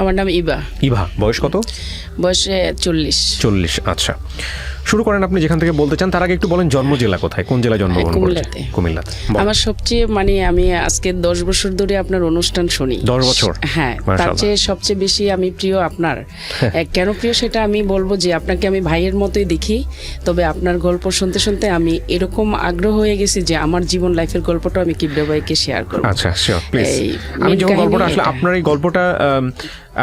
আমার নাম ইবা। ইভা, বয়স কত? বয়স 40। 40। আচ্ছা, শুরু করেন আপনি যেখান থেকে বলতে চান। তার আগে একটু বলেন জন্ম জেলা কোথায়, কোন জেলায় জন্মগ্রহণ করেছেন? কুমিল্লাতে। আমার সবচেয়ে আমি আজকে 10 বছর ধরে আপনার অনুষ্ঠান শুনি। 10 বছর? হ্যাঁ, তার চেয়ে সবচেয়ে বেশি আমি প্রিয় আপনার। কেন প্রিয় সেটা আমি বলবো যে আপনাকে আমি ভাইয়ের মতোই দেখি, তবে আপনার গল্প শুনতে শুনতে আমি এরকম আগ্রহ হয়ে গেছি যে আমার জীবন লাইফের গল্পটা আমি কিবরিয়া ভাইকে শেয়ার করব। আচ্ছা, শিওর, প্লিজ। আমি যখন গল্পটা আসলে আপনার এই গল্পটা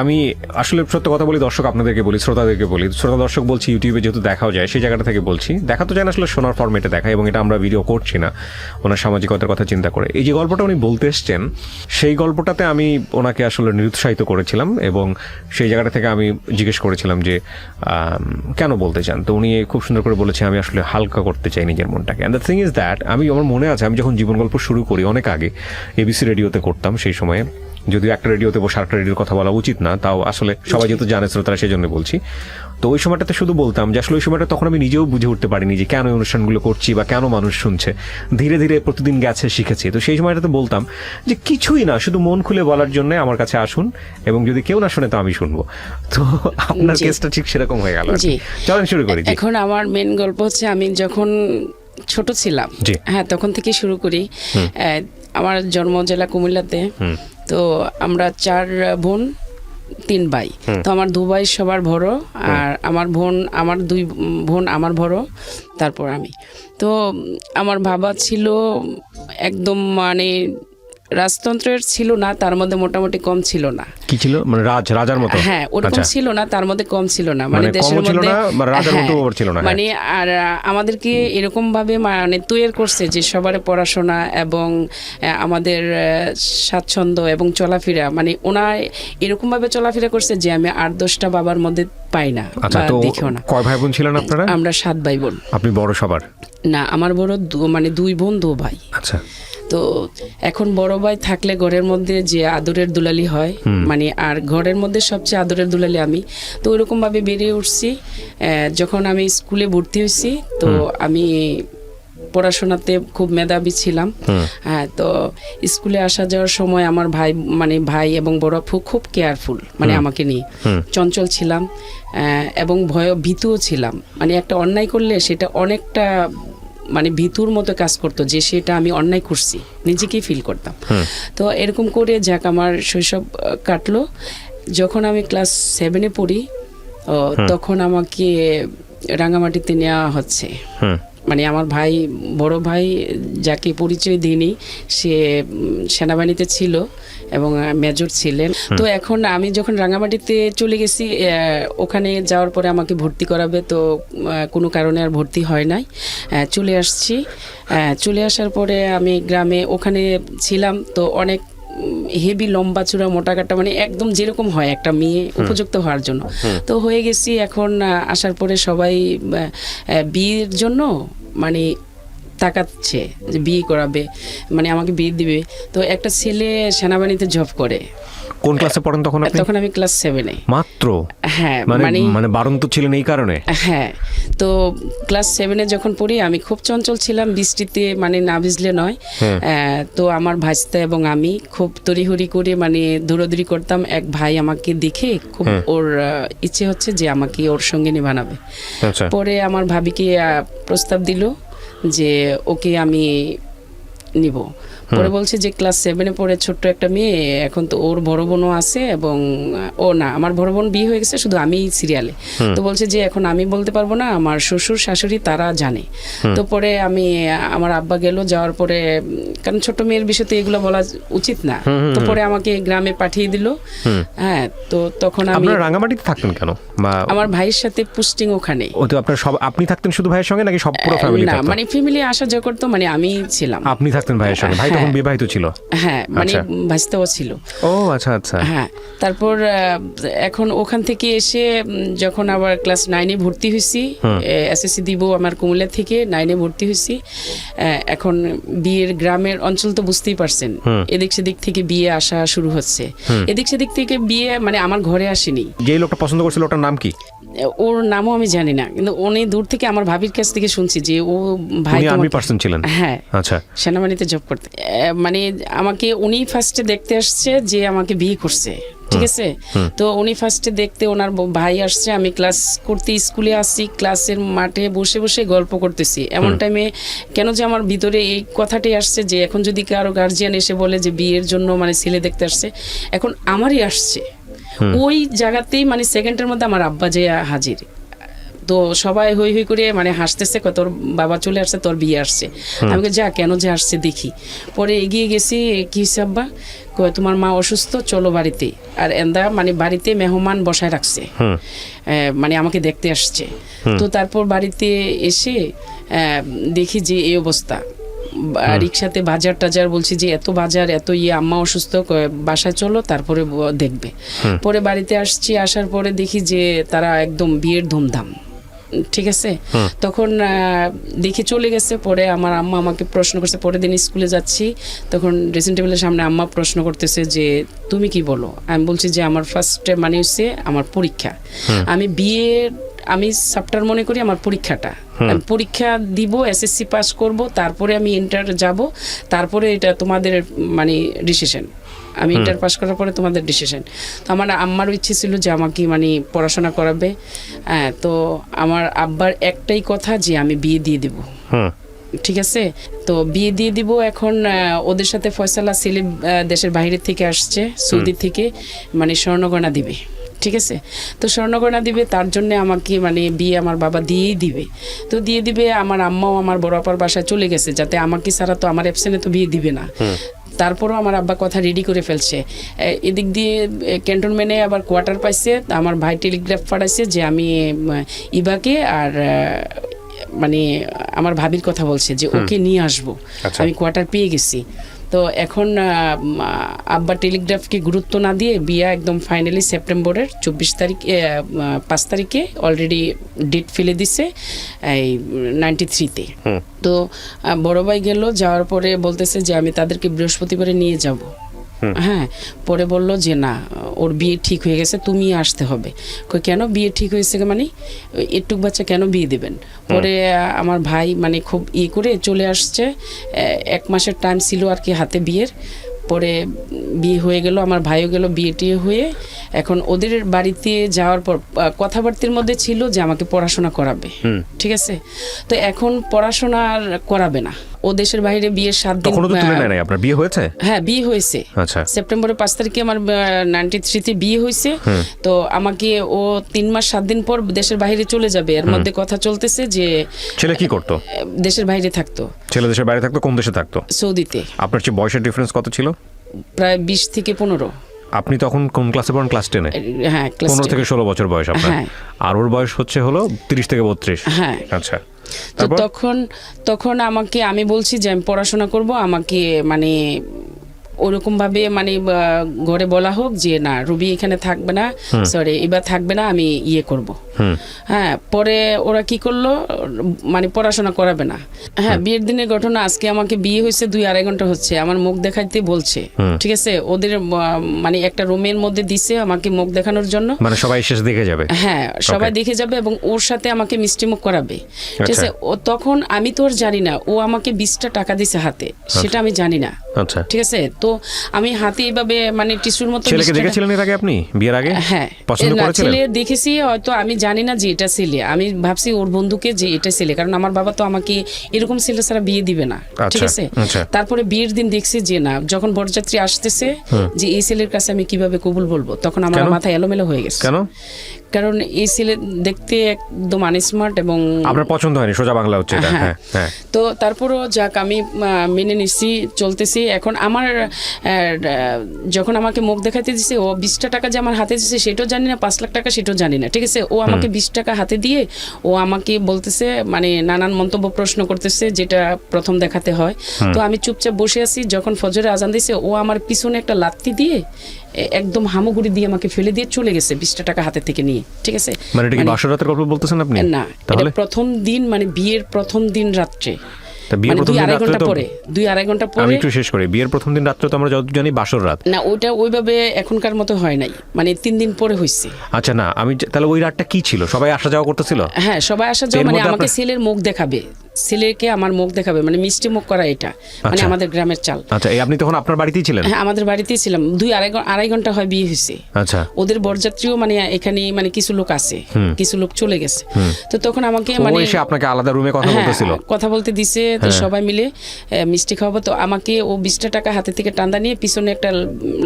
আমি আসলে সত্য কথা বলি, দর্শক আপনাদেরকে বলি, শ্রোতাদেরকে বলি, শ্রোতা দর্শক বলছি, ইউটিউবে যেহেতু দেখাও যায় সেই জায়গাটা থেকে বলছি, দেখা তো যায় না আসলে শোনার ফরম্যাটে দেখা, এবং এটা আমরা ভিডিও করছি না ওনার সামাজিকতার কথা চিন্তা করে। এই যে গল্পটা উনি বলতে এসছেন সেই গল্পটাতে আমি ওনাকে আসলে নিরুৎসাহিত করেছিলাম, এবং সেই জায়গাটা থেকে আমি জিজ্ঞেস করেছিলাম যে কেন বলতে চান। তো উনি খুব সুন্দর করে বলেছে আমি আসলে হালকা করতে চাই নিজের মনটাকে। And the thing is that আমার মনে আছে আমি যখন জীবন গল্প শুরু করি অনেক আগে এবিসি রেডিওতে করতাম সেই সময়ে, যদিও একটা রেডিওতে বসে আরেকটা রেডিওর কথা বলা উচিত না, তাও আসলে সবাই যেহেতু জানে শ্রোতারা সেই জন্য বলছি। তো ওই সময়টাতে শুধু বলতাম যে আসলে ওই সময়টা তখন আমি নিজেও বুঝে উঠতে পারিনি যে কেন এই অনুষ্ঠানগুলো করছি বা কেন মানুষ শুনছে। ধীরে ধীরে প্রতিদিন গেছে, শিখেছি। তো সেই সময়টাতে বলতাম যে কিছুই না, শুধু মন খুলে বলার জন্য আমার কাছে আসুন, এবং যদি কেউ না শুনে তো আমি শুনবো। তো আপনার কেসটা ঠিক সেরকম হয়ে গেল। চলেন শুরু করি। এখন আমার মেন গল্প হচ্ছে আমি যখন ছোট ছিলাম, হ্যাঁ তখন থেকে শুরু করি। আমার জন্ম জেলা কুমিল্লাতে। তো আমরা 4 বোন 3 ভাই। তো আমার 2 ভাই সবার বড়, আর আমার 2 বোন আমার বড়, তারপর আমি। তো আমার বাবা ছিল একদম রাজতন্ত্রের ছিল না, তার মধ্যে মোটামুটি কম ছিল না। কি ছিল? মানে রাজার মতো? হ্যাঁ, ওরকম ছিল না, তার মধ্যে কম ছিল না, মানে দেশের মধ্যে মানে আর আমাদেরকে এরকম ভাবে তৈরি করছে যে সবার পড়াশোনা এবং আমাদের স্বাচ্ছন্দ্য এবং চলাফেরা, মানে ওনার এরকম ভাবে চলাফেরা করছে যে আমি 8-10টা বাবার মধ্যে পাই না। দেখিও না। কয় ভাই বোন ছিলেন আপনারা? আমরা 7 ভাই বোন। আপনি বড় সবার? না, আমার বড় 2 বোন 2 ভাই। আচ্ছা। তো এখন বড় ভাই থাকলে ঘরের মধ্যে যে আদরের দুলালি হয়, আর ঘরের মধ্যে সবচেয়ে আদরের দুলালি আমি। তো ওইরকম ভাবে বেরিয়ে উঠছি। যখন আমি স্কুলে ভর্তি হয়েছি তো আমি পড়াশোনাতে খুব মেধাবী ছিলাম। হ্যাঁ, তো স্কুলে আসা যাওয়ার সময় আমার ভাই এবং বড় আপু খুব কেয়ারফুল, আমাকে নিয়ে। চঞ্চল ছিলাম এবং ভীতুও ছিলাম। একটা অন্যায় করলে সেটা অনেকটা ভীতুর মতো কাজ করতো, যে সেটা আমি অন্যায় করছি নিজেকেই ফিল করতাম। তো এরকম করে যাক আমার শৈশব কাটলো। যখন আমি ক্লাস 7-এ পড়ি তখন আমাকে রাঙামাটিতে নেওয়া হচ্ছে। আমার বড় ভাই যাকে পরিচয় দিইনি, সে সেনাবাহিনীতে ছিল এবং মেজর ছিলেন। তো এখন আমি যখন রাঙামাটিতে চলে গেছি, ওখানে যাওয়ার পরে আমাকে ভর্তি করাবে, তো কোনো কারণে আর ভর্তি হয় নাই। চলে আসছি। চলে আসার পরে আমি গ্রামে ওখানে ছিলাম। তো অনেক হেভি লম্বা চূড়া মোটা কাটা, একদম যেরকম হয় একটা মেয়ে উপযুক্ত হওয়ার জন্য, তো হয়ে গেছি। এখন আসার পরে সবাই বিয়ের জন্য তাকাচ্ছে যে বিয়ে করাবে, আমাকে বিয়ে দিবে। তো একটা ছেলে সেনাবাহিনীতে জব করে। কোন ক্লাসে পড়েন তখন আপনি? তখন আমি ক্লাস 7-এ মাত্র। হ্যাঁ, বারন্ত ছিলেন এই কারণে? হ্যাঁ, তো ক্লাস 7-এ যখন পড়ি আমি খুব চঞ্চল ছিলাম, বৃষ্টিতে না ভিজলে নয়। তো আমার ভাইস্তা এবং আমি খুব তড়িহড়ি করে দৌড়াদৌড়ি করতাম। এক ভাই আমাকে দেখে খুব ওর ইচ্ছে হচ্ছে যে আমাকে ওর সঙ্গে নিয়ে বানাবে। পরে আমার ভাবিকে প্রস্তাব দিল যে ওকে আমি নিব। পরে বলছে যে ক্লাস 7-এ পড়ে ছোট্ট একটা মেয়ে, এখন তো ওর বড় বোনও আছে, এবং আমার বড় বোন বিয়ে হয়ে গেছে, শুধু আমি সিরিয়ালে। তো বলছে যে এখন আমি বলতে পারবো না, আমার শ্বশুর শাশুড়ি তারা জানে। তো পরে আমার আব্বা গেল, যাওয়ার পরে কারণ ছোট মেয়ের বিষয়তে এগুলো বলা উচিত না, তো পরে আমাকে গ্রামে পাঠিয়ে দিল। হ্যাঁ, তো তখন আমি। রাঙামাটিতে থাকতেন কেন? আমার ভাইয়ের সাথে পোস্টিং ওখানে। আপনি থাকতেন শুধু ভাইয়ের সঙ্গে নাকি সব পুরো ফ্যামিলি? না, ফ্যামিলি আসা যাওয়া করতো, আমি ছিলাম। আপনি থাকতেন ভাইয়ের সঙ্গে? ভাই তখন বিবাহিত ছিল? হ্যাঁ, ভাইস্তাও ছিল। ও আচ্ছা আচ্ছা। হ্যাঁ, তারপর এখন ওখান থেকে এসে যখন আবার ক্লাস 9-এ ভর্তি হয়েছি, এসএসসি দিব আমার কুমিল্লা থেকে, 9-এ ভর্তি হয়েছি। এখন বিয়ের গ্রামের অঞ্চল তো বুঝতেই পারছেন, এদিক সেদিক থেকে বিয়ে আসা শুরু হচ্ছে। এদিক সেদিক থেকে বিয়ে আমার ঘরে আসেনি। যে লোকটা পছন্দ করছিল ওটার নাম কি? ওর নামও আমি জানি না, কিন্তু অনেক দূর থেকে আমার ভাবির কাছ থেকে শুনছি যে ও ভাই আর্মি পার্সন ছিলেন। হ্যাঁ, আচ্ছা, সেনাবাহিনীতে জব করতে। আমাকে উনি ফার্স্টে দেখতে আসছে যে আমাকে বিয়ে করছে। ঠিক আছে। তো উনি ফার্স্টে দেখতে ওনার ভাই আসছে, আমি ক্লাস করতে স্কুলে আসছি, ক্লাসের মাঠে বসে বসে গল্প করতেছি, এমন টাইমে কেন যে আমার ভিতরে এই কথাটাই আসছে যে এখন যদি কারো গার্জিয়ান এসে বলে যে বিয়ের জন্য মানে ছেলে দেখতে আসছে, এখন আমারই আসছে ওই জায়গাতেই মানে সেকেন্ডের মধ্যে আমার আব্বা যে হাজির। তো সবাই হই হই করে মানে হাসতেছে, তোর বাবা চলে আসছে, তোর বিয়ে আসছে। আমি যা কেন যে আসছে দেখি। পরে এগিয়ে গেছি, কি হচ্ছে আব্বা? কয় তোমার মা অসুস্থ, চলো বাড়িতে। আর এন্দা মানে বাড়িতে মেহমান বসায় রাখছে, মানে আমাকে দেখতে আসছে। তো তারপর বাড়িতে এসে দেখি যে এই অবস্থা, রিক্সাতে বাজার টাজার, বলছি যে এত বাজার এত আম্মা অসুস্থ, বাসায় চলো তারপরে দেখবে। পরে বাড়িতে আসছি, আসার পরে দেখি যে তারা একদম বিয়ের ধুমধাম, ঠিক আছে। তখন দেখে চলে গেছে। পরে আমার আম্মা আমাকে প্রশ্ন করছে, পরের দিন স্কুলে যাচ্ছি, তখন ড্রেসিং টেবিলের সামনে আম্মা প্রশ্ন করতেছে যে তুমি কি বলো? আমি বলছি যে আমার ফার্স্ট মানে হচ্ছে আমার পরীক্ষা, আমি সাপ্টার মনে করি আমার পরীক্ষাটা, আমি পরীক্ষা দিব, এসএসসি পাস করব, তারপরে আমি ইন্টার যাব, তারপরে এটা তোমাদের মানে ডিসিশন, আমি ইন্টার পাস করার পরে তোমাদের ডিসিশন। তো আমার আম্মারও ইচ্ছে ছিল যে আমাকে মানে পড়াশোনা করাবে। হ্যাঁ, তো আমার আব্বার একটাই কথা যে আমি বিয়ে দিয়ে দেব, ঠিক আছে। তো বিয়ে দিয়ে দিব। এখন ওদের সাথে ফয়সালা ছেলে দেশের বাইরে থেকে আসছে, সৌদি থেকে, মানে স্বর্ণগয়না দিবে, ঠিক আছে। তো স্বর্ণগয়না দিবে, তার জন্য আমাকে মানে বিয়ে আমার বাবা দিয়েই দিবে। তো দিয়ে দিবে, আমার আম্মাও আমার বড় আপার বাসায় চলে গেছে, যাতে আমাকে ছাড়া তো আমার অ্যাবসেন্টে তো বিয়ে দিবে না। তারপরও আমার আব্বা কথা রেডি করে ফেলছে। এদিক দিয়ে ক্যান্টনমেন্টে আবার কোয়ার্টার পাইছে, আমার ভাই টেলিগ্রাফ পাঠাইছে যে আমি ইবাকে আর মানে আমার ভাবির কথা বলছে যে ওকে নিয়ে আসবো, আমি কোয়ার্টার পেয়ে গেছি। তো এখন আব্বা টেলিগ্রাফকে গুরুত্ব না দিয়ে বিয়া একদম ফাইনালি সেপ্টেম্বরের 5 তারিখে অলরেডি ডেট ফেলে দিছে এই 93-তে। তো বড় ভাই গেল, যাওয়ার পরে বলতেছে যে আমি তাদেরকে বৃহস্পতিবারে নিয়ে যাব। হ্যাঁ, পরে বলল যে না, ওর বিয়ে ঠিক হয়ে গেছে, তুমি আসতে হবে। কেন বিয়ে ঠিক হয়েছে মানে একটুক বাচ্চা কেন বিয়ে দেবেন? পরে আমার ভাই মানে খুব করে চলে আসছে, 1 মাসের টাইম ছিল আর কি হাতে বিয়ের। পরে বিয়ে হয়ে গেল, আমার ভাইও গেল বিয়ে টিয়ে হয়ে। এখন ওদের বাড়িতে যাওয়ার পর কথাবার্তার মধ্যে ছিল যে আমাকে পড়াশোনা করাবে, ঠিক আছে। তো এখন পড়াশোনা আর করাবে না, ও দেশের বাইরে বিয়ের 7 দিন। আপনার বিয়ে হয়েছে? হ্যাঁ, বিয়ে হয়েছে। আচ্ছা, সেপ্টেম্বরের 5 তারিখে আমার 93-তে বিয়ে হয়েছে। তো আমাকে ও 3 মাস 7 দিন পর দেশের বাইরে চলে যাবে। এর মধ্যে কথা চলতেছে যে ছেলে কি করতো? দেশের বাইরে থাকতো। ছেলে দেশের বাইরে থাকতো? কোন দেশে থাকতো? সৌদিতে। আপনার চেয়ে বয়সের ডিফারেন্স কত ছিল? প্রায় 20 থেকে 15। আপনি তখন কোন ক্লাসে পড়েন? ক্লাস 10-এ? হ্যাঁ, 15 থেকে 16 বছর বয়স আপনার। আর ওর বয়স হলো 30 থেকে 32। হ্যাঁ, আচ্ছা। তো তখন আমাকে, আমি বলছি যে আমি পড়াশোনা করব, আমাকে মানে ওরকম ভাবে মানে ঘরে বলা হোক যে না, রুবি এখানে থাকবে না, সরি এবার থাকবে না, আমি ইয়ে করব। হ্যাঁ, পরে ওরা কি করলো, মানে পড়াশোনা করাবে না। হ্যাঁ, বিয়ের দিনের ঘটনা, আজকে আমাকে বিয়ে হয়েছে 2-2.5 ঘন্টা হচ্ছে, আমার মুখ দেখাইতে বলছে, ঠিক আছে। ওদের মানে একটা রুমের মধ্যে দিছে আমাকে মুখ দেখানোর জন্য, মানে সবাই শেষ দেখে যাবে। হ্যাঁ, সবাই দেখে যাবে এবং ওর সাথে আমাকে মিষ্টি মুখ করাবে, ঠিক আছে। ও তখন আমি তো আর জানি না, ও আমাকে 20টা টাকা দিছে হাতে, সেটা আমি জানি না, ঠিক আছে। তো আমি হাতে এইভাবে মানে টিস্যুর মতো। ছেলেকে দেখেছিলেন এর আগে আপনি বিয়ের আগে? হ্যাঁ, পছন্দ করেছিলেন? ছেলে দেখেছি, হয়তো আমি জানি না যে এটা ছেলে, আমি ভাবছি ওর বন্ধুকে যে এটা ছেলে, কারণ আমার বাবা তো আমাকে এরকম ছেলে ছাড়া বিয়ে দিবে না, ঠিক আছে। তারপরে বিয়ের দিন দেখছি যে না, যখন বরযাত্রী আসতেছে যে এই ছেলের কাছে আমি কিভাবে কবুল বলবো, তখন আমার মাথা এলোমেলো হয়ে গেছে। কেন? কারণ এই ছেলে দেখতে একদম আনস্মার্ট এবং আপনার পছন্দ হয়নি, সোজা বাংলা হচ্ছে এটা। হ্যাঁ, তো তারপরও যাক, আমি মেনে নিচ্ছি, চলতেছি। এখন আমার যখন আমাকে মুখ দেখাতে দিছে, ও 20টা টাকা যে আমার হাতে দিছে সেটাও জানি না, 5 লাখ টাকা সেটাও জানি না, ঠিক আছে। ও আমাকে 20 টাকা হাতে দিয়ে ও আমাকে বলতেছে, মানে নানান মন্তব্য প্রশ্ন করতেছে, যেটা প্রথম দেখাতে হয়। তো আমি চুপচাপ বসে আছি। যখন ফজরে আজান দিছে, ও আমার পিছনে একটা লাত্তি দিয়ে একদম হামাগুড়ি দিয়ে আমাকে ফেলে দিয়ে চলে গেছে 20টা টাকা হাতে থেকে নিয়ে, ঠিক আছে। মানে এটা কি বাসর রাতের গল্প বলতেছেন আপনি? না, এটা প্রথম দিন, মানে বিয়ের প্রথম দিন রাত্রে, মানে 2-2.5 ঘন্টা পরে। 2-2.5 ঘন্টা পরে। আমি একটু শেষ করি। বিয়ের প্রথম দিন রাত্রে তো আমরা যত জানি বাসর রাত না, ওইটা ওইভাবে এখনকার মতো হয় নাই, মানে 3 দিন পরে হয়েছে। আচ্ছা, না আমি তাহলে ওই রাতটা কি ছিল? সবাই আসা যাওয়া করতেছিল? হ্যাঁ, সবাই আসা যাওয়া, মানে আমাকে ছেলের মুখ দেখাবে, ছেলেকে আমার মুখ দেখাবে, মানে মিষ্টি মুখ করা, এটা মানে আচ্ছা। আমাদের গ্রামের চাল। আচ্ছা, এই আপনি তখন আপনার বাড়িতেই ছিলেন? হ্যাঁ, আমাদের বাড়িতেই ছিলাম। আড়াই ঘন্টা হয় বিয়ে হয়েছে। আচ্ছা। ওদের বরযাত্রীও মানে এখানে মানে কিছু লোক আছে, কিছু লোক চলে গেছে। তো তখন আমাকে ও মানে এসে আপনাকে আলাদা রুমে কথা বলতেছিল? কথা বলতে দিছে, তো সবাই মিলে মিষ্টি খাওয়াবো। তো আমাকে ও 20টা টাকা হাতে থেকে টান্দা নিয়ে পিছনে একটা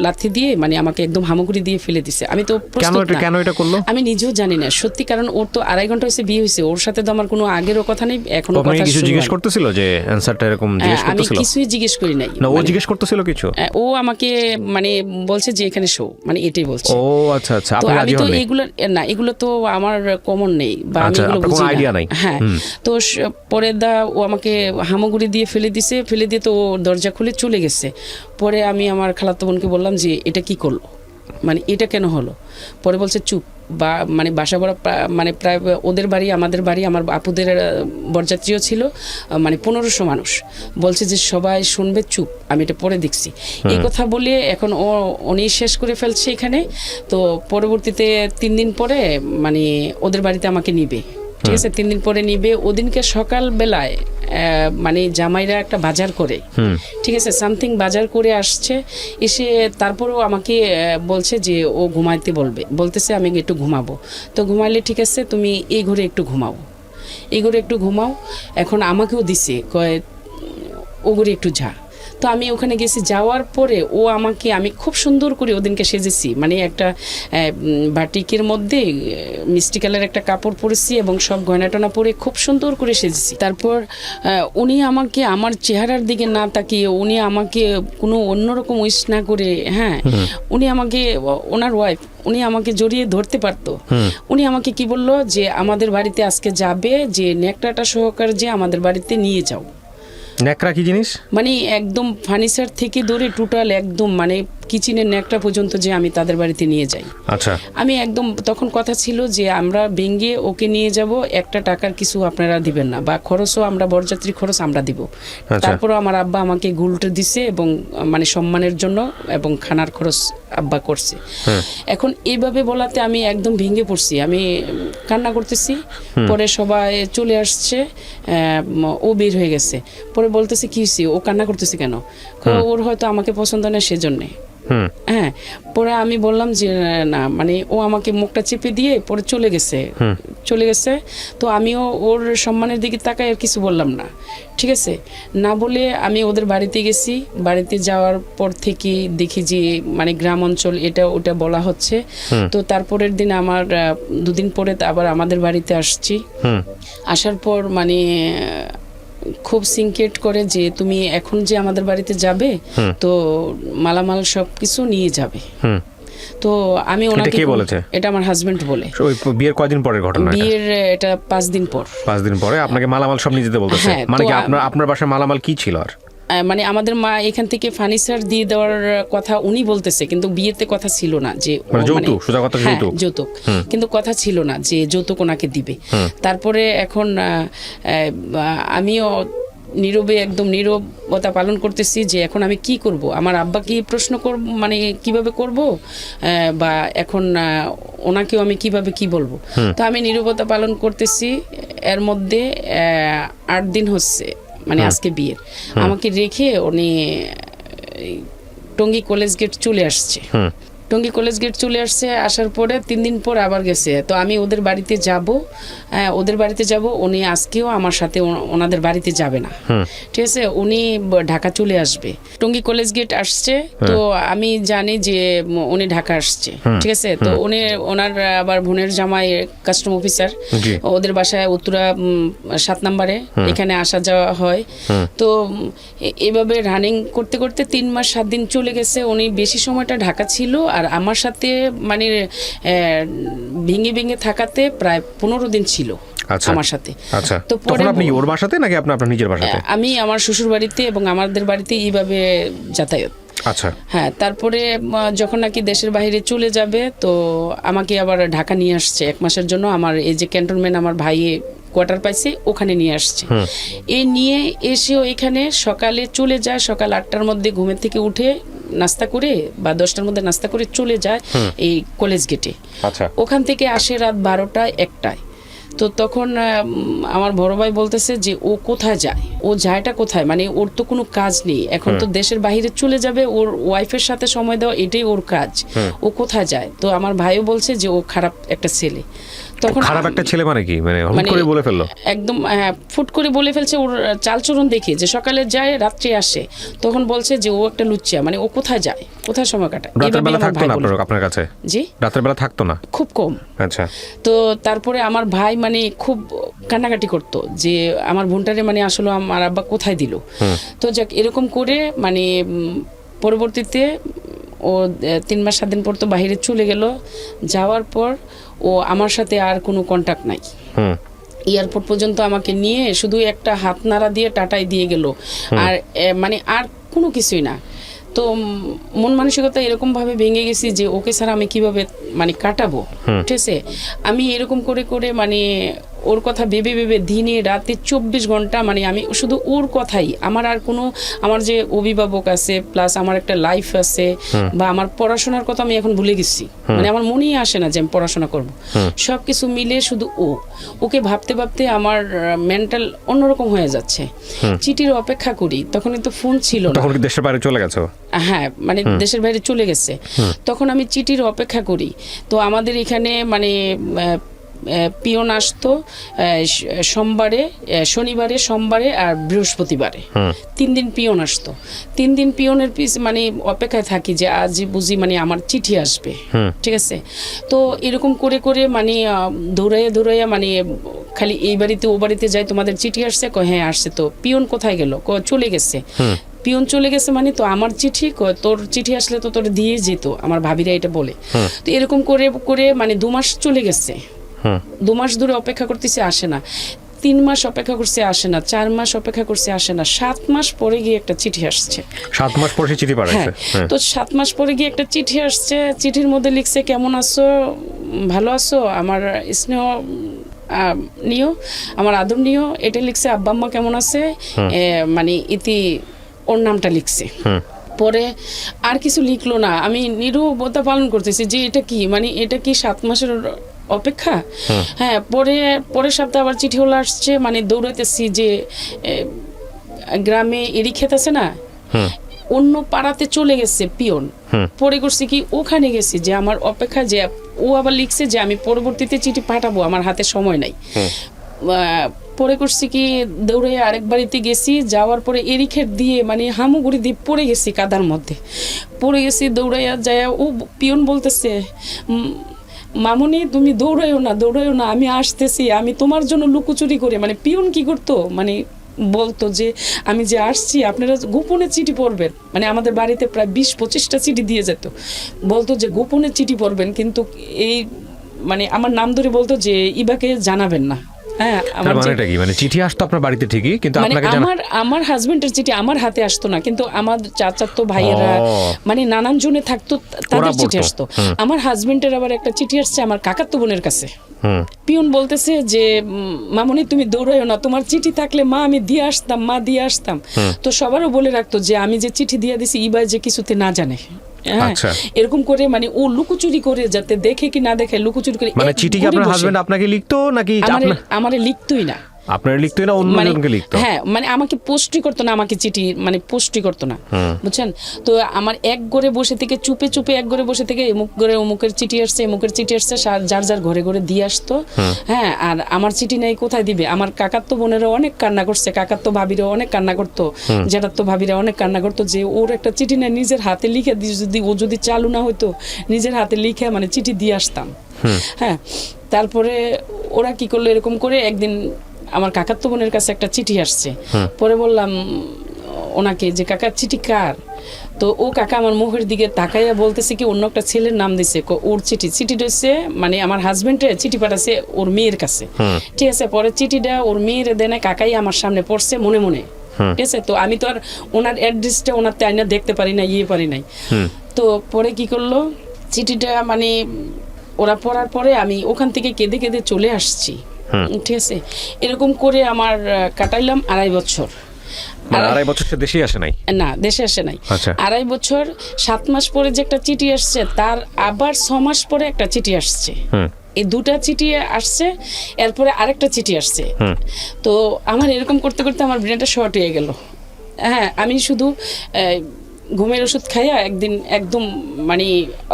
লাথি দিয়ে মানে আমাকে একদম হামাগুড়ি দিয়ে ফেলে দিছে। আমি তো প্রস্তুত না। কেন এটা করলো আমি নিজেও জানি না সত্যি, কারণ ওর তো আড়াই ঘন্টা হয়েছে বিয়ে হয়েছে, ওর সাথে তো আমার কোনো আগেরও কথা নেই, এখনো আপনি কথা কিছু শুরু জিজ্ঞেস হয়নি। করতেছিল যে অ্যানসারটা এরকম জিজ্ঞেস আমি করতেছিল? কিছুই জিজ্ঞেস করি নাই। না, ও মানে, জিজ্ঞেস করতেছিল কিছু? ও আমাকে মানে বলছে যে এখানে শো, মানে এটাই বলছে। ও আচ্ছা আচ্ছা, তো আপনি আমি রাজি তো হননি? এগুলো তো আমার কমন নেই বা আমি আচ্ছা, এগুলো আপনার কোনো বুঝি আইডিয়া না। নাই? হ্যাঁ, তো পরে ও আমাকে হামাগুড়ি দিয়ে ফেলে দিয়ে তো ও দরজা খুলে চলে গেছে। পরে আমি আমার খালাতো বোনকে বললাম যে এটা কি করলো, মানে এটা কেন হলো? পরে বলছে চুপ, বা মানে বাসা বড় মানে প্রায় ওদের বাড়ি আমাদের বাড়ি, আমার আপুদের বরযাত্রীও ছিল মানে 1500 মানুষ। বলছে যে সবাই শুনবে, চুপ, আমি এটা পরে দেখছি। এই কথা বলে এখন উনি শেষ করে ফেলছে এখানে। তো পরবর্তীতে 3 দিন পরে মানে ওদের বাড়িতে আমাকে নিবে, ঠিক আছে? 3 দিন পরে নিবে। ওদিনকে সকাল বেলায় মানে জামাইরা একটা বাজার করে, ঠিক আছে, সামথিং বাজার করে আসছে, এসে তারপরেও আমাকে বলছে যে ও ঘুমাইতে বলতেছে আমি একটু ঘুমাবো। তো ঘুমাইলে ঠিক আছে, তুমি এই ঘরে একটু ঘুমাও, এই ঘরে একটু ঘুমাও। এখন আমাকেও দিছে, কয় ও ঘরে একটু যা। তো আমি ওখানে গেছি, যাওয়ার পরে ও আমাকে, আমি খুব সুন্দর করে ওদিনকে সেজেছি, মানে একটা বাটিকের মধ্যে মিষ্টি কালার একটা কাপড় পরেছি এবং সব গয়নাটনা পরে খুব সুন্দর করে সেজেছি। তারপর উনি আমাকে আমার চেহারার দিকে না তাকিয়ে, উনি আমাকে কোনো অন্যরকম উইশ না করে, হ্যাঁ, উনি আমাকে, ওনার ওয়াইফ, উনি আমাকে জড়িয়ে ধরতে পারতো। উনি আমাকে কি বললো যে আমাদের বাড়িতে আজকে যাবে, যে নেকড়াটা সহকার যে আমাদের বাড়িতে নিয়ে যাও। ন্যাকড়া কি জিনিস? মানে একদম ফার্নিচার থেকে ধরে টোটাল একদম মানে কিচেনের ন্যাকটা পর্যন্ত যে আমি তাদের বাড়িতে নিয়ে যাই। আচ্ছা। আমি একদম, তখন কথা ছিল যে আমরা ভেঙে ওকে নিয়ে যাব, একটা টাকার কিছু আপনারা দিবেন না, বা খরচও আমরা, বরযাত্রী খরচ আমরা দিব। তারপরও আমার আব্বা আমাকে গুলটা দিছে এবং মানে সম্মানের জন্য, এবং খানার খরচ আব্বা করছে। এখন এইভাবে বলাতে আমি একদম ভেঙে পড়ছি, আমি কান্না করতেছি। পরে সবাই চলে আসছে, ও বের হয়ে গেছে। পরে বলতেছে কি হয়েছে, ও কান্না করতেছে কেন? ওর হয়তো আমাকে পছন্দ না সেজন্যে। হ্যাঁ, পরে আমি বললাম যে না, মানে ও আমাকে মুখটা চেপে দিয়ে পরে চলে গেছে। তো আমিও ওর সম্মানের দিকে তাকাই আর কিছু বললাম না, ঠিক আছে? না বলে আমি ওদের বাড়িতে গেছি। বাড়িতে যাওয়ার পর থেকে দেখি যে মানে গ্রাম অঞ্চল, এটা ওটা বলা হচ্ছে। তো তারপরের দিন আমার 2 দিন পরে আবার আমাদের বাড়িতে আসছি। আসার পর মানে খুব সিনক্রেট করে যে তুমি এখন যে আমাদের বাড়িতে যাবে, তো মালামাল সব কিছু নিয়ে যাবে। তো আমি ওনাকে, এটা আমার হাজবেন্ড বলে। ওই বিয়ের কয়দিন পরের ঘটনা? বিয়ের এটা 5 দিন পর। 5 দিন পরে আপনাকে মালামাল সব নিয়ে যেতে বলতেছে? মানে কি আপনার বাসায় মালামাল কি ছিল? আর মানে আমাদের মা এখান থেকে ফার্নিচার দিয়ে দেওয়ার কথা উনি বলতেছে, কিন্তু বিয়েতে কথা ছিল না যে যৌতুক, কিন্তু কথা ছিল না যে যৌতুক ওনাকে দিবে। তারপরে এখন আমিও নীরবে, একদম নীরবতা পালন করতেছি যে এখন আমি কি করব, আমার আব্বা কি প্রশ্ন করব, মানে কিভাবে করব, বা এখন ওনাকেও আমি কিভাবে কি বলবো। তো আমি নীরবতা পালন করতেছি। এর মধ্যে 8 দিন হচ্ছে, মানে আজকে বিয়ের, আমাকে রেখে উনি টঙ্গী কলেজ গেট চলে আসছে। টঙ্গী কলেজ গেট চলে আসছে, আসার পরে 3 দিন পর আবার গেছে। তো আমি ওদের বাড়িতে যাব, উনি আজকেও আমার সাথে ওনাদের বাড়িতে যাবে না, ঠিক আছে? উনি ঢাকা চলে আসবে। টঙ্গী কলেজ গেট আসছে, তো আমি জানি যে উনি ঢাকা আসছে, ঠিক আছে? তো ওনার আবার বোনের জামাই কাস্টম অফিসার, ওদের বাসায় উত্তরা 7 নম্বরে, এখানে আসা যাওয়া হয়। তো এভাবে রানিং করতে করতে 3 মাস 7 দিন চলে গেছে। উনি বেশি সময়টা ঢাকা ছিল, আর আমার সাথে মানে ভেঙে থাকাতে প্রায় 15 দিন ছিল আমার সাথে। আচ্ছা, তো তখন আপনি ওর বাসাতে নাকি আপনার নিজের বাসাতে? আমি আমার শ্বশুর বাড়িতে এবং আমাদের বাড়িতে এইভাবে যাতায়াত। আচ্ছা, হ্যাঁ। তারপরে যখন নাকি দেশের বাইরে চলে যাবে, তো আমাকে আবার ঢাকা নিয়ে আসছে 1 মাসের জন্য। আমার এই যে ক্যান্টনমেন্ট, আমার ভাই কোয়ার্টার পাইছে, ওখানে নিয়ে আসছে। এই নিয়ে এসেও এখানে সকালে চলে যায়, সকাল 8টার মধ্যে ঘুমের থেকে উঠে নাস্তা করে বা 10টার মধ্যে নাস্তা করে চলে যায় এই কলেজ গেটে। আচ্ছা, ওখান থেকে আসে রাত 12টা 1টায়। তো তখন আমার বড় ভাই বলতেছে যে ও কোথায় যায়, ও যায়টা কোথায়, মানে ওর তো কোনো কাজ নেই এখন, তো দেশের বাইরে চলে যাবে, ওর ওয়াইফের সাথে সময় দেওয়া এটাই ওর কাজ, ও কোথায় যায়। তো আমার ভাইও বলছে যে ও খারাপ একটা ছেলে। তখন খারাপ একটা ছেলে মানে কি, মানে হুট করে বলে ফেললো একদম, ফুট করে বলে ফেলছে। ওর চালচরণ দেখে যে সকালে যায় রাত্রে আসে, তখন বলছে যে ও একটা লুচ্চা, মানে ও কোথায় যায়, কোথায় সময় কাটায়। রাতের বেলা থাকতো না আপনার কাছে? জি, রাতের বেলা থাকতো না, খুব কম। আচ্ছা। তো তারপরে আমার ভাই মানে খুব কান্নাকাটি করতো যে আমার বোনটারে মানে আসলে আমার আব্বা কোথায় দিল। তো যাক এরকম করে মানে পরবর্তীতে ও 3 মাস 7 দিন পর তো বাইরে চলে গেল। যাওয়ার পর ও আমার সাথে আর কোনো কন্টাক্ট নাই। এয়ারপোর্ট পর্যন্ত আমাকে নিয়ে শুধু একটা হাত নাড়া দিয়ে টাটাই দিয়ে গেল, আর মানে আর কোনো কিছুই না। তো মন মানসিকতা এরকম ভাবে ভেঙে গেছি যে ওকে ছাড়া আমি কিভাবে মানে কাটাবো, ঠিক আছে। আমি এরকম করে করে মানে ওর কথা ভেবে ভেবে দিনে রাতে 24 ঘন্টা মানে আমি শুধু ওর কথাই, আমার আর কোনো, আমার যে অভিভাবক আছে প্লাস আমার একটা লাইফ আছে বা আমার পড়াশোনার কথা আমি এখন ভুলে গেছি, মানে আমার মনেই আসে না যে আমি পড়াশোনা করব। সবকিছু মিলে শুধু ওকে ভাবতে ভাবতে আমার মেন্টাল অন্যরকম হয়ে যাচ্ছে। চিঠির অপেক্ষা করি, তখন তো ফোন ছিল না। তখন কি দেশের বাইরে চলে গেছো? হ্যাঁ, মানে দেশের বাইরে চলে গেছে। তখন আমি চিঠির অপেক্ষা করি। তো আমাদের এখানে মানে পিয়ন আসতো সোমবারে, শনিবারে, সোমবারে আর বৃহস্পতিবারে, 3 দিন পিয়ন আসতো। 3 দিন পিয়নের মানে অপেক্ষায় থাকি যে আজ বুঝি মানে আমার চিঠি আসবে, ঠিক আছে। তো এরকম করে করে মানে দৌড়াইয়া দৌড়াইয়া মানে খালি এই বাড়িতে ও বাড়িতে যাই, তোমাদের চিঠি আসছে? হ্যাঁ আসছে। তো পিয়ন কোথায় গেল? চলে গেছে। পিয়ন চলে গেছে মানে তো আমার চিঠি, তোর চিঠি আসলে তো তোর দিয়ে যেত, আমার ভাবিরা এটা বলে। তো এরকম করে করে মানে 2 মাস চলে গেছে। 2 মাস ধরে অপেক্ষা করতেছে, আসে না। 3 মাস অপেক্ষা করছে, আসে না। 4 মাস অপেক্ষা করছে, আসে না। 7 মাস পরে গিয়ে একটা চিঠি আসছে। 7 মাস পরে চিঠি পাঠাইছে? হ্যাঁ, তো 7 মাস পরে গিয়ে একটা চিঠি আসছে। চিঠির মধ্যে লিখছে, কেমন আছো, ভালো আছো, আমার স্নেহ নিও, আমার আদর নিও, এটা লিখছে। আব্বা আম্মা কেমন আছে, মানে ইতি ওর নামটা লিখছে। পরে আর কিছু লিখলো না। আমি নিরবতা পালন করতেছি যে এটা কি, মানে এটা কি 7 মাসের অপেক্ষা? হ্যাঁ, পরের সপ্তাহে আবার চিঠি হলো আসছে। মানে দৌড়াইতেছি যে গ্রামে এরি ক্ষেত আছে না, অন্য পাড়াতে চলে গেছে পিয়ন। পরে করছি কি, ওখানে গেছি যে আমার অপেক্ষা, যে ও আবার লিখছে যে আমি পরবর্তীতে চিঠি পাঠাবো, আমার হাতে সময় নাই। পরে করছি কি, দৌড়ে আরেক বাড়িতে গেছি। যাওয়ার পরে এরিখের দিয়ে মানে হামুগুড়ি দিয়ে পড়ে গেছি, কাদার মধ্যে পড়ে গেছি। দৌড়াইয়া যায় ও পিয়ন বলতেছে, মামুনি তুমি দৌড়াইও না, আমি আসতেছি, আমি তোমার জন্য লুকোচুরি করে। মানে পিয়ন কি করতো, মানে বলতো যে আমি যে আসছি আপনারা গোপনে চিঠি পড়বেন। মানে আমাদের বাড়িতে প্রায় 20-25টা চিঠি দিয়ে যেত। বলতো যে গোপনে চিঠি পড়বেন, কিন্তু এই মানে আমার নাম ধরে বলতো যে ইবাকে জানাবেন না। হ্যাঁ, মানেটা কি, মানে চিঠি আসতো আপনার বাড়িতে ঠিকই, কিন্তু আপনাকে আমার হাজবেন্ডের চিঠি আমার হাতে আসতো না, কিন্তু আমার চাচাতো ভাইয়েরা মানে নানান জনে থাকতো, তাদের চিঠি আসতো। আমার হাজবেন্ডের আবার একটা চিঠি আসছে আমার কাকাতো বোনের কাছে। পিয়ন বলতেছে যে মামনি তুমি দৌড়াইও না, তোমার চিঠি থাকলে মা আমি দিয়ে আসতাম। তো সবারও বলে রাখতো যে আমি যে চিঠি দিয়ে দিছি ইবা যে কিছুতে না জানে। হ্যাঁ, এরকম করে মানে ও লুকোচুরি করে, যাতে দেখে কি না দেখে লুকোচুরি করে। মানে চিঠি কি আপনার হাজবেন্ড আপনাকে লিখতো নাকি? আমারে লিখতোই না, আপনার লিখতোই না, অন্যজনকে লিখতো। হ্যাঁ, মানে আমাকে পোস্টই করতো না, আমাকে চিঠি মানে পোস্টই করতো না, বুঝছেন। তো আমার এক ঘরে বসে থেকে চুপে চুপে এক ঘরে বসে থেকে এমুক ঘরে অমুকের চিঠি আসছে, এমুকের চিঠি আসছে, যার যার ঘরে ঘরে দিয়ে আসতো। হ্যাঁ, আর আমার চিঠি নেই, কোথায় দিবে? আমার কাকাতো বোনেরা অনেক কান্না করছে, কাকাতো ভাবিরা অনেক কান্না করতো, জ্যাঠাতো ভাবিরা অনেক কান্না করতো যে ওর একটা চিঠি নেই, নিজের হাতে লিখে যদি ও যদি চালু না হইতো, নিজের হাতে লিখে মানে চিঠি দিয়ে আসতাম। হ্যাঁ, তারপরে ওরা কি করলো, এরকম করে একদিন আমার কাকাতো বোনের কাছে একটা চিঠি আসছে। পরে বললাম ওনাকে যে কাকার চিঠি কার? তো ও কাকা আমার মুখের দিকে তাকাইয়া বলতেছে কি, অন্য একটা ছেলের নাম দিছে, ওর চিঠিটা হচ্ছে মানে আমার হাজবেন্ডের চিঠি পাঠাছে ওর মেয়ের কাছে, ঠিক আছে। পরে চিঠিটা ওর মেয়ের দেনে কাকাই আমার সামনে পড়ছে মনে মনে, ঠিক আছে। তো আমি তো আর ওনার অ্যাড্রেসটা ওনার তাইনা দেখতে পারি না, পারি নাই। তো পরে কি করলো, চিঠিটা মানে ওরা পড়ার পরে আমি ওখান থেকে কেঁদে কেঁদে চলে আসছি, ঠিক আছে। এরকম করে আমার কাটাইলাম 2.5 বছর। 2.5 বছর সে দেশে আসে নাই? না, দেশে আসে নাই। 2.5 বছর। 7 মাস পরে যে একটা চিঠি আসছে, তার আবার 6 মাস পরে একটা চিঠি আসছে, এই 2টা চিঠি আসছে, এরপরে আরেকটা চিঠি আসছে। তো আমার এরকম করতে করতে আমার ব্রেনটা শর্ট হয়ে গেল। হ্যাঁ, আমি শুধু ঘুমের ওষুধ খাইয়া একদিন একদম মানে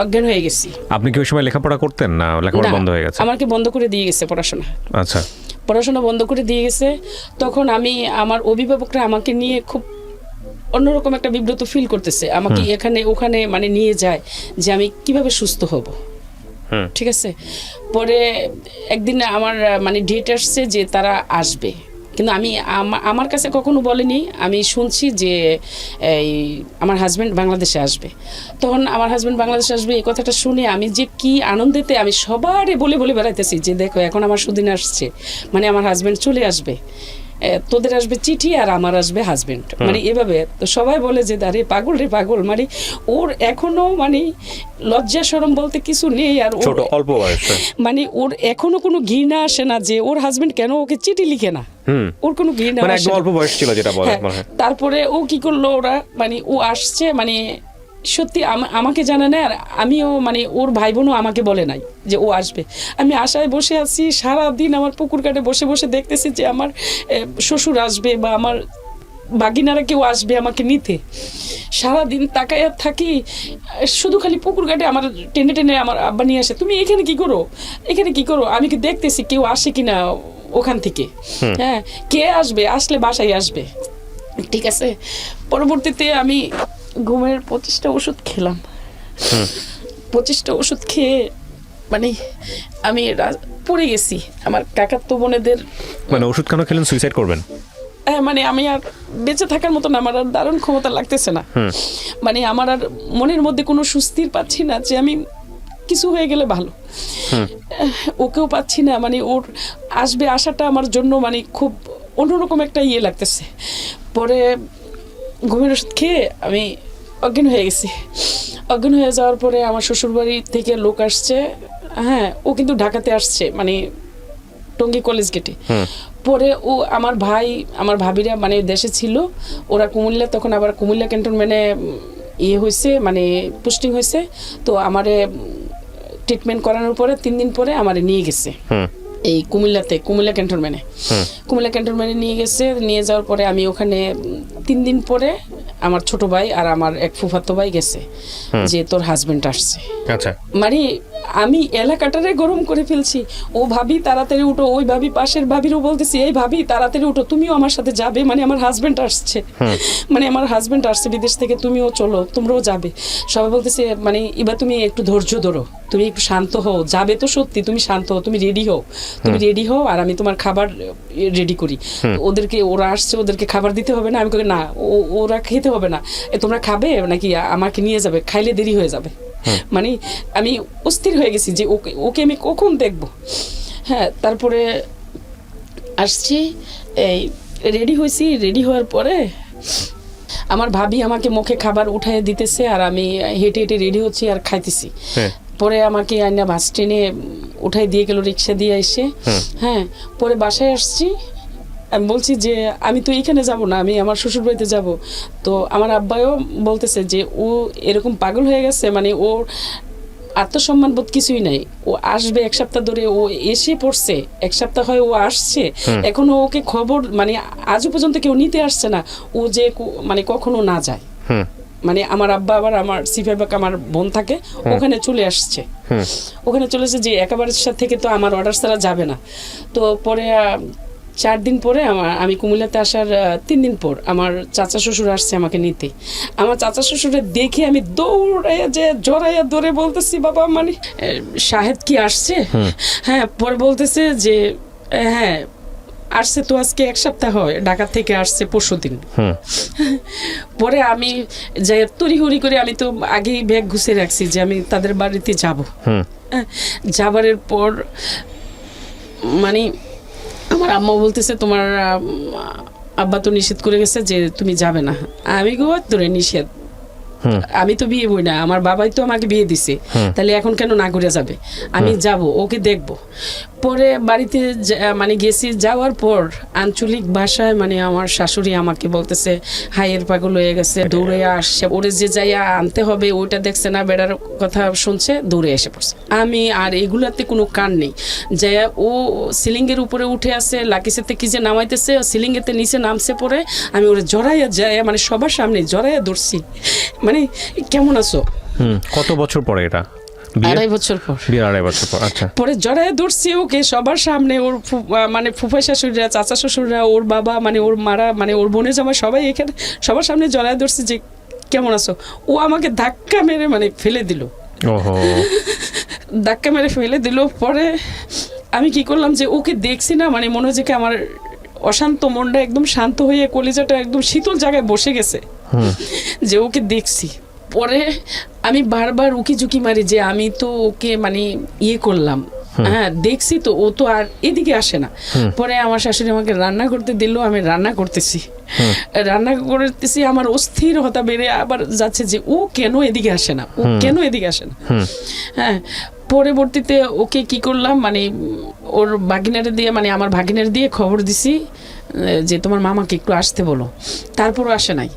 অজ্ঞান হয়ে গেছি। আপনি কি ওই সময় লেখাপড়া করতেন না লেখাপড়া বন্ধ হয়ে গেছে? আমাকে বন্ধ করে দিয়ে গেছে পড়াশোনা। আচ্ছা, পড়াশোনা বন্ধ করে দিয়ে গেছে। তখন আমি, আমার অভিভাবকরা আমাকে নিয়ে খুব অন্যরকম একটা বিব্রত ফিল করতেছে, আমাকে এখানে ওখানে মানে নিয়ে যায় যে আমি কিভাবে সুস্থ হব। ঠিক আছে, পরে একদিন আমার মানে ডেট আসছে যে তারা আসবে, কিন্তু আমি আমার কাছে কখনো বলেনি। আমি শুনছি যে এই আমার হাজব্যান্ড বাংলাদেশে আসবে। তখন আমার হাজব্যান্ড বাংলাদেশে আসবে এই কথাটা শুনে আমি যে কি আনন্দেতে আমি সবারে বলে বলে বেড়াইতেছি যে দেখো এখন আমার সুদিন আসছে, মানে আমার হাজব্যান্ড চলে আসবে, তোদের আসবে চিঠি আর আমার আসবে হাজবেন্ড, মানে এভাবে। তো সবাই বলে যে আরে পাগল রে পাগল, মানে ওর এখনো মানে লজ্জা শরম বলতে কিছু নেই, আর ছোট অল্প বয়সে মানে ওর এখনো কোনো ঘৃণা আসে না যে ওর হাজবেন্ড কেন ওকে চিঠি লিখে না, ওর কোনো ঘৃণা মানে আসে একদম না। অল্প বয়স ছিল যেটা বলে। তারপরে ও কি করলো, ওরা মানে ও আসছে, মানে সত্যি আমাকে জানে না, আর আমিও মানে ওর ভাই বোনও আমাকে বলে নাই যে ও আসবে। আমি আশায় বসে আছি সারাদিন, আমার পুকুর কাটে বসে বসে দেখতেছি যে আমার শ্বশুর আসবে বা আমার বাগিনারা কেউ আসবে আমাকে নিতে। সারাদিন তাকায় থাকি, শুধু খালি পুকুর ঘাটে আমার টেনে টেনে আমার আব্বা নিয়ে আসে, তুমি এখানে কি করো, এখানে কি করো। আমি কি দেখতেছি কেউ আসে কিনা ওখান থেকে, হ্যাঁ কে আসবে, আসলে বাসায় আসবে। ঠিক আছে, পরবর্তীতে আমি ঘুমের 25টা ওষুধ খেলাম। 25টা ওষুধ খেয়ে মানে আমি পড়ে গেছি। আমার কাকাতো বোনেদের মানে ওষুধ কেন খেলেন, সুইসাইড করবেন? মানে আমি আর বেঁচে থাকার মতন আমার আর দারুণ ক্ষমতা লাগতেছে না, মানে আমার আর মনের মধ্যে কোনো সুস্থির পাচ্ছি না যে আমি কিছু হয়ে গেলে ভালো। ওকেও পাচ্ছি না, মানে ওর আসবে আসাটা আমার জন্য মানে খুব অন্যরকম একটা ইয়ে লাগতেছে। পরে ঘুমের ওষুধ খেয়ে আমি অজ্ঞান হয়ে গেছি। অজ্ঞান হয়ে যাওয়ার পরে আমার শ্বশুরবাড়ি থেকে লোক আসছে। হ্যাঁ, ও কিন্তু ঢাকাতে আসছে, মানে টঙ্গী কলেজ গেটে। পরে ও আমার ভাই আমার ভাবিরা মানে দেশে ছিল, ওরা কুমিল্লা, তখন আবার কুমিল্লা ক্যান্টনমেন্টে ইয়ে হয়েছে, মানে পোস্টিং হয়েছে। তো আমারে ট্রিটমেন্ট করানোর পরে 3 দিন পরে আমারে নিয়ে গেছে এই কুমিল্লা ক্যান্টনমেন্টে নিয়ে গেছে। নিয়ে যাওয়ার পরে আমি ওখানে 3 দিন পরে আমার ছোট ভাই আর আমার এক ফুফাতো ভাই গেছে যে তোর হাজবেন্ড আসছে। আচ্ছা, মানে আমি এলাকাটারে গরম করে ফেলছি। ও ভাবি তাড়াতাড়ি উঠো, ওই ভাবি পাশের ভাবিরও বলতেছি এই ভাবি তাড়াতাড়ি উঠো, তুমিও আমার সাথে যাবে, মানে আমার হাজবেন্ড আসছে, মানে আমার হাজবেন্ড আসছে বিদেশ থেকে, তুমিও চলো, তোমরাও যাবে। সবাই বলতেছে মানে এবার তুমি একটু ধৈর্য ধরো, তুমি একটু শান্ত হও, যাবে তো সত্যি, তুমি শান্ত হও, তুমি রেডি হও আর আমি তোমার খাবার রেডি করি। ওদেরকে, ওরা আসছে, ওদেরকে খাবার দিতে হবে না? আমি কই না, ওরা খেতে হবে না, তোমরা খাবে নাকি আমাকে নিয়ে যাবে, খাইলে দেরি হয়ে যাবে। মানে আমি অস্থির হয়ে গেছি যে ওকে আমি কখন দেখবো। হ্যাঁ, তারপরে আসছি, এই রেডি হয়েছি। রেডি হওয়ার পরে আমার ভাবি আমাকে মুখে খাবার উঠায় দিতেছে আর আমি হেঁটে হেঁটে রেডি হচ্ছি আর খাইতেছি। পরে আমাকে আইনা বাস ট্রেনে উঠাই দিয়ে গেল, রিক্সা দিয়ে এসে। হ্যাঁ, পরে বাসায় আসছি। আমি বলছি যে আমি তো এইখানে যাব না, আমি আমার শ্বশুর বাড়িতে যাব। তো আমার আব্বাও বলতেছে যে ও এরকম পাগল হয়ে গেছে, মানে ওর আত্মসম্মান বোধ কিছুই নাই। ও আসবে 1 সপ্তাহ ধরে, ও এসে পড়ছে 1 সপ্তাহ হয় ও আসছে, এখনো ওকে খবর মানে আজও পর্যন্ত কেউ নিতে আসছে না। ও যে মানে কখনো না যায়, মানে আমার আব্বা আবার আমার সিফাইবাক আমার বোন থাকে, ওখানে চলে আসছে। ওখানে চলে এসে যে একেবারে থেকে তো আমার অর্ডার ছাড়া যাবে না। তো পরে 4 দিন পরে আমি কুমিল্লাতে আসার 3 দিন পর আমার চাচা শ্বশুর আসছে আমাকে নিতে। আমার চাচা শ্বশুরের দেখে আমি দৌড়াইয়া যে জড়াইয়া ধরে বলতেছি বাবা মানে শাহেদ কি আসছে? হ্যাঁ, পরে বলতেছে যে হ্যাঁ আসছে তো, আজকে 1 সপ্তাহ হয়, ঢাকা থেকে আসছে পরশুদিন। পরে আমি যাই তড়িঘড়ি করে, আমি তো আগেই ব্যাগ গুছিয়ে রাখছি যে আমি তাদের বাড়িতে যাব। যাবারের পর মানে আমার আম্মা বলতেছে তোমার আব্বা তো নিষেধ করে গেছে যে তুমি যাবে না। আমি গো তোরে নিষেধ, আমি তো বিয়ে বই না, আমার বাবাই তো আমাকে বিয়ে দিছে, তাহলে এখন কেন না করে যাবে? আমি যাব, ওকে দেখব। পরে বাড়িতে মানে গেছি, যাওয়ার পর আঞ্চলিক ভাষায় মানে আমার শাশুড়ি আমাকে বলতেছে হাইয়ের পাগল হয়ে গেছে, দৌড়ে আসছে, ওরে যে যাইয়া আনতে হবে ওইটা দেখছে না, বেড়ার কথা শুনছে, দৌড়ে এসে পড়ছে। আমি আর এগুলাতে কোনো কান নেই, যাইয়া ও সিলিংয়ের উপরে উঠে আসে, লাকিসেতে কি যে নামাইতেছে, সিলিংয়েতে নিচে নামছে, পরে আমি ওরে জড়াইয়া যাইয়া মানে সবার সামনে জড়াইয়া ধরছি, মানে কেমন আছো। কত বছর পরে এটা? 2.5 বছর পর। 2.5 বছর পর, আচ্ছা। পরে জড়ায় ধরছি ওকে সবার সামনে, ওর মানে ফুফা শাশুড়িরা, চাচা শ্বশুররা, ওর বাবা, মানে ওর মারা, মানে ওর বোনের জামাই, সবাই এখানে সবার সামনে জড়ায় ধরছি যে কেমন আছো। ও আমাকে ধাক্কা মেরে মানে ফেলে দিল, ওহো, ধাক্কা মেরে ফেলে দিল। পরে আমি কি করলাম যে ওকে দেখছি না, মানে মনে হচ্ছে কি আমার অশান্ত মনটা একদম শান্ত হয়ে কলিজাটা একদম শীতল জায়গায় বসে গেছে যে ওকে দেখছি। পরে আমি বারবার উকি ঝুঁকি মারি যে আমি তো ওকে মানে ইয়ে করলাম, হ্যাঁ দেখছি তো, ও তো আর এদিকে আসে না। পরে আমার শাশুড়ি আমাকে রান্না করতে দিল, আমি রান্না করতেছি, আমার অস্থিরতা বেড়ে আবার যাচ্ছে যে ও কেন এদিকে আসে না, ও কেন এদিকে আসে না। হ্যাঁ, পরবর্তীতে ওকে কি করলাম, মানে ওর ভাগিনারে দিয়ে, মানে আমার ভাগিনার দিয়ে খবর দিছি যে তোমার মামাকে একটু আসতে বলো, তারপরও আসে নাই।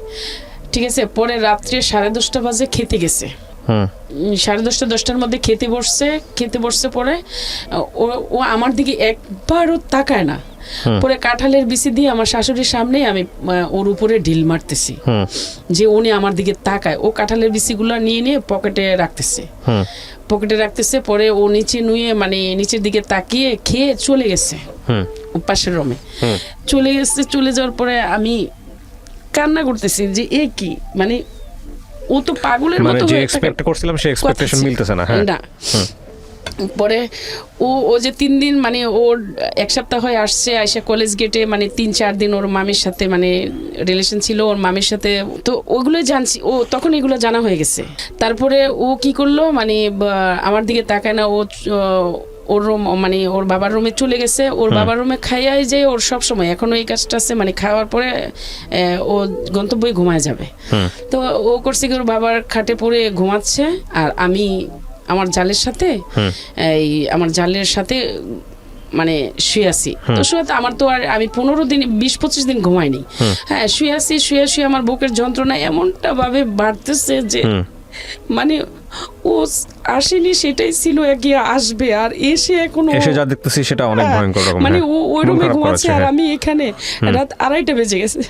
ঠিক আছে, পরে রাত্রে 10:30 বাজে খেতে গেছে, 10:30 10টার মধ্যে খেতে বসছে। পরে ও আমার দিকে একবারও তাকায় না। পরে কাঁঠালের বিচি দিয়ে আমার শাশুড়ির সামনে আমি ওর উপরে ঢিল মারতেছি যে উনি আমার দিকে তাকায়। ও কাঁঠালের বিচিগুলো নিয়ে পকেটে রাখতেছে। পরে ও নিচে নুয়ে মানে নিচের দিকে তাকিয়ে খেয়ে চলে গেছে পাশের রুমে। চলে যাওয়ার পরে আমি কান্না করতেছি যে এ কি, মানে ও তো পাগলের মতো যে এক্সপেক্ট করছিলাম সেই এক্সপেকটেশন মিলতেছে না। হ্যাঁ, পরে ও যে 3 দিন মানে ওর 1 সপ্তাহ হয়ে আসছে, আইসা কলেজ গেটে মানে 3-4 দিন ওর মামির সাথে মানে রিলেশন ছিল ওর মামির সাথে, তো ওগুলো জানছি, ও তখন এগুলো জানা হয়ে গেছে। তারপরে ও কি করলো, মানে আমার দিকে তাকায় না, ওর রুম মানে ওর বাবার রুমে চলে গেছে। ওর বাবার রুমে খাইয়াই যায় ওর সব সময়, এখনো এই কাজটা আছে, মানে খাওয়ার পরে ও গন্তব্যে ঘুমায় যাবে। তো ও করছে কি, ওর বাবার খাটে পড়ে ঘুমাচ্ছে, আর আমি আমার জালের সাথে মানে শুয়ে আছি। তো শুয়ে আমার তো আর আমি 15 দিন 20-25 দিন ঘুমাইনি। হ্যাঁ, শুয়ে আছি, শুয়ে আমার বুকের যন্ত্রণা এমনটা ভাবে বাড়তেছে যে মানে ও আসেনি, সেটাই ছিল এগিয়ে আসবে, আর এসে যা দেখতেছি সেটা অনেক ভয়ঙ্কর রকম। মানে ও ওই রুমে ঘুমাচ্ছে আর আমি এখানে, রাত 2:30 বেজে গেছে।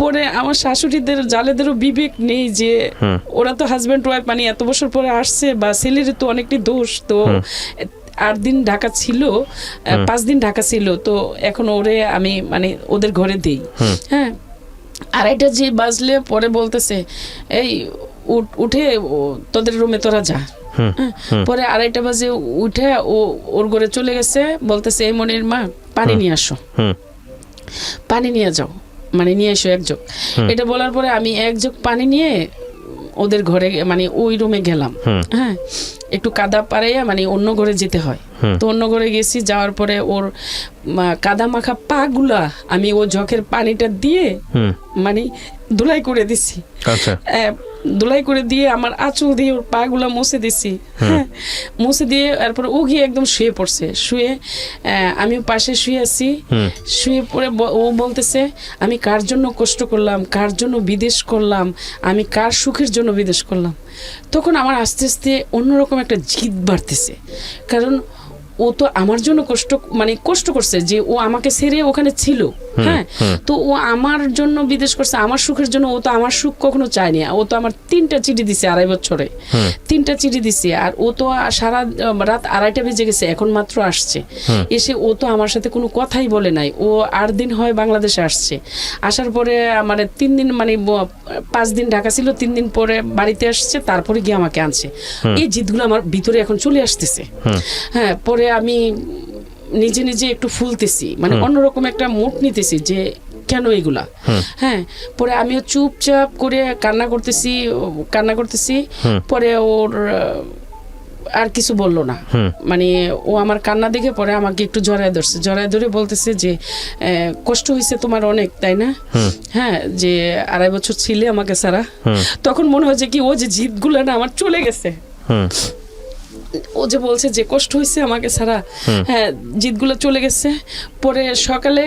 পরে আমার শাশুড়িদের জালেদেরও বিবেক নেই যে ওরা তো হাজব্যান্ড ওয়াইফ, মানে এত বছর পরে আসছে, বা ছেলের তো অনেকটি দোষ, তো 8 দিন ঢাকা ছিল, 5 দিন ঢাকা ছিল, তো এখন ওরে আমি মানে ওদের ঘরে দিই। হ্যাঁ, 2:30 যে বাজলে পরে বলতেছে এই উঠে তোদের রুমে তোরা যা। পরে 2:30 বাজে উঠে ওর ঘরে চলে গেছে, বলতেছে এই মনির মা পানি নিয়ে আসো, পানি নিয়ে যাও, মানে নিয়ে এসো 1 জগ। এটা বলার পরে আমি 1 জগ পানি নিয়ে ওদের ঘরে মানে ওই রুমে গেলাম। হ্যাঁ, একটু কাদা পাড়াইয়া মানে অন্য ঘরে যেতে হয়, তো অন্য ঘরে গেছি। যাওয়ার পরে ওর কাদা মাখা পা গুলা আমি ও জগের পানিটা দিয়ে মানে ধুলাই করে দিছি। ধুলাই করে দিয়ে আমার আঁচল দিয়ে ওর পা গুলা মুছে দিছি। হ্যাঁ, মুছে দিয়ে তারপরে ও গিয়ে একদম শুয়ে পড়ছে। শুয়ে আমি পাশে শুয়ে আছি, শুয়ে পড়ে ও বলতেছে আমি কার জন্য কষ্ট করলাম, কার জন্য বিদেশ করলাম, আমি কার সুখের জন্য বিদেশ করলাম। তখন আমার আস্তে আস্তে অন্যরকম একটা জিদ বাড়তেছে, কারণ ও তো আমার জন্য কষ্ট করছে যে ও আমাকে ছেড়ে ওখানে ছিল। হ্যাঁ, তো ও আমার জন্য বিদেশ করছে, আমার সুখের জন্য। ও তো আমার সুখ কখনো চায়নি। ও তো আমার 3টা চিঠি দিছে 2.5 বছরে, 3টা চিঠি দিছে, আর ও তো সারা রাত 2:30 বেজে গেছে, এখন মাত্র আসছে। এসে ও তো আমার সাথে কোনো কথাই বলে নাই। ও 8 দিন হয় বাংলাদেশে আসছে, আসার পরে মানে 3 দিন মানে 5 দিন ঢাকা ছিল, 3 দিন পরে বাড়িতে আসছে, তারপরে গিয়ে আমাকে আনছে। এই জিদগুলো আমার ভিতরে এখন চলে আসতেছে। হ্যাঁ, পরে আমি নিজে একটু ফুলতেছি, মানে অন্যরকম একটা মুড নিতেছি যে কেন এগুলা। হ্যাঁ, পরে আমিও চুপচাপ করে কান্না করতেছি। পরে ওর আর কিছু বললো না, মানে ও আমার কান্না দেখে পরে আমাকে একটু জড়ায় ধরছে, জড়ায় ধরে বলতেছে যে কষ্ট হয়েছে তোমার অনেক, তাই না? হ্যাঁ, যে 2.5 বছর ছিলে আমাকে ছাড়া। তখন মনে হয় যে কি ও যে জিদগুলো না আমার চলে গেছে, ও যে বলছে যে কষ্ট হয়েছে আমাকে ছাড়া, হ্যাঁ জিদগুলো চলে গেছে। পরে সকালে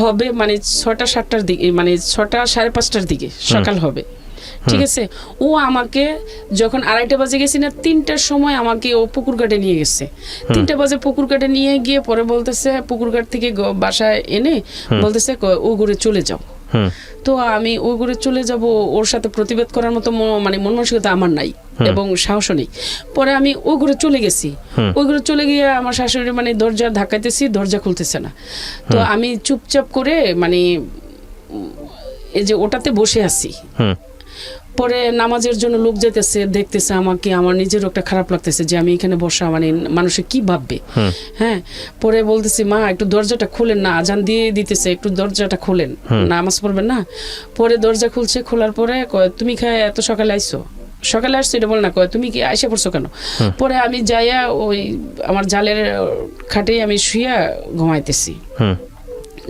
হবে মানে 6টা-7টার দিকে, মানে 6টা-5:30টার দিকে সকাল হবে, ঠিক আছে? ও আমাকে যখন 2:30 বাজে গেছি না, 3টার সময় আমাকে ও পুকুর ঘাটে নিয়ে গেছে। 3টা বাজে পুকুর ঘাটে নিয়ে গিয়ে পরে বলতেছে, পুকুর ঘাট থেকে বাসায় এনে বলতেছে ও ঘুরে চলে যাও। তো আমি ওই ঘুরে চলে যাব, ওর সাথে প্রতিবাদ করার মতো মানে মন মানসিকতা আমার নাই এবং সাহসও নেই। পরে আমি ওই ঘুরে চলে গেছি, ওই ঘুরে চলে গিয়ে আমার শাশুড়ি মানে দরজা ধাক্কাইতেছি, দরজা খুলতেছে না। তো আমি চুপচাপ করে মানে এই যে ওটাতে বসে আছি। পরে নামাজের জন্য লোক যেতেছে, দেখতেছে আমাকে, আমার নিজেরও একটা খারাপ লাগতেছে যে আমি এখানে বসা, মানে মানুষে কি ভাববে। হ্যাঁ, পরে বলতেছি মা একটু দরজাটা খুলেন না, আজান দিয়ে দিতেছে, একটু দরজাটা খুলেন, নামাজ পড়বেন না। পরে দরজা খুলছে, খোলার পরে কয় তুমি এত সকালে আইসো? সকালে আসছো এটা বল না, কয় তুমি কি আইসা পড়ছো কেন? পরে আমি যাইয়া ওই আমার জালের খাটে আমি শুইয়া ঘুমাইতেছি,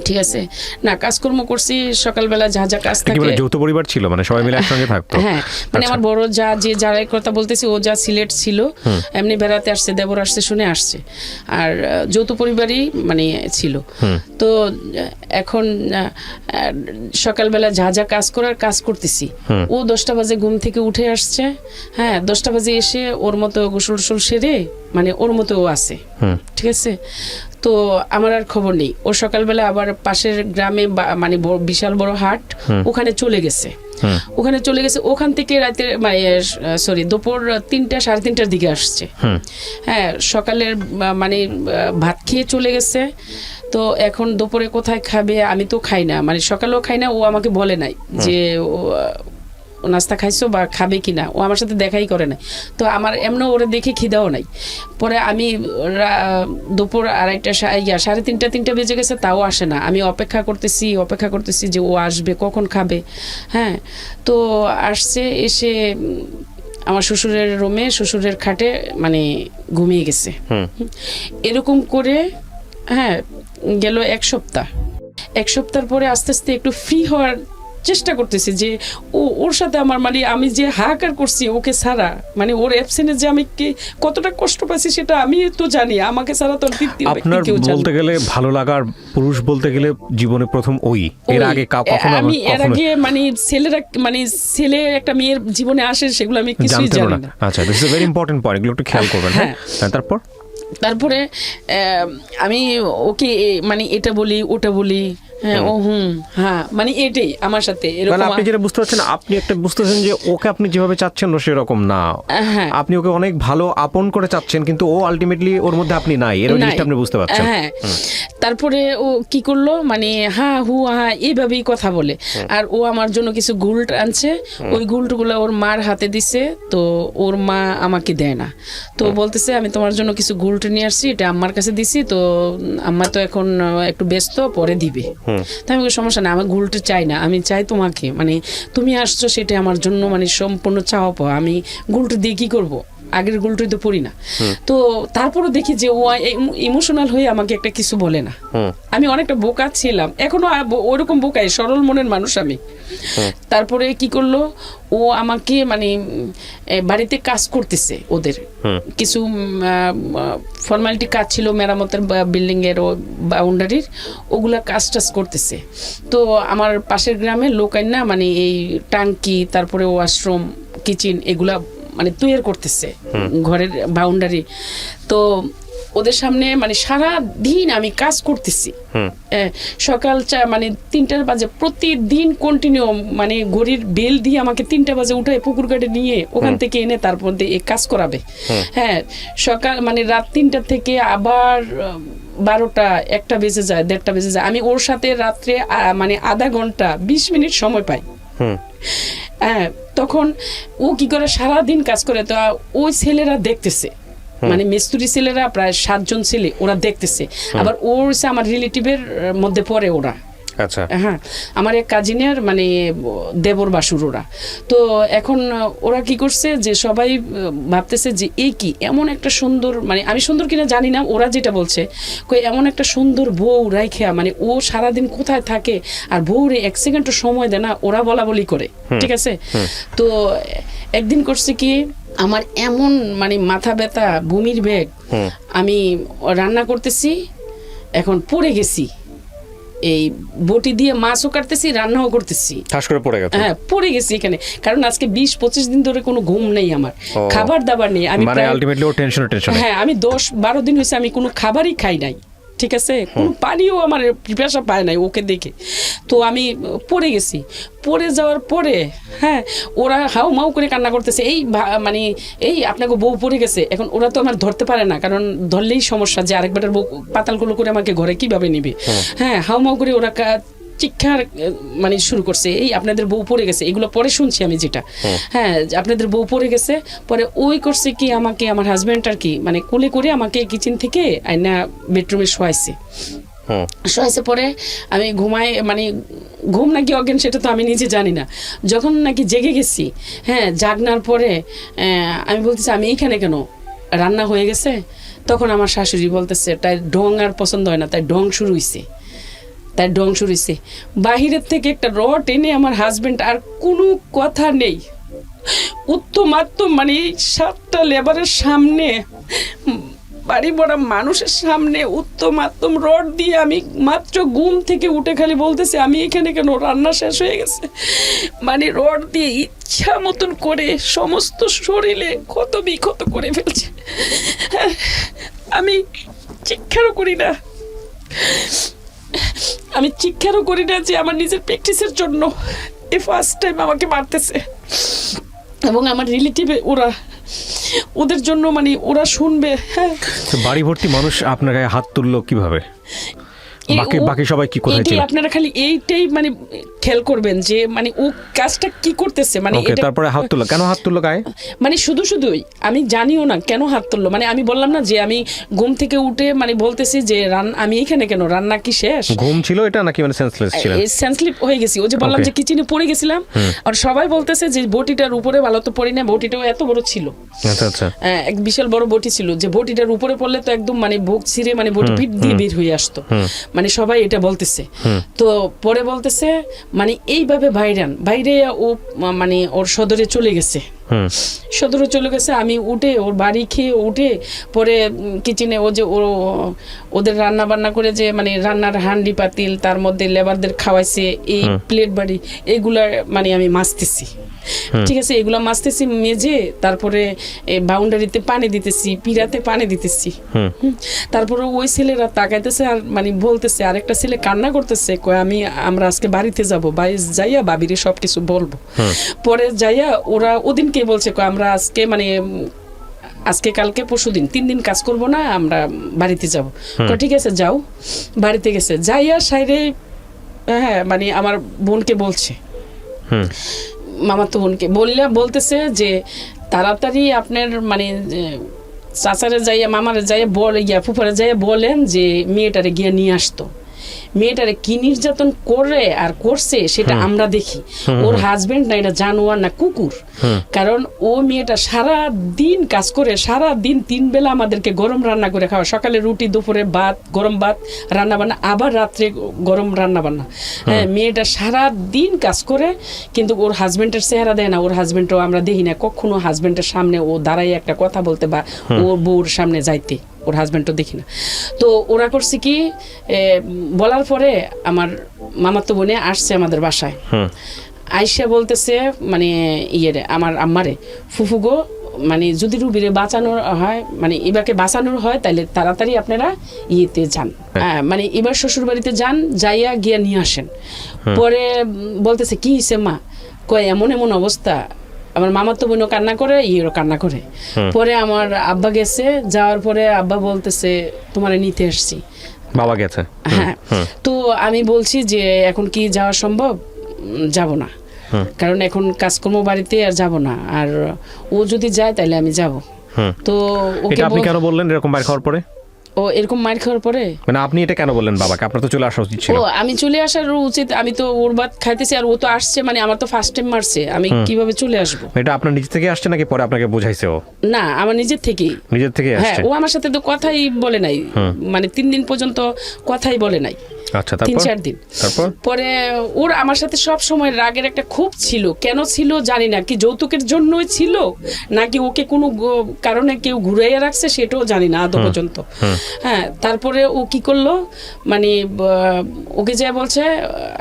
ঠিক আছে না, কাজকর্ম করছি সকালবেলা, যা যা কাজ থাকে। যৌথ পরিবার ছিল, মানে সবাই মিলে একসঙ্গে থাকতো? হ্যাঁ, মানে আমার বড় যা, যে যার কথা বলতেছি, ও যা সিলেট ছিল, এমনি বেড়াতে আসছে, দেবর আসছে শুনে আসছে, আর যৌথ পরিবারই মানে ছিল। তো এখন সকালবেলা যা যা কাজ করার কাজ করতেছি, ও 10টা বাজে ঘুম থেকে উঠে আসছে। হ্যাঁ, 10টা বাজে এসে ওর মতো গোসল টোসল সেরে মানে ওর মতো ও আছে, ঠিক আছে? তো আমার আর খবর নেই। ও সকালবেলা আবার পাশের গ্রামে মানে বিশাল বড় হাট, ওখানে চলে গেছে। ওখান থেকে রাতে দুপুর 3টা-3:30টার দিকে আসছে। হ্যাঁ, সকালের মানে ভাত খেয়ে চলে গেছে। তো এখন দুপুরে কোথায় খাবে? আমি তো খাই না, মানে সকালেও খাই না, ও আমাকে বলে নাই যে নাস্তা খাইছো বা খাবে কিনা, ও আমার সাথে দেখাই করে না। তো আমার এমন ওরে দেখে খিদাও নাই। পরে আমি দুপুর 2:30-3:30 বেজে গেছে, তাও আসে না। আমি অপেক্ষা করতেছি যে ও আসবে, কখন খাবে। হ্যাঁ, তো আসছে, এসে আমার শ্বশুরের রুমে, শ্বশুরের খাটে মানে ঘুমিয়ে গেছে। এরকম করে হ্যাঁ গেল 1 সপ্তাহ। 1 সপ্তাহ পরে আস্তে আস্তে একটু ফ্রি হওয়ার চেষ্টা করতেছি যে ওর সাথে আমার মানে আমি যে হাহাকার করছি ওকে ছাড়া, মানে ওর অ্যাবসেন্সে যে আমি কতটা কষ্ট পাচ্ছি সেটা আমি তো জানি, আমাকে ছাড়া তো তৃতীয় ব্যক্তি কেউ জানে না। বলতে গেলে ভালো লাগার পুরুষ বলতে গেলে জীবনে প্রথম ওই, এর আগে কখনো আমি এর আগে মানে ছেলে একটা মেয়ের জীবনে আসে সেগুলো আমি কিছুই জানি না। আচ্ছা, this is a very important point, এগুলো একটু খেয়াল করবেন। হ্যাঁ, তারপরে আমি ওকে মানে এটা বলি ওটা বলি, হ্যাঁ ও হ্যাঁ মানে এটাই আমার সাথে এরকম। আপনি যেটা বুঝতে পারছেন, আপনি একটা বুঝতেছেন যে ওকে আপনি যেভাবে চাচ্ছেন ও সেরকম না। আপনি ওকে অনেক ভালো আপন করে চাচ্ছেন, কিন্তু ও আলটিমেটলি ওর মধ্যে আপনি নাই, এর জিনিসটা আপনি বুঝতে পারছেন। হ্যাঁ, তারপরে ও কি করলো মানে এইভাবেই কথা বলে। আর ও আমার জন্য কিছু গুল্ট আনছে, ওই গুল্টগুলো ওর মার হাতে দিছে, তো ওর মা আমাকে দেয় না। তো বলতেছে আমি তোমার জন্য কিছু গুল্ট নিয়ে আসছি, এটা আম্মার কাছে দিছি, তো আম্মা তো এখন একটু ব্যস্ত, পরে দিবে। তাই আমি সমস্যা না, আমার গুলটা চাই না, আমি চাই তোমাকে, মানে তুমি আসছো সেটা আমার জন্য মানে সম্পূর্ণ চাওয়া পাওয়া। আমি গুলটা দিয়ে কি করবো, আগের গুলটাই তো পড়ি না। তো তারপরও দেখি যে ও ইমোশনাল হয়ে আমাকে একটা কিছু বলে না। আমি অনেকটা বোকা ছিলাম, এখনো ওইরকম বোকাই, সরল মনের মানুষ আমি। তারপরে কি করলো, ও আমাকে মানে বাড়িতে কাজ করতেছে, ওদের কিছু ফর্মালিটি কাজ ছিল মেরামতের, বিল্ডিং এর বাউন্ডারির, ওগুলা কাজ টাজ করতেছে। তো আমার পাশের গ্রামে লোক আইনা মানে এই টাঙ্কি, তারপরে ওয়াশরুম, কিচেন এগুলা মানে তৈরি করতেছে ঘরের বাউন্ডারি। তো ওদের সামনে মানে সারা দিন আমি কাজ করতেছি, সকাল মানে 3টা বাজে প্রতিদিন কন্টিনিউ, মানে ঘড়ির বেল দিয়ে আমাকে 3টা বাজে উঠায় পুকুর ঘাটে নিয়ে ওখান থেকে এনে তারপর এই কাজ করাবে। হ্যাঁ, সকাল মানে রাত 3টা থেকে আবার 12টা 1টা বেজে যায়, 1:30 বেজে যায়। আমি ওর সাথে রাত্রে মানে আধা ঘন্টা 20 মিনিট সময় পাই। হ্যাঁ, তখন ও কি করে সারাদিন কাজ করে, তো ওই ছেলেরা দেখতেছে, মানে মিস্ত্রি ছেলেরা প্রায় 7 জন ছেলে, ওরা দেখতেছে। আবার ওর আমার রিলেটিভের মধ্যে পড়ে ওরা, আচ্ছা হ্যাঁ, আমার এক কাজিনের মানে দেবর বাসুর ওরা। তো এখন ওরা কি করছে যে সবাই ভাবতেছে যে এই কি এমন একটা সুন্দর, মানে আমি সুন্দর কিনা জানি না, ওরা যেটা বলছে এমন একটা সুন্দর বউ রাইখা মানে ও সারাদিন কোথায় থাকে আর বউরে এক সেকেন্ডও সময় দেয় না, ওরা বলা বলি করে, ঠিক আছে। তো একদিন করছে কি, আমার এমন মানে মাথা ব্যথা, বমির বেগ, আমি রান্না করতেছি, এখন পড়ে গেছি, এই বটি দিয়ে মাছও কাটতেছি, রান্নাও করতেছি, ঠাস করে পড়ে গেছে। হ্যাঁ, পড়ে গেছি এখানে। কারণ আজকে 20-25 দিন ধরে কোনো ঘুম নেই আমার, খাবার দাবার নেই। আমি মানে আলটিমেটলি ও টেনশন। হ্যাঁ, আমি 10-12 দিন হয়েছে আমি কোনো খাবারই খাই নাই, ঠিক আছে, কোনো পানিও আমার পিপাসা পায় নাই ওকে দেখে। তো আমি পড়ে গেছি, পড়ে যাওয়ার পরে হ্যাঁ ওরা হাউ মাউ করে কান্না করতেছে, এই মানে এই আপনাকে বউ পড়ে গেছে। এখন ওরা তো আমার ধরতে পারে না, কারণ ধরলেই সমস্যা যে আরেকবারের বউ পাতালগুলো করে আমাকে ঘরে কিভাবে নিবে। হ্যাঁ, হাউ মাউ করে ওরা চিৎকার মানে শুরু করছে, এই আপনাদের বউ পড়ে গেছে। এগুলো পরে শুনছি আমি যেটা, হ্যাঁ আপনাদের বউ পড়ে গেছে। পরে ওই করছে কি, আমাকে আমার হাজব্যান্ড আর কি মানে কোলে করে আমাকে কিচেন থেকে আইনা বেডরুমে শোয়াইছে। পরে আমি ঘুমাই, মানে ঘুম নাকি অজ্ঞান সেটা তো আমি নিজে জানি না। যখন নাকি জেগে গেছি, হ্যাঁ জাগনার পরে আমি বলতেছি আমি এইখানে কেন, রান্না হয়ে গেছে। তখন আমার শাশুড়ি বলতেছে তাই ঢং আর পছন্দ হয় না, তাই ঢং শুরু হয়েছে, বাহিরের থেকে একটা রড এনে আমার হাজবেন্ড, আর কোনো কথা নেই, উত্তম মানে 7টা লেবারের সামনে, বাড়ি ভরা মানুষের সামনে উত্তম রড দিয়ে, আমি মাত্র ঘুম থেকে উঠে খালি বলতেছি আমি এখানে কেন, রান্না শেষ হয়ে গেছে। মানে রড দিয়ে ইচ্ছা মতন করে সমস্ত শরীরে ক্ষত বিক্ষত করে ফেলছে। আমি চিৎকারও করি না, যে আমার নিজের প্র্যাকটিসের জন্য এই ফার্স্ট টাইম আমাকে মারতেছে। এবং আমার রিলেটিভে ওদের জন্য মানে ওরা শুনবে। হ্যাঁ, বাড়ি ভর্তি মানুষ আপনার গায়ে হাত তুললো কিভাবে? বাকি সবাই কি কোথায় ছিল? আপনারা খালি এইটাই মানে খেয়াল করবেন যে মানে ও কাজটা কি করতেছে। মানে তারপরে হাত তুললো কেন? হাত তুললো গায়ে মানে শুধুই আমি জানিও না কেন হাত তুললো। মানে আমি বললাম না যে আমি ঘুম থেকে উঠে মানে বলতেছি যে আমি এখানে কেন, রান্না কি শেষ? ঘুম ছিল এটা নাকি মানে সেন্সলেস ছিলেন? সেন্সলেস হয়ে গেছি। ও যে বললাম যে কিচেনে পড়ে গেছিলাম, আর সবাই বলতেছে যে বটিটার উপরে, ভালো তো পড়ি না, বটিটাও এত বড় ছিল। আচ্ছা, এক বিশাল বড় বটি ছিল, যে বটিটার উপরে পড়লে তো একদম মানে বুক ছিঁড়ে মানে বটি পিঠ দিয়ে বের হয়ে আসতো। মানে সবাই এটা বলতেছে। তো পরে বলতেছে মানে এইভাবে বাইরে ও মানে ওর সদরে চলে গেছে। আমি উঠে ওর বাড়ি খেয়ে উঠে পরে কিচেনে ও যে ওদের রান্না বান্না করে যে মানে রান্নার হান্ডি পাতিল, তার মধ্যে লেবারদের খাওয়াইছে, এই প্লেট বাড়ি এইগুলা মানে আমি মাজতেছি, ঠিক আছে, এগুলা মাজতেছি মেজে, তারপরে বাউন্ডারিতে পানি দিতেছি, পিড়াতে পানি দিতেছি। তারপরে ওই ছেলেরা তাকাইতেছে আর মানে বলতেছে, আরেকটা ছেলে কান্না করতেছে, আমরা আজকে বাড়িতে যাবো, বাড়ি যাইয়া বাবিরে সবকিছু বলবো। পরে যাইয়া ওরা ওদিনকে বলছে আমরা আজকে মানে আজকে কালকে পরশুদিন 3 দিন কাজ করব না, আমরা বাড়িতে যাব। ঠিক আছে যাও। বাড়িতে গেছে, যাইয়া সাইরে হ্যাঁ মানে আমার বোনকে বলছে, মামাতো বোনকে বলতেছে যে তাড়াতাড়ি আপনার মানে চাচারে যাইয়া মামারে যাইয়া ফুফারে যাইয়া বলেন যে মেয়েটারে গিয়ে নিয়ে আসতো। মেয়েটারে কি নির্যাতন করে আর করছে সেটা আমরা দেখি। ওর হাজবেন্ড না এটা জানোয়ার না কুকুর। কারণ ও মেয়েটা সারা দিন কাজ করে, সারা দিন 3 বেলা আমাদেরকে গরম রান্না করে খাওয়া, সকালে রুটি, দুপুরে ভাত, গরম ভাত রান্না বান্না, আবার রাত্রে গরম রান্না বান্না। হ্যাঁ, মেয়েটা সারা দিন কাজ করে, কিন্তু ওর হাজবেন্ডের চেহারা দেয় না। ওর হাজবেন্ডও আমরা দেখি না কখনো হাজবেন্ডের সামনে ও দাঁড়াই একটা কথা বলতে বা ওর বউর সামনে যাইতে, ওর হাজবেন্ডও দেখি না। তো ওরা করছে কি, বলার পরে আমার মামাতো বোনে আসছে আমাদের বাসায়, আইসা বলতেছে মানে আমার আম্মারে, ফুফুগো মানে যদি রুবিরে বাঁচানোর হয়, মানে এবারকে বাঁচানোর হয় তাহলে তাড়াতাড়ি আপনারা ইয়েতে যান, মানে এবার শ্বশুর বাড়িতে যান, যাইয়া গিয়া নিয়ে আসেন। পরে বলতেছে কি হইছে মা? কয় এমন অবস্থা। আমার মামাতো বোনও কান্না করে, ইয়েরও কান্না করে। পরে আমার আব্বা গেছে, যাওয়ার পরে আব্বা বলতেছে তোমারে নিতে আসছি। বাবা গেছে? হ্যাঁ। তো আমি বলছি যে এখন কি যাওয়া সম্ভব? যাব না, কারণ এখন কাজকর্ম বাড়িতে আর যাব না, আর ও যদি যায় তাহলে আমি যাব। তো ওকে আপনি কেন বললেন এরকম বাইরে খাওয়ার পরে? ও এরকম মার খাওয়ার পরে মানে আপনি এটা কেন বললেন বাবাকে? আপনার তো চলে আসা উচিত ছিল। ও আমি চলে আসার উচিত, আমি তো ওর ভাত খাইতেছি আর ও তো আসছে, মানে আমার তো ফার্স্ট টাইম মারছে, আমি কিভাবে চলে আসবো? এটা আপনার নিজে থেকে আসছে নাকি পরে আপনাকে বোঝাইছে ও? না, আমার নিজের থেকেই। নিজের থেকে হ্যাঁ, আসছে। ও আমার সাথে তো কথাই বলে নাই, মানে 3 দিন পর্যন্ত কথাই বলে নাই। আচ্ছা, তারপর 3-4 দিন তারপর পরে ওর আমার সাথে সব সময় রাগের একটা খুব ছিল। কেন ছিল জানি না, কি যৌতুকের জন্যই ছিল নাকি ওকে কোনো কারণে কেউ ঘুরাইয়া রাখছে সেটাও জানি না আদৌ পর্যন্ত। হ্যাঁ, তারপরে ও কি করলো, মানে ওকে যা বলছে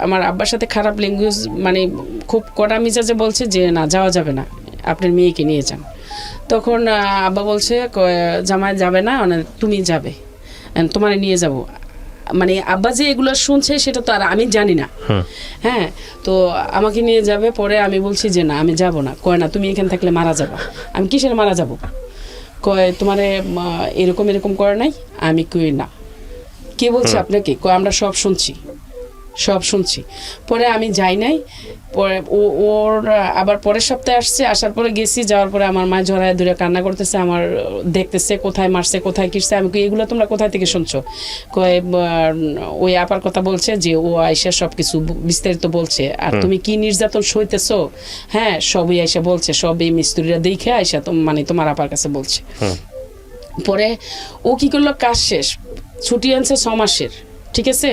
আমার আব্বার সাথে খারাপ ল্যাঙ্গুয়েজ, মানে খুব কড়া মিজাজে বলছে যে না যাওয়া যাবে না, আপনার মেয়েকে নিয়ে যান। তখন আব্বা বলছে জামাই যাবে না, মানে তুমি যাবে, তোমার নিয়ে যাব। মানে আব্বা যে এগুলো শুনছে সেটা তো আর আমি জানি না। হ্যাঁ, তো আমাকে নিয়ে যাবে। পরে আমি বলছি যে না আমি যাব না। কয় না তুমি এখানে থাকলে মারা যাবা। আমি কিসের মারা যাব? কয় তোমারে এরকম এরকম করে নাই। আমি কই না। কে বলছে আপনাকে? কয় আমরা সব শুনছি, সব শুনছি। পরে আমি যাই নাই। পরে ওর আবার পরের সপ্তাহে আসছে, আসার পরে গেছি, যাওয়ার পরে আমার মা জড়ায় ধরে কান্না করতেছে, আমার দেখতেছে কোথায় মারছে কোথায় কিসছে। আমি এগুলো তোমরা কোথায় থেকে শুনছো? কয় ওই আপার কথা বলছে যে ও আয়সা সব কিছু বিস্তারিত বলছে। আর তুমি কি নির্যাতন সইতেছো, হ্যাঁ সবই আয়সা বলছে, সব এই মিস্ত্রিরা দেখে আয়সা মানে তোমার আপার কাছে বলছে। পরে ও কি করলো, কাজ শেষ, ছুটি আনছে 6 মাসের, ঠিক আছে?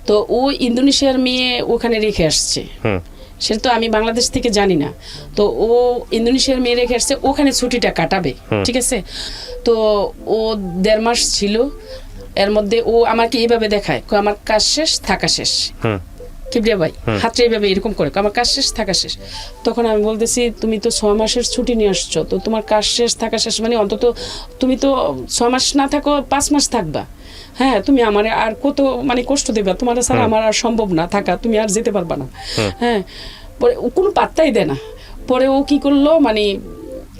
তো ও ইন্দোনেশিয়ার মেয়ে ওখানে রেখে আসছে, সেটা তো আমি বাংলাদেশ থেকে জানি না। তো ও ইন্দোনেশিয়ার মেয়ে রেখে আসছে, ওখানে ছুটিটা কাটাবে, ঠিক আছে? তো ও 1.5 মাস ছিল। এর মধ্যে ও আমাকে এইভাবে দেখায়, আমার কাজ শেষ থাকা শেষ। কিবরিয়া ভাই হাতটা এইভাবে এরকম করে, আমার কাজ শেষ থাকা শেষ। তখন আমি বলতেছি তুমি তো 6 মাসের ছুটি নিয়ে আসছো, তো তোমার কাজ শেষ থাকা শেষ মানে অন্তত তুমি তো 6 মাস না থাকো 5 মাস থাকবা। হ্যাঁ, তুমি আমার আর কত মানে কষ্ট দেবা, তোমার ছাড়া আমার আর সম্ভব না থাকা, তুমি আর যেতে পারবা না। হ্যাঁ, পরে ও কোনো পাত্তাই দেয় না। পরে ও কি করলো, মানে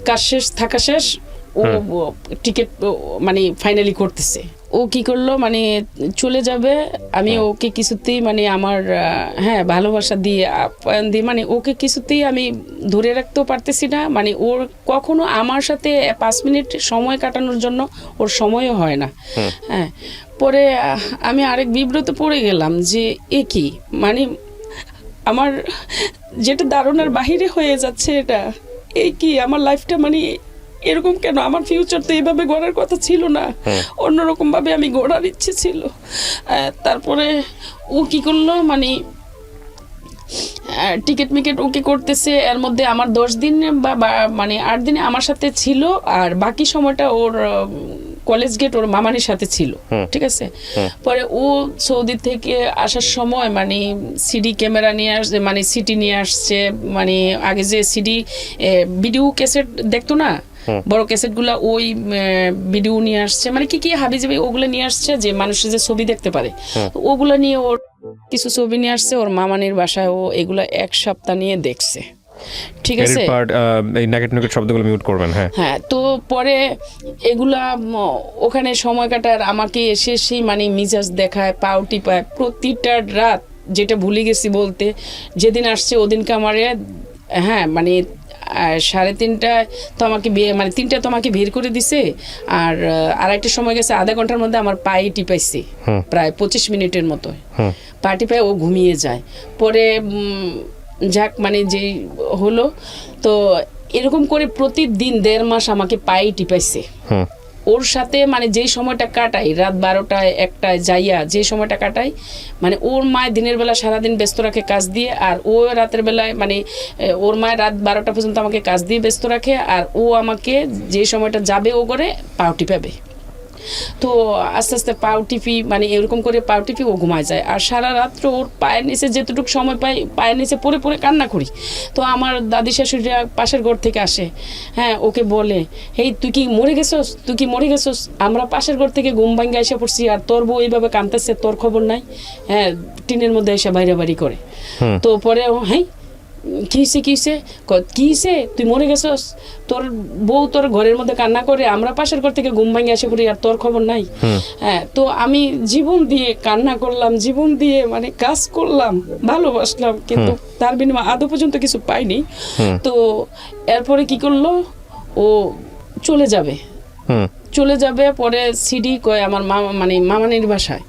কাজ শেষ থাকা শেষ, ও টিকিট মানে ফাইনালি করতেছে। ও কি করলো, মানে চলে যাবে। আমি ওকে কিছুতেই মানে আমার হ্যাঁ ভালোবাসা দিয়ে আপ্যায়ন দিয়ে মানে ওকে কিছুতেই আমি ধরে রাখতেও পারতেছি না। মানে ওর কখনো আমার সাথে 5 মিনিট সময় কাটানোর জন্য ওর সময়ও হয় না। হ্যাঁ, পরে আমি আরেক বিব্রত পড়ে গেলাম যে এ কি, মানে আমার যেটা ধারণার বাহিরে হয়ে যাচ্ছে, এটা এই কি আমার লাইফটা, মানে এরকম কেন? আমার ফিউচার তো এইভাবে গড়ার কথা ছিল না, অন্যরকম ভাবে আমি গড়ার ইচ্ছে ছিল। তারপরে ও কি করলো, মানে টিকিট মিকেট ওকে করতেছে। এর মধ্যে আমার 10 দিন বা মানে 8 দিনে আমার সাথে ছিল, আর বাকি সময়টা ওর কলেজ গেট ওর মামানির সাথে ছিল, ঠিক আছে? পরে ও সৌদি থেকে আসার সময় মানে সিডি ক্যামেরা নিয়ে আসছে, মানে সিটি নিয়ে আসছে। মানে আগে যে সিডি ভিডিও ক্যাসেট দেখতো না, বড় ক্যাসেট গুলা, ওই ভিডিও নিয়ে আসছে, মানে কি কি হাবিজাবি ওগুলো নিয়ে আসছে যে মানুষের যে ছবি দেখতে পারে, ওগুলো নিয়ে ওর কিছু ছবি নিয়ে আসছে ওর মামানির বাসায়। ও এগুলো 1 সপ্তাহ নিয়ে দেখছে, ঠিক আছে? এই নেগেটিভ শব্দগুলো মিউট করবেন। হ্যাঁ, তো পরে এগুলা ওখানে সময় কাটার আমাকে এসে সেই মানে মিজাজ দেখায়, পাউটি পায় প্রতিটা রাত, যেটা ভুলে গেছি বলতে। যেদিন আসছে ওদিনকে আমার হ্যাঁ মানে 3:30টায় তো আমাকে মানে 3টায় তো আমাকে বের করে দিছে। আর আরেকটা সময় গেছে আধা ঘন্টার মধ্যে আমার পায়ে টিপাইছে, প্রায় 25 মিনিটের মতো পা টিপায় ও ঘুমিয়ে যায়। পরে যাক মানে যে হলো, তো এরকম করে প্রতিদিন 1.5 মাস আমাকে পায়ে টিপাইছে। ওর সাথে মানে যেই সময়টা কাটাই, রাত 12টায় 1টায় যাইয়া যে সময়টা কাটাই, মানে ওর মায় দিনের বেলা সারাদিন ব্যস্ত রাখে কাজ দিয়ে, আর ও রাতের বেলায় মানে ওর মায় রাত 12টা পর্যন্ত আমাকে কাজ দিয়ে ব্যস্ত রাখে, আর ও আমাকে যে সময়টা যাবে ও করে পাও টিপাবে। তো আস্তে আস্তে পাও টিপি, মানে এরকম করে পাও টিপি ও ঘুমায় যায়। আর সারা রাত্র ওর পায়ের নিচে যেতটুকু সময় পাই পায়ের নিচে পড়ে পড়ে কান্না করি। তো আমার দাদি শাশুড়িরা পাশের ঘর থেকে আসে, হ্যাঁ ওকে বলে, এই তুই কি মরে গেছোস, তুই কি মরে গেছোস? আমরা পাশের ঘর থেকে ঘুম ভাঙ্গে এসে পড়ছি, আর তোর বউ এইভাবে কাঁদতেছে, তোর খবর নাই? হ্যাঁ, টিনের মধ্যে এসে বাইরে বাড়ি করে। তো পরে হ্যাঁ কিসে তুই মরে গেছস, তোর বউ তোর ঘরের মধ্যে কান্না করে, আমরা পাশের ঘর থেকে ঘুম ভাঙে এসে পড়ি, আর তোর খবর নাই? হ্যাঁ, তো আমি জীবন দিয়ে কান্না করলাম, জীবন দিয়ে মানে কাজ করলাম, ভালোবাসলাম, কিন্তু তার বিনিময়ে আদৌ পর্যন্ত কিছু পাইনি। তো এরপরে কি করলো, ও চলে যাবে, চলে যাবে। পরে সিডি কয় আমার মামা মানে মামানির বাসায়,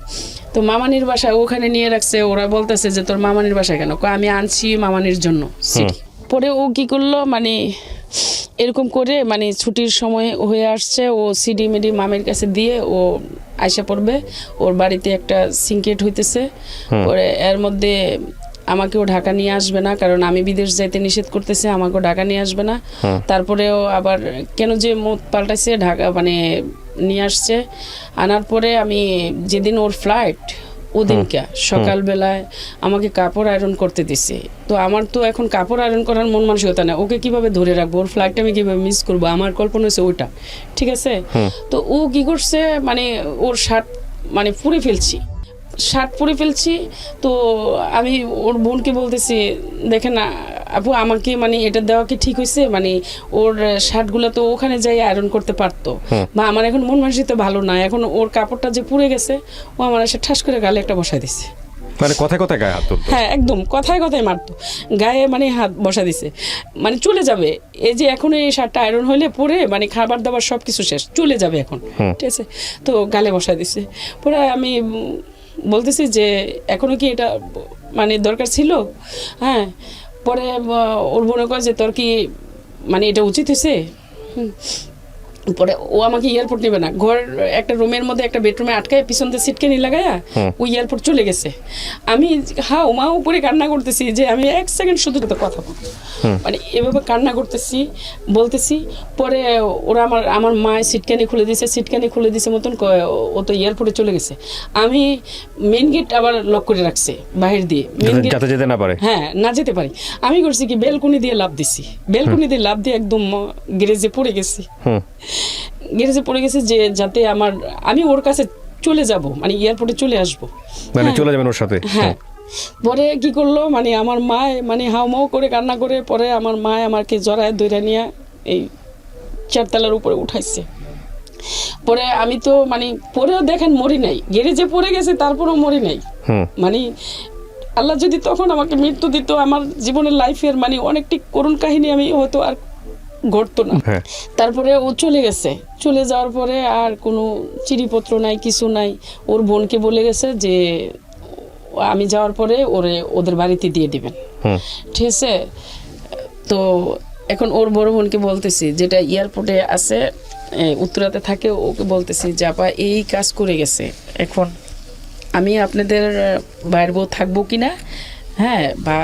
তো মামানির বাসায় ওখানে নিয়ে রাখছে। ওরা বলতেছে যে তোর মামানির বাসায় কেন? কয় আমি আনছি মামানির জন্য সিডি। পরে ও কি করলো মানে এরকম করে মানে ছুটির সময় হয়ে আসছে, ও সিডি মিডি মামের কাছে দিয়ে ও আইসা পড়বে। ওর বাড়িতে একটা সিনকেট হইতেছে। পরে এর মধ্যে আমাকেও ঢাকা নিয়ে আসবে না, কারণ আমি বিদেশ যাইতে নিষেধ করতেছে, আমাকেও ঢাকা নিয়ে আসবে না। তারপরেও আবার কেন যে মত পাল্টাইছে, ঢাকা মানে নিয়ে আসছে। আনার পরে আমি যেদিন ওর ফ্লাইট ওদিনকে সকালবেলায় আমাকে কাপড় আয়রন করতে দিছে। তো আমার তো এখন কাপড় আয়রন করার মন মানসিকতা না, ওকে কিভাবে ধরে রাখবো, ওর ফ্লাইটটা আমি কিভাবে মিস করবো, আমার কল্পনা হচ্ছে ওইটা, ঠিক আছে। তো ও কি করছে মানে ওর শার্ট মানে পুড়ে ফেলছি, শার্ট পরে ফেলছি। তো আমি ওর বোনকে বলতেছি, দেখেন আপু আমাকে মানে এটা দেওয়া কি ঠিক হয়েছে, মানে ওর শার্টগুলো তো ওখানে যাই আয়রন করতে পারতো, বা আমার এখন মন মানসিকতা ভালো না, এখন ওর কাপড়টা যে পুড়ে গেছে ও আমার এসে ঠাস করে গালে একটা বসায় দিছে। মানে কথায় কথায় গায়ে হাত তুলতো? হ্যাঁ একদম কথায় কথায় মারতো, গায়ে মানে হাত বসা দিছে, মানে চলে যাবে। এই যে এখন এই শার্টটা আয়রন হইলে পরে মানে খাবার দাবার সব কিছু শেষ, চলে যাবে এখন, ঠিক আছে। তো গালে বসা দিছে। পরে আমি বলতেছি যে এখনো কি এটা মানে দরকার ছিল? হ্যাঁ। পরে ওর মনে করে যে তোর কি মানে এটা উচিত হয়েছে? পরে ও আমাকে এয়ারপোর্ট নেবে না, ঘর একটা রুমের মধ্যে একটা বেডরুমে আটকায় পিছন দিয়ে সিটকানি লাগায়া ওই এয়ারপোর্ট চলে গেছে। আমি হাও মা উপরে কান্না করতেছি যে আমি এক সেকেন্ড শুধু তো কথা বলবো, মানে এভাবে কান্না করতেছি বলতেছি। পরে ওরা আমার মায়ের সিটকানি খুলে দিছে মতন ও তো এয়ারপোর্টে চলে গেছে। আমি মেন গেট আবার লক করে রাখছে বাহির দিয়ে, মেন গেট যাতে যেতে না পারে, হ্যাঁ না যেতে পারি। আমি করছি কি বেলকনি দিয়ে লাফ দিছি, বেলকনি দিয়ে লাফ দিয়ে একদম গ্যারেজে পড়ে গেছি। গ্যারেজে পড়ে গেছে যে যাতে আমি ওর কাছে চলে যাব, মানে এয়ারপোর্টে চলে আসবো, মানে চলে যাবেন ওর সাথে। হ্যাঁ। পরে কি করলো মানে আমার মা মানে হাউমাউ করে কান্না করে, পরে আমার মা আমাকে জড়ায় ধরে নিয়ে এই 4 তলার উপরে উঠাইছে। পরে আমি তো মানে পরেও দেখেন মরি নাই, গ্যারেজে পড়ে গেছে তারপরেও মরি নাই। মানে আল্লাহ যদি তখন আমাকে মৃত্যু দিত, আমার জীবনের লাইফের মানে অনেকটি করুণ কাহিনী আমি হয়তো আর ঘটতো না। তারপরে ও চলে গেছে, চলে যাওয়ার পরে আর কোনো চিঠিপত্র নাই, কিছু নাই। ওর বোনকে বলে গেছে যে আমি যাওয়ার পরে ওদের বাড়িতে দিয়ে দিবেন, ঠিক আছে। তো এখন ওর বড় বোনকে বলতেছি, যেটা এয়ারপোর্টে আছে উত্তরাতে থাকে, ওকে বলতেছি যে আপা এই কাজ করে গেছে, এখন আমি আপনাদের বাইরের বউ থাকবো কিনা, হ্যাঁ বা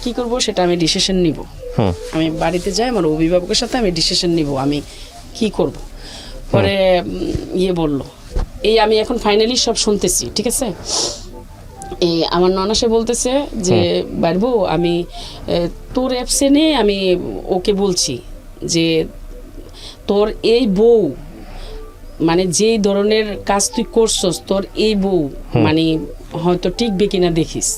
কি করব সেটা আমি ডিসিশন নিব। আমি বাড়িতে যাই, আমার অভিভাবকের সাথে আমি ডিসিশন নিব আমি কি করব। পরে বলল এই আমি এখন ফাইনালি সব শুনতেছি, ঠিক আছে। আমার ননাসে বলতেছে যে বাইরবো আমি তোর অ্যাবসেন্টে আমি ওকে বলছি যে তোর এই বউ মানে যেই ধরনের কাজ তুই করছস, তোর এই বউ মানে হয়তো টিকবে কিনা দেখিস।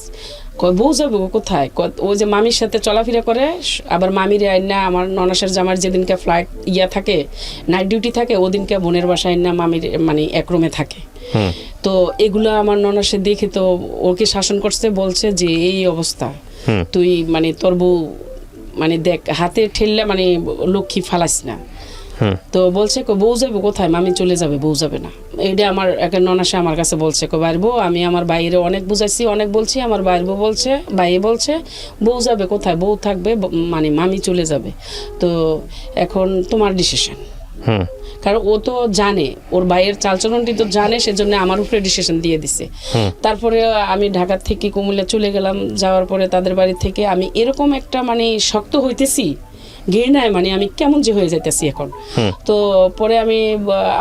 বউ যাবে কোথায়? ও যে মামির সাথে চলাফেরা করে, আবার মামির আইনা আমার ননাসের জামার যেদিনকে ফ্লাইট থাকে নাইট ডিউটি থাকে, ওদিনকে বোনের বাসায় না মামির মানে এক রুমে থাকে। তো এগুলো আমার ননাসে দেখে তো ওকে শাসন করছে, বলছে যে এই অবস্থা, তুই মানে তোর বউ মানে দেখ হাতে ঠেললে মানে লক্ষ্মী ফালাস না। তো বলছে বউ যাবে কোথায়, মামি চলে যাবে, বউ যাবে না। এইটা আমার একটা ননাসে আমার কাছে বলছে, বাইরে বউ আমি আমার বাইরে অনেক বুঝাইছি, অনেক বলছি, আমার বাইরে বউ বলছে, বাইরে বলছে বউ যাবে কোথায়, বউ থাকবে মানে মামি চলে যাবে। তো এখন তোমার ডিসিশন। কারণ ও তো জানে, ওর বাইয়ের চালচলনটি তো জানে, সেজন্য আমার উপরে ডিসিশন দিয়ে দিছে। তারপরে আমি ঢাকা থেকে কুমিল্লা চলে গেলাম, যাওয়ার পরে তাদের বাড়ি থেকে আমি এরকম একটা মানে শক্ত হইতেছি, ঘৃণায় মানে আমি কেমন যে হয়ে যাইতেছি এখন। তো পরে আমি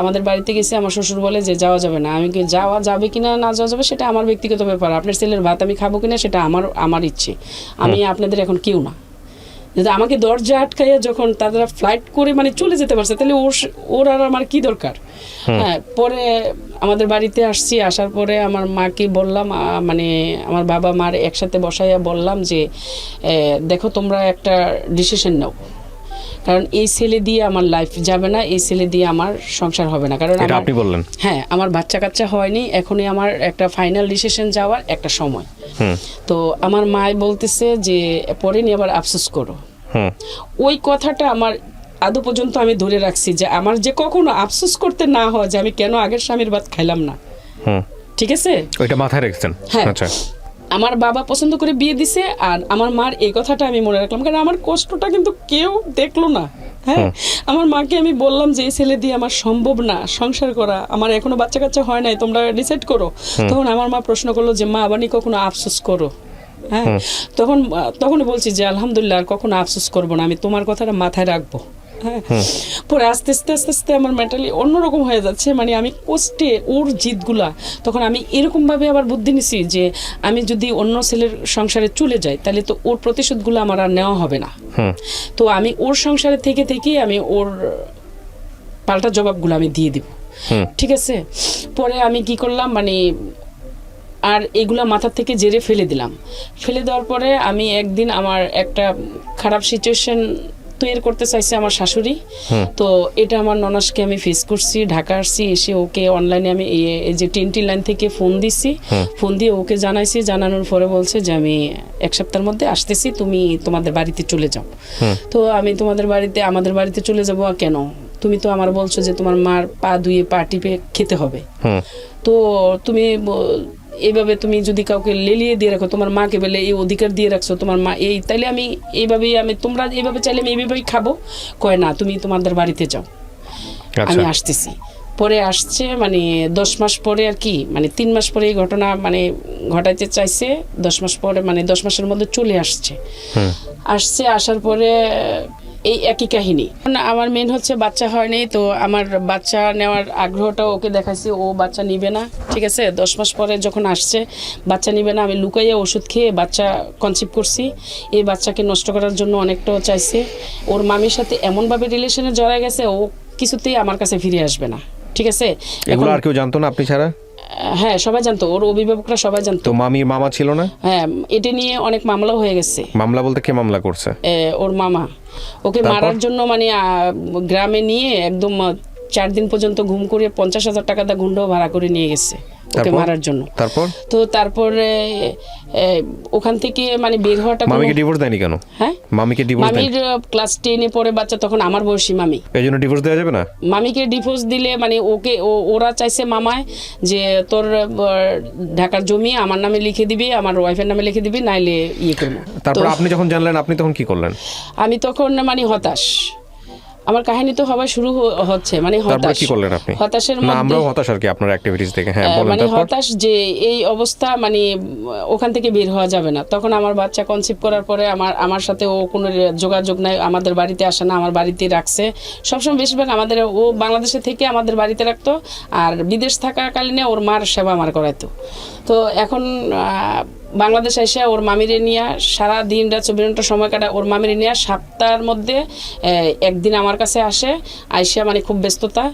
আমাদের বাড়িতে গেছি, আমার শ্বশুর বলে যে যাওয়া যাবে না। আমি যাওয়া যাবে কিনা না যাওয়া যাবে সেটা আমার ব্যক্তিগত ব্যাপার, আপনার ছেলের ভাত আমি খাবো কিনা সেটা আমার ইচ্ছে, আমি আপনাদের এখন কেউ না। যদি আমাকে দরজা আটকাইয়া যখন তারা ফ্লাইট করে মানে চলে যেতে পারছে, তাহলে ওর আর আমার কি দরকার। হ্যাঁ। পরে আমাদের বাড়িতে আসছি, আসার পরে আমার মাকে বললাম, মানে আমার বাবা মার একসাথে বসাইয়া বললাম যে দেখো তোমরা একটা ডিসিশন নাও, কারণ এই ছেলে দিয়ে আমার লাইফ যাবে না, এই ছেলে দিয়ে আমার সংসার হবে না। কারণ আপনি বললেন হ্যাঁ আমার বাচ্চা কাচ্চা হয়নি, এখনই আমার একটা ফাইনাল ডিসিশন যাওয়ার একটা সময়। তো আমার মা বলতেছে যে পরে নিয়ে আবার আফসোস করো। ওই কথাটা আমার আদৌ পর্যন্ত আমি ধরে রাখছি যে আমার যে কখনো আফসোস করতে না হয় যে আমি কেন আগের স্বামীর ভাত খাইলাম না। ঠিক আছে, ওইটা মাথায় রেখেছেন। হ্যাঁ, আচ্ছা, আমার বাবা পছন্দ করে বিয়ে দিছে আর আমার মার এই কথাটা আমি মনে রাখলাম, কারণ আমার কষ্টটা কিন্তু কেউ দেখলো না। হ্যাঁ, আমার মাকে আমি বললাম যে এই ছেলে দিয়ে আমার সম্ভব না সংসার করা, আমার এখনো বাচ্চা কাচ্চা হয় নাই, তোমরা ডিসাইড করো। তখন আমার মা প্রশ্ন করলো যে মা আবার নি কখনো আফসোস করো? হ্যাঁ, তখন বলছি যে আলহামদুলিল্লাহ আর কখনো আফসোস করবো না, আমি তোমার কথাটা মাথায় রাখবো। হ্যাঁ, পরে আস্তে আস্তে আমার মেন্টালি অন্যরকম হয়ে যাচ্ছে, মানে আমি কষ্টে ওর জিদগুলা, তখন আমি এরকম ভাবে আবার বুদ্ধি নিছি যে আমি যদি অন্য ছেলের সংসারে চলে যাই তাহলে তো ওর প্রতিশোধগুলো আমার আর নেওয়া হবে না। তো আমি ওর সংসারে থেকে আমি ওর পাল্টা জবাবগুলো আমি দিয়ে দিব। ঠিক আছে, পরে আমি কি করলাম, মানে আর এগুলা মাথা থেকে জেরে ফেলে দিলাম। ফেলে দেওয়ার পরে আমি একদিন আমার একটা খারাপ সিচুয়েশন তৈরি করতে চাইছে আমার শাশুড়ি। তো এটা আমার ননাসকে আমি ফেস করছি, ঢাকা আসছি, এসে ওকে অনলাইনে আমি এই যে টিএনটি লাইন থেকে ফোন দিছি, ফোন দিয়ে ওকে জানাইছি। জানানোর পরে বলছে যে আমি 1 সপ্তাহের মধ্যে আসতেছি, তুমি তোমাদের বাড়িতে চলে যাও। তো আমি আমাদের বাড়িতে চলে যাবো কেন, তুমি তো আমার বলছো যে তোমার মার পা ধুয়ে পা টিপে খেতে হবে, তো তুমি এইভাবে তুমি যদি কাউকে লেলিয়ে দিয়ে রাখো, তোমার মাকে বলে এই অধিকার দিয়ে রাখছো তোমার মা এই, তাইলে আমি এইভাবেই তোমরা এইভাবে চাইলে আমি এইভাবেই খাবো। কয় না, তুমি তোমাদের বাড়িতে যাও, আমি আসতেছি। পরে আসছে, মানে 10 মাস পরে আর কি, মানে 3 মাস পরে এই ঘটনা মানে ঘটাইতে চাইছে। 10 মাস পরে, মানে 10 মাসের মধ্যে চলে আসছে। আসার পরে এই একই কাহিনী। আমার মেন হচ্ছে বাচ্চা হয়নি, তো আমার বাচ্চা নেওয়ার আগ্রহটা ওকে দেখাইছি, ও বাচ্চা নিবে না। ঠিক আছে, 10 মাস পরে যখন আসছে বাচ্চা নিবে না, আমি লুকাইয়া ওষুধ খেয়ে বাচ্চা কনসিভ করছি। এই বাচ্চাকে নষ্ট করার জন্য অনেকটাও চাইছে। ওর মামির সাথে এমনভাবে রিলেশনে জড়ায় গেছে, ও কিছুতেই আমার কাছে ফিরে আসবে না। ঠিক আছে, এগুলো আর কেউ জানতো না আপনি ছাড়া? হ্যাঁ, সবাই জানতো, ওর অভিভাবকরা সবাই জানতো। তো মামির মামা ছিল না? হ্যাঁ, এটা নিয়ে অনেক মামলাও হয়ে গেছে। মামলা বলতে কে মামলা করছে? ওর মামা ওকে মারার জন্য, মানে গ্রামে নিয়ে একদম 4 দিন পর্যন্ত ঘুম করে 50,000 টাকা দা গুন্ডা ভাড়া করে নিয়ে গেছে ওকে মারার জন্য। তারপরে ওখান থেকে মানে বের হওয়াটা। মামিকে ডিভোর্স দেয়নি কেন? হ্যাঁ, মামিকে ডিভোর্স দেয়নি। মামির ক্লাস 10 এ পড়ে বাচ্চা, তখন আমার বয়সী মামি। এইজন্য ডিভোর্স দেওয়া যাবে না? মামিকে ডিভোর্স দিলে মানে ওরা চাইছে মামায় যে তোর ঢাকার জমি আমার নামে লিখে দিবি, আমার ওয়াইফের নামে লিখে দিবি, নাইলে ইয়ে করবো। তারপর আপনি যখন জানলেন, আপনি তখন কি করলেন? আমি তখন মানে হতাশ, আমার কাহিনী তো হওয়া শুরু হচ্ছে, মানে হতাশ। কি করলেন আপনি? হতাশের মধ্যে, না আমরাও হতাশ আর কি আপনার অ্যাক্টিভিটিস দেখে। হ্যাঁ, বলেন। মানে হতাশ যে এই অবস্থা, মানে ওখান থেকে বের হওয়া যাবে না। তখন আমার বাচ্চা কনসিভ করার পরে আমার সাথে ও কোনো যোগাযোগ নাই, আমাদের বাড়িতে আসে না, আমার বাড়িতে রাখছে সবসময়। বেশিরভাগ ও বাংলাদেশে থেকে আমাদের বাড়িতে রাখতো, আর বিদেশ থাকাকালীনে ওর মার সেবা আমার করাইতো। তো এখন বাংলাদেশে এসে ওর মামিরে নিয়ে সারা দিন রাত 24 ঘন্টা সময় কাটা। ওর মামিরে নিয়ে সপ্তাহের মধ্যে একদিন আমার কাছে আসে, আইসা মানে খুব ব্যস্ততা।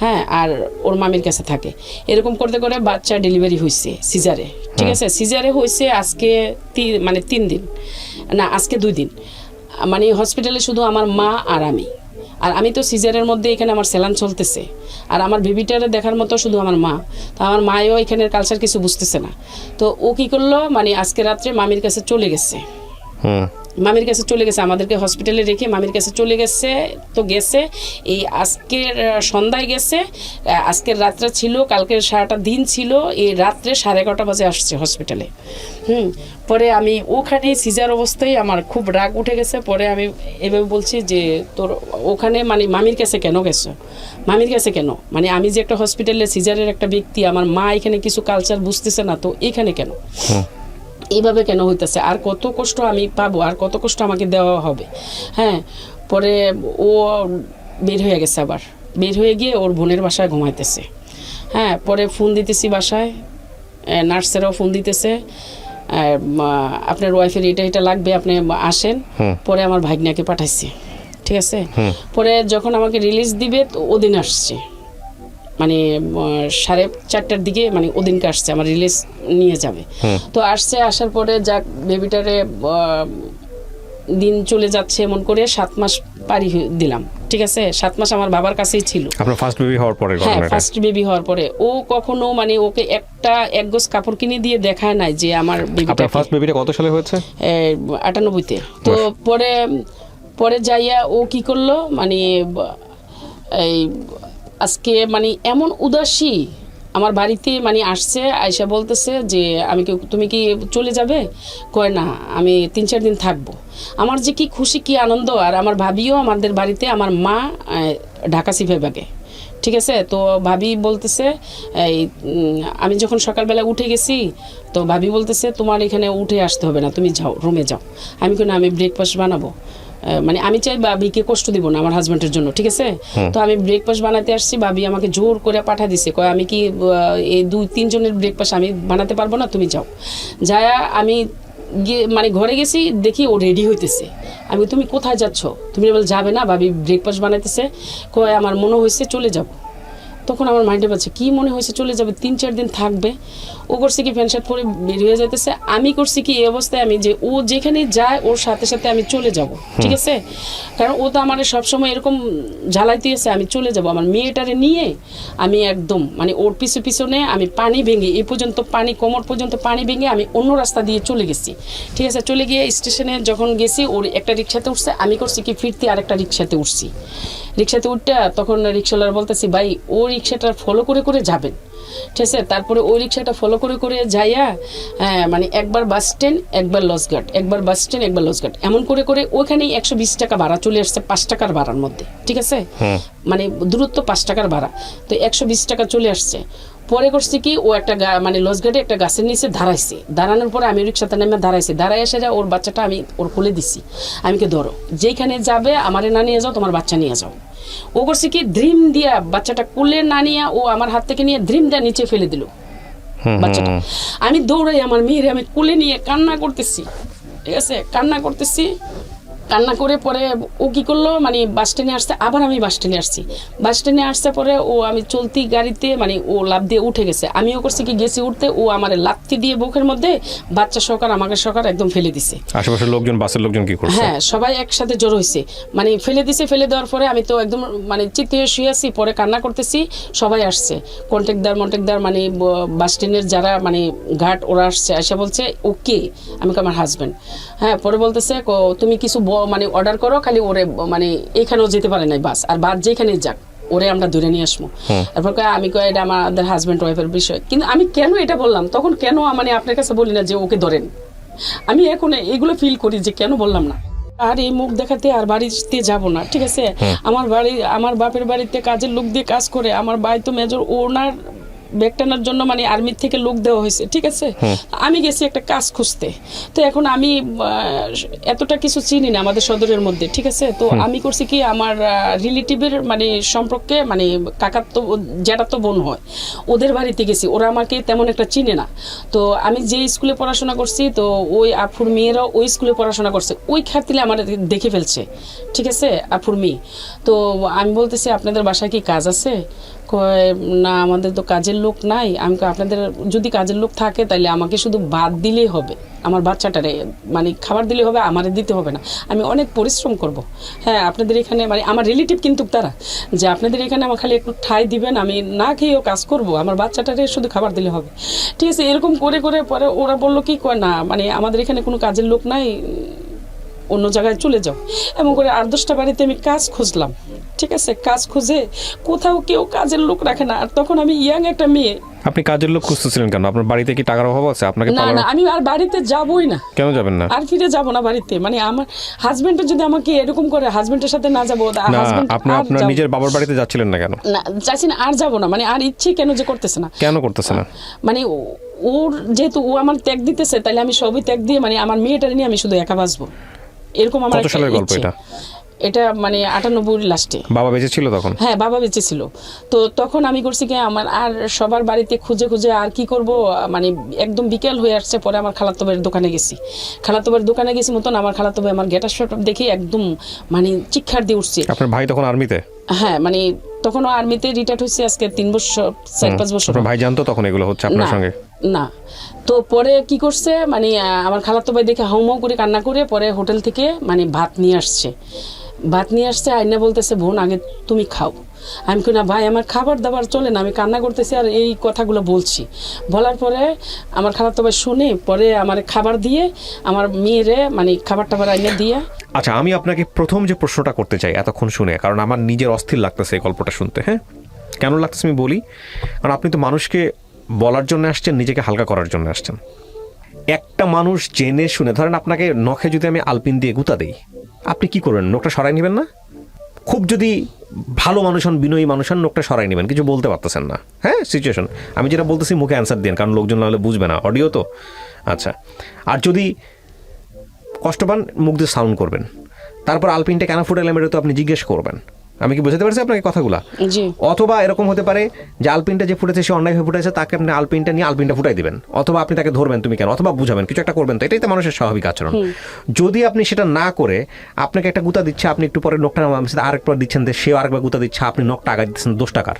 হ্যাঁ, আর ওর মামির কাছে থাকে। এরকম করতে করে বাচ্চা ডেলিভারি হয়েছে সিজারে। ঠিক আছে, সিজারে হয়েছে আজকে মানে 3 দিন না, আজকে 2 দিন। মানে হসপিটালে শুধু আমার মা আর আমি তো সিজারের মধ্যে এখানে আমার সেলান চলতেছে, আর আমার বেবিটারে দেখার মতো শুধু আমার মা। তো আমার মায়ও এখানের কালচার কিছু বুঝতেছে না। তো ও কি করলো, মানে আজকে রাত্রে মামির কাছে চলে গেছে। আমাদেরকে হসপিটালে রেখে মামির কাছে চলে গেছে। তো গেছে এই আজকের সন্ধ্যায় গেছে, আজকের রাত্রে ছিল, কালকের সারাটা দিন ছিল, এই রাত্রে 11:30 বাজে আসছে হসপিটালে। পরে আমি ওখানে সিজার অবস্থায় আমার খুব রাগ উঠে গেছে। পরে আমি এভাবে বলছি যে তোর ওখানে মানে মামির কাছে কেন গেছো, মামির কাছে কেন, মানে আমি যে একটা হসপিটালে সিজারের একটা ব্যক্তি, আমার মা এখানে কিছু কালচার বুঝতেছে না, তো এখানে কেন, এইভাবে কেন হইতেছে, আর কত কষ্ট আমি পাবো, আর কত কষ্ট আমাকে দেওয়া হবে। হ্যাঁ, পরে ও বের হয়ে গেছে, আবার বের হয়ে গিয়ে ওর বোনের বাসায় ঘুমাইতেছে। হ্যাঁ, পরে ফোন দিতেছি বাসায়, নার্সেরাও ফোন দিতেছে, আপনার ওয়াইফের এটা লাগবে, আপনি আসেন। পরে আমার ভাগ্নাকে পাঠাইছে। ঠিক আছে, পরে যখন আমাকে রিলিজ দিবে তো ওদিন আসছে, মানে 4:30টার দিকে, মানে ওদিনকে আসছে আমার রিলিজ নিয়ে যাবে। তো আসার পরে যাক বেবিটারে দিন চলে যাচ্ছে এমন করে 7 মাস পারি দিলাম। ঠিক আছে, 7 মাস আমার বাবার কাছেই ছিল। আপনার ফার্স্ট বেবি হওয়ার পরে? হ্যাঁ, ফার্স্ট বেবি হওয়ার পরে ও কখনো মানে ওকে এক গজ কাপড় কিনে দিয়ে দেখায় নাই যে আমার বেবিটা। আপনার ফার্স্ট বেবিটা কত সালে হয়েছে? 98-তে। তো পরে পরে যাইয়া ও কি করলো মানে এই আজকে মানে এমন উদাসী আমার বাড়িতে মানে আসছে, আয়সা বলতেছে যে তুমি কি চলে যাবে? কয় না, আমি 3-4 দিন থাকবো। আমার যে কি খুশি কি আনন্দ। আর আমার ভাবিও আমাদের বাড়িতে, আমার মা ঢাকা সিফাইবাগে, ঠিক আছে। তো ভাবি বলতেছে আমি যখন সকালবেলা উঠে গেছি তো ভাবি বলতেছে তোমার এখানে উঠে আসতে হবে না, তুমি যাও রুমে যাও। আমি কেন, আমি ব্রেকফাস্ট বানাবো, মানে আমি চাই ভাবিকে কষ্ট দিব না আমার হাজব্যান্ডের জন্য, ঠিক আছে। তো আমি ব্রেকফাস্ট বানাতে আসছি, ভাবি আমাকে জোর করে পাঠা দিছে, কয় আমি কি এই 2-3 জনের ব্রেকফাস্ট আমি বানাতে পারবো না, তুমি যাও। যায়া আমি মানে ঘরে গেছি, দেখি ও রেডি হইতেছে। আমি তুমি কোথায় যাচ্ছ? তুমি বল যাবে না, ভাবি ব্রেকফাস্ট বানাইতেছে। কয় আমার মনে হয়েছে চলে যাব। তখন আমার মাইন্ডে পাচ্ছে কি মনে হয়েছে চলে যাবে, 3-4 দিন থাকবে। ও করছে কি প্যান্ট শার্ট পরে বের হয়ে যাইতেছে। আমি করছি কি এই অবস্থায় আমি যে ও যেখানে যায় ওর সাথে সাথে আমি চলে যাব, ঠিক আছে। কারণ ও তো আমার সবসময় এরকম জ্বালাইতে এসে আমি চলে যাব। আমার মেয়েটারে নিয়ে আমি একদম মানে ওর পিছনে আমি পানি ভেঙে এই পর্যন্ত পানি, কোমর পর্যন্ত পানি ভেঙে আমি অন্য রাস্তা দিয়ে চলে গেছি, ঠিক আছে। চলে গিয়ে স্টেশনে যখন গেছি ওর একটা রিক্সাতে উঠছে, আমি করছি কি ফিরতে আরেকটা রিক্সাতে উঠছি। রিক্সাতে উঠতে তখন রিক্সাওয়ালার বলতেছি ভাই ও রিক্সাটা ফলো করে করে যাবেন, ঠিক আছে। তারপরে ওই রিক্সাটা ফলো করে করে যাইয়া মানে একবার বাস স্ট্যান্ড, একবার লজঘাট, একবার বাস স্ট্যান্ড, একবার লজঘাট, এমন করে করে ওইখানেই 120 টাকা ভাড়া চলে আসছে 5 টাকার ভাড়ার মধ্যে, ঠিক আছে। মানে দূরত্ব 5 টাকার ভাড়া, তো 120 টাকা চলে আসছে। পরে করছি কি ও একটা মানে লজঘাটে একটা গাছের নিচে দাঁড়াইছে। দাঁড়ানোর পরে আমি রিক্সাতে নেমে দাঁড়াইছি, দাঁড়াই এসে যা ওর বাচ্চাটা আমি ওর কোলে দিছি। আমি কি ধরো যেখানে যাবে আমারে না নিয়ে যাও, তোমার বাচ্চা নিয়ে যাও। ও করছে কি ড্রিম দিয়া বাচ্চাটা কোলে না নিয়ে ও আমার হাত থেকে নিয়ে ড্রিম দিয়া নিচে ফেলে দিল বাচ্চাটা। আমি দৌড়াই আমার মেয়েরে আমি কোলে নিয়ে কান্না করতেছি, ঠিক আছে, কান্না করতেছি। কান্না করে পরে ও কি করলো মানে বাস স্ট্যান্ডে আসছে, আবার আমি বাস স্ট্যান্ডে আসছি। বাস স্ট্যান্ডে আসছে পরে ও আমি চলতি গাড়িতে মানে ও লাফ দিয়ে উঠে গেছে। আমিও করছি কি গেছি উঠতে, ও আমার লাথি দিয়ে বুকের মধ্যে বাচ্চা সহকার আমাকে সহকার একদম ফেলে দিছে। আশেপাশের লোকজন, বাসের লোকজন কি করছে? হ্যাঁ, সবাই একসাথে জড়ো হয়েছে, মানে ফেলে দিছে। ফেলে দেওয়ার পরে আমি তো একদম মানে চিৎকার শুয়ে আছি, পরে কান্না করতেছি। সবাই আসছে, কন্ট্রাক্টদার মানে বাস স্ট্যান্ডের যারা মানে ঘাট ওরা আসছে, এসে বলছে ওকে, আমি আমার হাজব্যান্ড। হ্যাঁ, পরে বলতেছে তুমি কিছু মানে অর্ডার করো, খালি ওরে মানে এখানেও যেতে পারে নাই বাস, আর বাস যেখানে যাক ওরে আমরা ধরে নিয়ে আসবো। তারপর আমি কই এটা আমাদের হাজব্যান্ড ওয়াইফের বিষয়। কিন্তু আমি কেন এটা বললাম তখন, কেন মানে আপনার কাছে বলি না যে ওকে ধরেন, আমি এখন এগুলো ফিল করি যে কেন বললাম না। আর এই মুখ দেখাতে আর বাড়িতে যাব না, ঠিক আছে। আমার বাপের বাড়িতে কাজের লোক দিয়ে কাজ করে, আমার ভাই তো মেজর, ওনার ব্যাগটানার জন্য মানে আর্মির থেকে লোক দেওয়া হয়েছে, ঠিক আছে। আমি গেছি একটা কাজ খুঁজতে। তো এখন আমি এতটা কিছু চিনি না আমাদের সদরের মধ্যে, ঠিক আছে। তো আমি করছি কি আমার রিলেটিভের মানে সম্পর্কে মানে কাকার তো যেটা তো বোন হয়, ওদের বাড়িতে গেছি। ওরা আমাকে তেমন একটা চিনে না। তো আমি যে স্কুলে পড়াশোনা করছি, তো ওই আফুর মেয়েরাও ওই স্কুলে পড়াশোনা করছে, ওই খাতিরে আমার দেখে ফেলছে, ঠিক আছে, আফুর মেয়ে। তো আমি বলতেছি আপনাদের বাসায় কি কাজ আছে? কয় না, আমাদের তো কাজের লোক নাই। আমি আপনাদের যদি কাজের লোক থাকে তাহলে আমাকে শুধু ভাত দিলেই হবে, আমার বাচ্চাটারে মানে খাবার দিলেই হবে, আমারে দিতে হবে না, আমি অনেক পরিশ্রম করব। হ্যাঁ, আপনাদের এখানে মানে আমার রিলেটিভ কিন্তু তারা, যে আপনাদের এখানে আমার খালি একটু ঠাই দিবেন, আমি না খেয়েও কাজ করব, আমার বাচ্চাটারে শুধু খাবার দিলে হবে, ঠিক আছে। এরকম করে করে পরে ওরা বললো কি কয় না, মানে আমাদের এখানে কোনো কাজের লোক নাই, অন্য জায়গায় চলে যাও। এমন করে 8-10টা বাড়িতে আমি কাজ খুঁজলাম, ঠিক আছে। কাজ খুঁজে কোথাও কেউ কাজের লোক রাখে না। আর তখন আমি ইয়াং একটা মেয়ে। আপনি কাজের লোক খুঁজতেছিলেন কেন? আপনার বাড়িতে কি টাকার অভাব আছে? আপনাকে না না, আমি আর বাড়িতে যাবই না। কেন যাবেন না? আর ফিরে যাব না বাড়িতে। মানে আমার হাজবেন্ড যদি আমাকে এরকম করে, হাজবেন্ডের সাথে না যাবো। আপনি আপনার নিজের বাবার বাড়িতে যাচ্ছিলেন না কেন? না, চাইছি না, আর যাবো না। মানে আর ইচ্ছে কেন যে করতেছে না। কেন করতেছে না? মানে ওর যেহেতু ও আমার ত্যাগ দিতেছে, তাহলে আমি সবই ত্যাগ দিয়ে মানে আমার মেয়েটার নিয়ে আমি শুধু একা বাঁচবো, এরকম আমার কত সালের গল্প এটা? এটা মানে 98 লাস্টে। বাবা বেঁচে ছিল তখন? হ্যাঁ, বাবা বেঁচে ছিল। তো তখন আমি করছি কি, আমার আর সবার বাড়িতে খুঁজে খুঁজে আর কি করব, মানে একদম বিকেল হয়ে আসছে। পরে আমার খালাতো ভাইয়ের দোকানে গেছি মতন আমার খালাতো ভাই আমার গেটার শট দেখে একদম মানে চিৎকার দিয়ে উঠছে। আপনার ভাই তখন আর্মিতে? হ্যাঁ, মানে তখনও আর্মিতে রিটায়ার্ড হয়েছে, আজকে 4-5 বছর। আপনার ভাই জানতো তখন এগুলো হচ্ছে আপনার সঙ্গে? না। তো পরে কি করছে, মানে আমার খালাতো ভাই দেখে হাউমাউ করে কান্না করে পরে হোটেল থেকে মানে ভাত নিয়ে আসছে। ভাত নিয়ে আসছে, আইনা বলতেছে বোন আগে তুমি খাও। আমি কই না ভাই আমার খাবার দাবার চলে না, আমি কান্না করতেছি আর এই কথাগুলো বলছি। বলার পরে আমার খালাতো ভাই শুনে পরে আমার খাবার দিয়ে আমার মেয়েরে মানে খাবার টাবার আইনা দিয়ে। আচ্ছা, আমি আপনাকে প্রথম যে প্রশ্নটা করতে চাই এতক্ষণ শুনে, কারণ আমার নিজের অস্থির লাগতেছে এই গল্পটা শুনতে। হ্যাঁ, কেন লাগতেছে আমি বলি। কারণ আপনি তো মানুষকে বলার জন্য আসছেন, নিজেকে হালকা করার জন্য আসছেন। একটা মানুষ জেনে শুনে, ধরেন আপনাকে নখে যদি আমি আলপিন দিয়ে গুঁতা দিই, আপনি কি করবেন? নখটা সরাই নেবেন না? খুব যদি ভালো মানুষ হন, বিনয়ী মানুষ হন, নখটা সরাই নেবেন, কিছু বলতে পারতেছেন না। হ্যাঁ, সিচুয়েশন আমি যেটা বলতেছি মুখে অ্যান্সার দিন, কারণ লোকজন নাহলে বুঝবে না, অডিও তো। আচ্ছা, আর যদি কষ্ট পান মুখ দিয়ে সাউন্ড করবেন। তারপর আলপিনটা কেন ফুটাইলাম এটা তো আপনি জিজ্ঞেস করবেন। আমি কি বোঝাতে পারছি আপনাকে কথাগুলা? জি। অথবা এরকম হতে পারে যে আলপিনটা যে ফুটেছে সে অন্যায়ভাবে ফুটেছে, তাকে আপনি আলপিনটা নিয়ে আলপিনটা ফুটাই দিবেন, অথবা আপনি তাকে ধরবেন তুমি কেন, অথবা বুঝাবেন, কিছু একটা করবেন। তো এটাই তো মানুষের স্বাভাবিক আচরণ। যদি আপনি সেটা না করে আপনাকে একটা গুতা দিচ্ছে, আপনি একটু পরে নখটা আরেকবার দিচ্ছেন, সেও আরেকবার গুতা দিচ্ছে, আপনি নখটা আঘাত দিচ্ছেন 10 টাকার।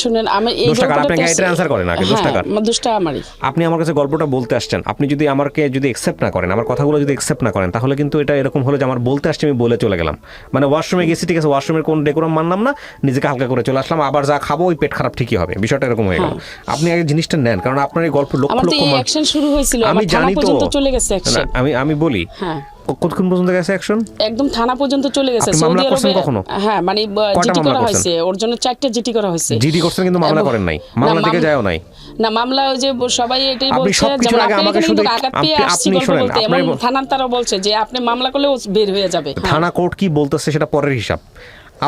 শুনেন আমি এই 10 টাকার আপনাকে এটা অ্যান্সার করেন আগে 10 টাকার। 10 টাকা আমারই। আপনি আমার কাছে গল্পটা বলতে আসছেন, আপনি যদি আমাকে যদি অ্যাকসেপ্ট না করেন, আমার কথাগুলো যদি অ্যাকসেপ্ট না করেন, তাহলে কিন্তু এটা এরকম হলো যে আমার বলতে আসছে আমি বলে চলে গেলাম, মানে ওয়াশরুমে গেছি, ঠিক আছে, ওয়াশরুমের কোন ডেকোরাম মানলাম না, নিজেকে হালকা করে চলে আসলাম, আবার যা খাবো ওই পেট খারাপ ঠিকই হবে, বিষয়টা এরকম হয়ে গেল। আপনি আগে জিনিসটা নেন, কারণ আপনার এই গল্প লক্ষ লক্ষ অ্যাকশন শুরু হয়েছিল, আমি আমার থানা জানি তো, পর্যন্ত চলে গেছে অ্যাকশন। আমি বলি হ্যাঁ, কতক্ষণ পর্যন্ত গেছে অ্যাকশন? একদম থানা পর্যন্ত চলে গেছে। আপনি মামলা করছেন কখনো? হ্যাঁ, মানে কয়টা জিডি মামলা করা করছেন? হয়েছে, ওর জন্য 4টা জিডি করা হয়েছে। জিডি করছেন কিন্তু মামলা করেন নাই, মামলা থেকে যায়ও নাই। না, মামলা ওই যে সবাই এটাই আপনি বলছে, সবকিছুর যেমন আগে আপনি আমাকে এখানে শুধু কিন্তু আঘাত পেয়ে আসছি আপনি গল্প শোনেন, বলতে, আপনার এবং থানার তারা বলছে যে আপনি মামলা করলে ও বের হয়ে যাবে। থানা কোর্ট কি বলতেছে সেটা পরের হিসাব।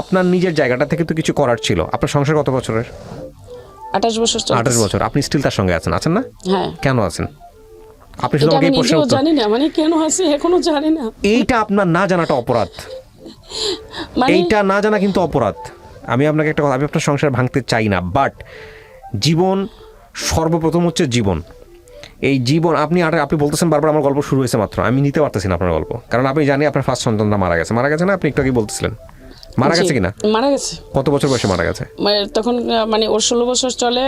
আপনার নিজের জায়গাটা থেকে তো কিছু করার ছিল। আপনার সংসার কত বছরের? 28 বছর চলছে। 28 বছর। আপনি স্টিল তার সঙ্গে আছেন না? হ্যাঁ। কেন আছেন? আপনি শুধু এটা আমাকে আমি এই প্রশ্নের নিজেও উত্তর। জানি না, মানে কেন আছে এখনো জানি না। এইটা আপনার না জানাটা অপরাধ। মানে এইটা না জানা কিন্তু অপরাধ। আমি আপনাকে একটা কথা, আমি আপনার সংসার ভাঙতে চাই না, বাট জীবন সর্বপ্রথম হচ্ছে জীবন। এই জীবন আপনি বলতেছেন বারবার আমার গল্প শুরু হয়েছে মাত্র, আমি নিতে পারতেছি না আপনার গল্প, কারণ আপনি জানি আপনার ফার্স্ট সন্তানটা মারা গেছে না? আপনি একটু আগে বলতেছিলেন মারা গেছে কিনা? মারা গেছে। কত বছর বয়সে মারা গেছে? মানে তখন মানে ওর 16 বছর চলে,